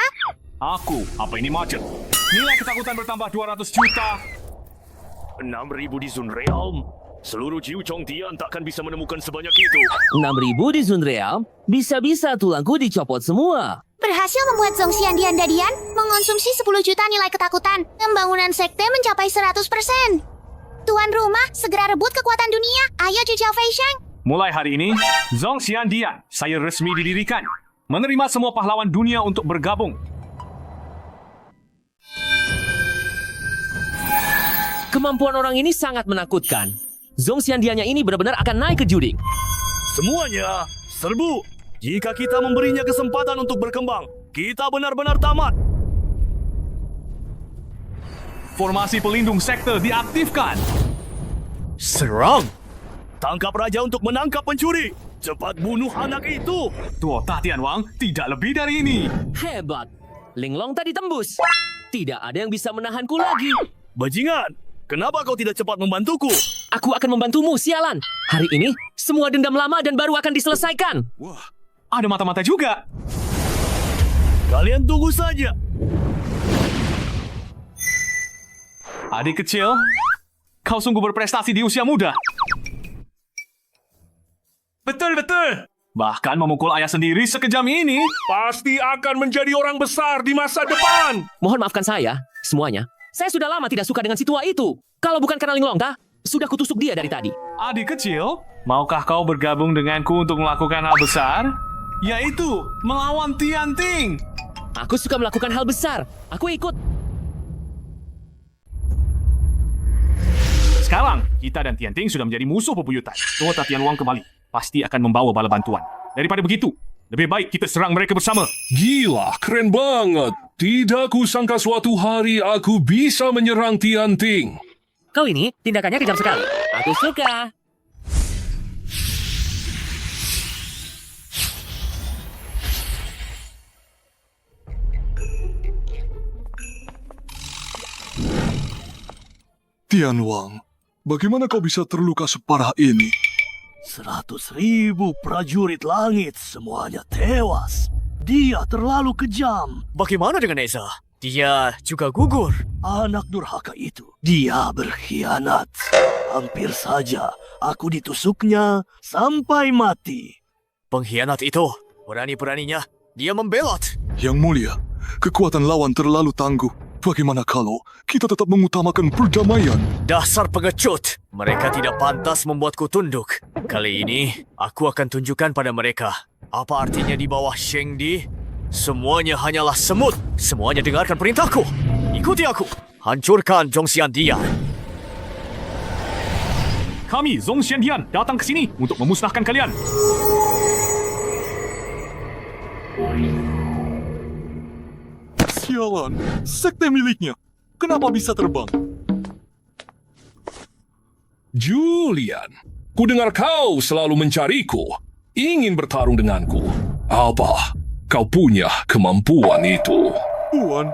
Aku, apa ini macet? Nilai ketakutan bertambah 200 juta! 6.000 di Zun Realm. Seluruh Jiu Chongtian takkan bisa menemukan sebanyak itu. 6.000 di Zun Realm? Bisa-bisa tulangku dicopot semua. Berhasil membuat Zongxian Dian mengonsumsi 10 juta nilai ketakutan. Pembangunan sekte mencapai 100%. Tuan rumah, segera rebut kekuatan dunia. Ayo Jujiao Feisheng. Mulai hari ini, Zongxian Dian, saya resmi didirikan. Menerima semua pahlawan dunia untuk bergabung. Kemampuan orang ini sangat menakutkan. Zongxian Diannya ini benar-benar akan naik ke juding. Semuanya, serbu! Jika kita memberinya kesempatan untuk berkembang, kita benar-benar tamat. Formasi pelindung sekte diaktifkan. Serang! Tangkap raja untuk menangkap pencuri. Cepat bunuh anak itu. Tuo Tatian Wang, tidak lebih dari ini. Hebat. Linglong tadi tembus. Tidak ada yang bisa menahanku lagi. Bajingan, kenapa kau tidak cepat membantuku? Aku akan membantumu, sialan. Hari ini, semua dendam lama dan baru akan diselesaikan. Wah, Ada mata-mata juga. Kalian tunggu saja. Adik kecil, kau sungguh berprestasi di usia muda. betul. Bahkan memukul ayah sendiri sekejam ini. Pasti akan menjadi orang besar di masa depan. Mohon maafkan saya, semuanya. Saya sudah lama tidak suka dengan si tua itu. Kalau bukan karena Linglongta, sudah kutusuk dia dari tadi. Adik kecil, maukah kau bergabung denganku untuk melakukan hal besar? Yaitu melawan Tianting. Aku suka melakukan hal besar. Aku ikut. Sekarang, kita dan Tianting sudah menjadi musuh bebuyutan. Tua Tianwang kembali. Pasti akan membawa bala bantuan. Daripada begitu, lebih baik kita serang mereka bersama. Gila, keren banget. Tidak kusangka suatu hari aku bisa menyerang Tianting. Kau ini tindakannya kejam sekali. Aku suka. Tianwang, bagaimana kau bisa terluka separah ini? 100.000 prajurit langit semuanya tewas. Dia terlalu kejam. Bagaimana dengan Eza? Dia juga gugur. Anak durhaka itu. Dia berkhianat. Hampir saja aku ditusuknya sampai mati. Pengkhianat itu, berani-beraninya, dia membelot. Yang mulia, kekuatan lawan terlalu tangguh. Bagaimana kalau kita tetap mengutamakan perdamaian? Dasar pengecut. Mereka tidak pantas membuatku tunduk. Kali ini, aku akan tunjukkan pada mereka. Apa artinya di bawah Sheng Di? Semuanya hanyalah semut. Semuanya dengarkan perintahku. Ikuti aku. Hancurkan Zhongxian Dian. Kami, Zhongxian Dian, datang ke sini untuk memusnahkan kalian. Sialan, sekte miliknya. Kenapa bisa terbang? Julian, ku dengar kau selalu mencariku. Ingin bertarung denganku. Apa? Kau punya kemampuan itu? Tuan,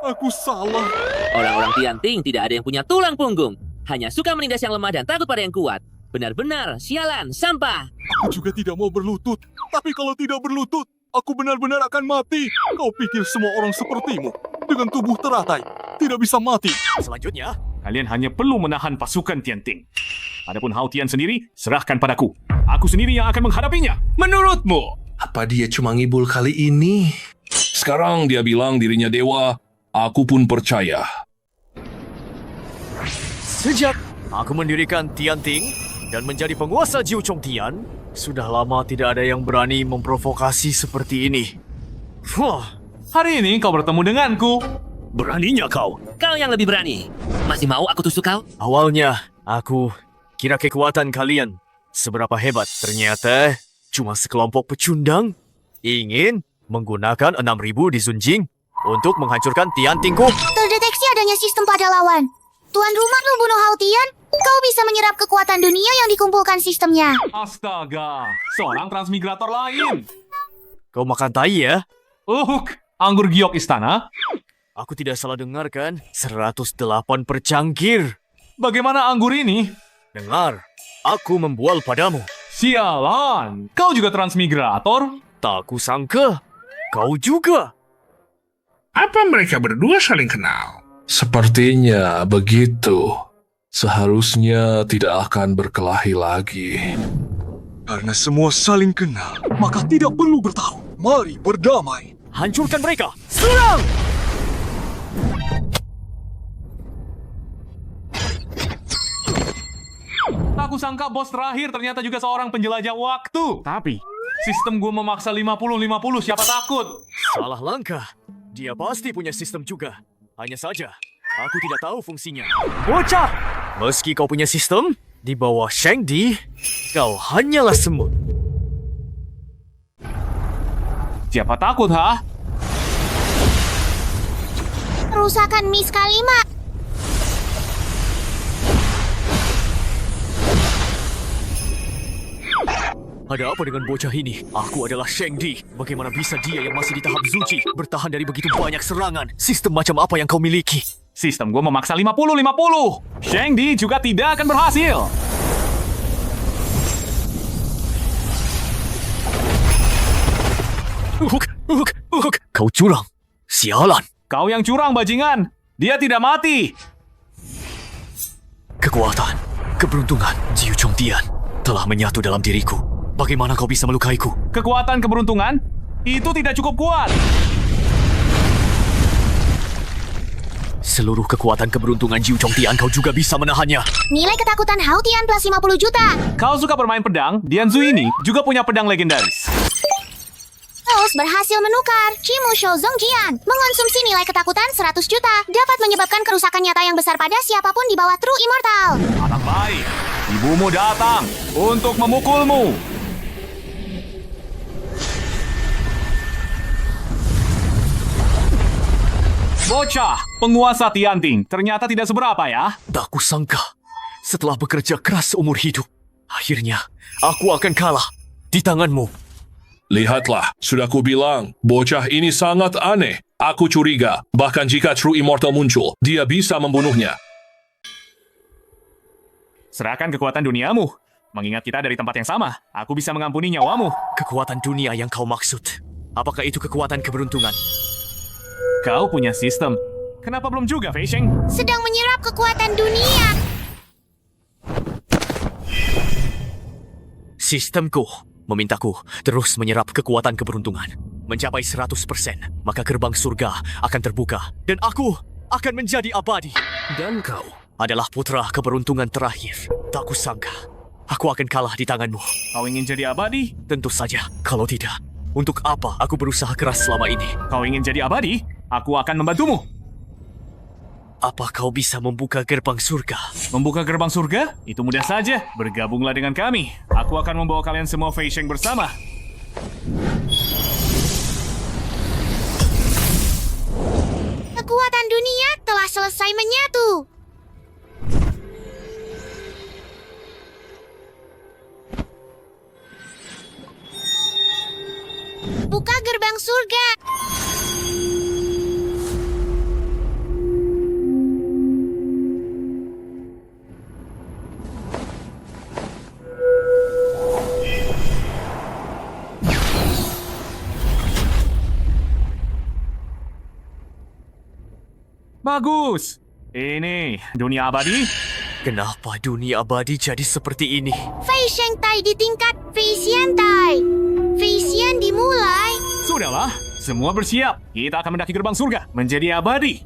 aku salah. Orang-orang Tianting tidak ada yang punya tulang punggung. Hanya suka menindas yang lemah dan takut pada yang kuat. Benar-benar, sialan, sampah. Aku juga tidak mau berlutut. Tapi kalau tidak berlutut, aku benar-benar akan mati. Kau pikir semua orang sepertimu, dengan tubuh teratai, tidak bisa mati? Selanjutnya, Kalian hanya perlu menahan pasukan Tianting. Adapun Hao Tian sendiri, serahkan padaku. Aku sendiri yang akan menghadapinya. Menurutmu, apa dia cuma ngibul kali ini? Sekarang dia bilang dirinya dewa, aku pun percaya. sejak aku mendirikan Tianting dan menjadi penguasa Jiu Chong Tian, sudah lama tidak ada yang berani memprovokasi seperti ini. Wah, Hari ini kau bertemu denganku. beraninya kau. Kau yang lebih berani. Masih mau aku tusuk kau? Awalnya, aku kira kekuatan kalian seberapa hebat. Ternyata cuma sekelompok pecundang ingin menggunakan 6.000 di Zunjing untuk menghancurkan Tiantingku. Terdeteksi adanya sistem pada lawan. Tuan rumah membunuh Hao Tian. Kau bisa menyerap kekuatan dunia yang dikumpulkan sistemnya. Astaga, seorang transmigrator lain. Kau makan tai ya? Anggur giok istana. Aku tidak salah dengar kan? 108 per cangkir. Bagaimana anggur ini? Dengar, aku membual padamu. Sialan, kau juga transmigrator? Tak kusangka, kau juga. Apa mereka berdua saling kenal? Sepertinya begitu. Seharusnya tidak akan berkelahi lagi. Karena semua saling kenal, maka tidak perlu bertarung. Mari berdamai. Hancurkan mereka! Serang! Aku sangka bos terakhir ternyata juga seorang penjelajah waktu. Tapi, sistem gue memaksa 50-50, siapa takut? Salah langkah. Dia pasti punya sistem juga. Hanya saja, aku tidak tahu fungsinya. Bocah! Meski kau punya sistem, di bawah Sheng Di, kau hanyalah semut. Siapa takut, ha? Kerusakan Miss Kalima. Ada apa dengan bocah ini? Aku adalah Sheng Di. Bagaimana bisa dia yang masih di tahap Zuji bertahan dari begitu banyak serangan? Sistem macam apa yang kau miliki? Sistem gue memaksa 50-50. Sheng Di juga tidak akan berhasil. Kau curang. Sialan. Kau yang curang, bajingan. Dia tidak mati. Kekuatan, keberuntungan, Jiu Chongtian telah menyatu dalam diriku. Bagaimana kau bisa melukaiku? Kekuatan keberuntungan itu tidak cukup kuat. Seluruh kekuatan keberuntungan Jiu Chongtian kau juga bisa menahannya. Nilai ketakutan Hao Tian plus 50 juta. Kau suka bermain pedang? Dianzu ini juga punya pedang legendaris. Host berhasil menukar Chimu Shou Zongjian. Mengonsumsi nilai ketakutan 100 juta dapat menyebabkan kerusakan nyata yang besar pada siapapun di bawah True Immortal. Anak baik, ibumu datang untuk memukulmu. Bocah, penguasa Tianting ternyata tidak seberapa ya. Tak kusangka, setelah bekerja keras seumur hidup, akhirnya aku akan kalah di tanganmu. Lihatlah, sudah kubilang, bocah ini sangat aneh. Aku curiga, bahkan jika True Immortal muncul, dia bisa membunuhnya. Serahkan kekuatan duniamu. Mengingat kita dari tempat yang sama, aku bisa mengampuni nyawamu. Kekuatan dunia yang kau maksud, apakah itu kekuatan keberuntungan? Kau punya sistem. Kenapa belum juga, Fei Sheng? Sedang menyerap kekuatan dunia. Sistemku memintaku terus menyerap kekuatan keberuntungan. Mencapai 100%, maka gerbang surga akan terbuka. Dan aku akan menjadi abadi. Dan kau adalah putra keberuntungan terakhir. Tak kusangka, aku akan kalah di tanganmu. Kau ingin jadi abadi? Tentu saja, kalau tidak, untuk apa aku berusaha keras selama ini? Kau ingin jadi abadi? Aku akan membantumu. Apa kau bisa membuka gerbang surga? Membuka gerbang surga? Itu mudah saja. Bergabunglah dengan kami. Aku akan membawa kalian semua Fei Sheng bersama. Kekuatan dunia telah selesai menyatu. Buka gerbang surga. Bagus. Ini dunia abadi. Kenapa dunia abadi jadi seperti ini? Fei Sheng Tai di tingkat Fei Xian Tai. Fei Xian dimulai. Sudahlah, semua bersiap. Kita akan mendaki gerbang surga menjadi abadi.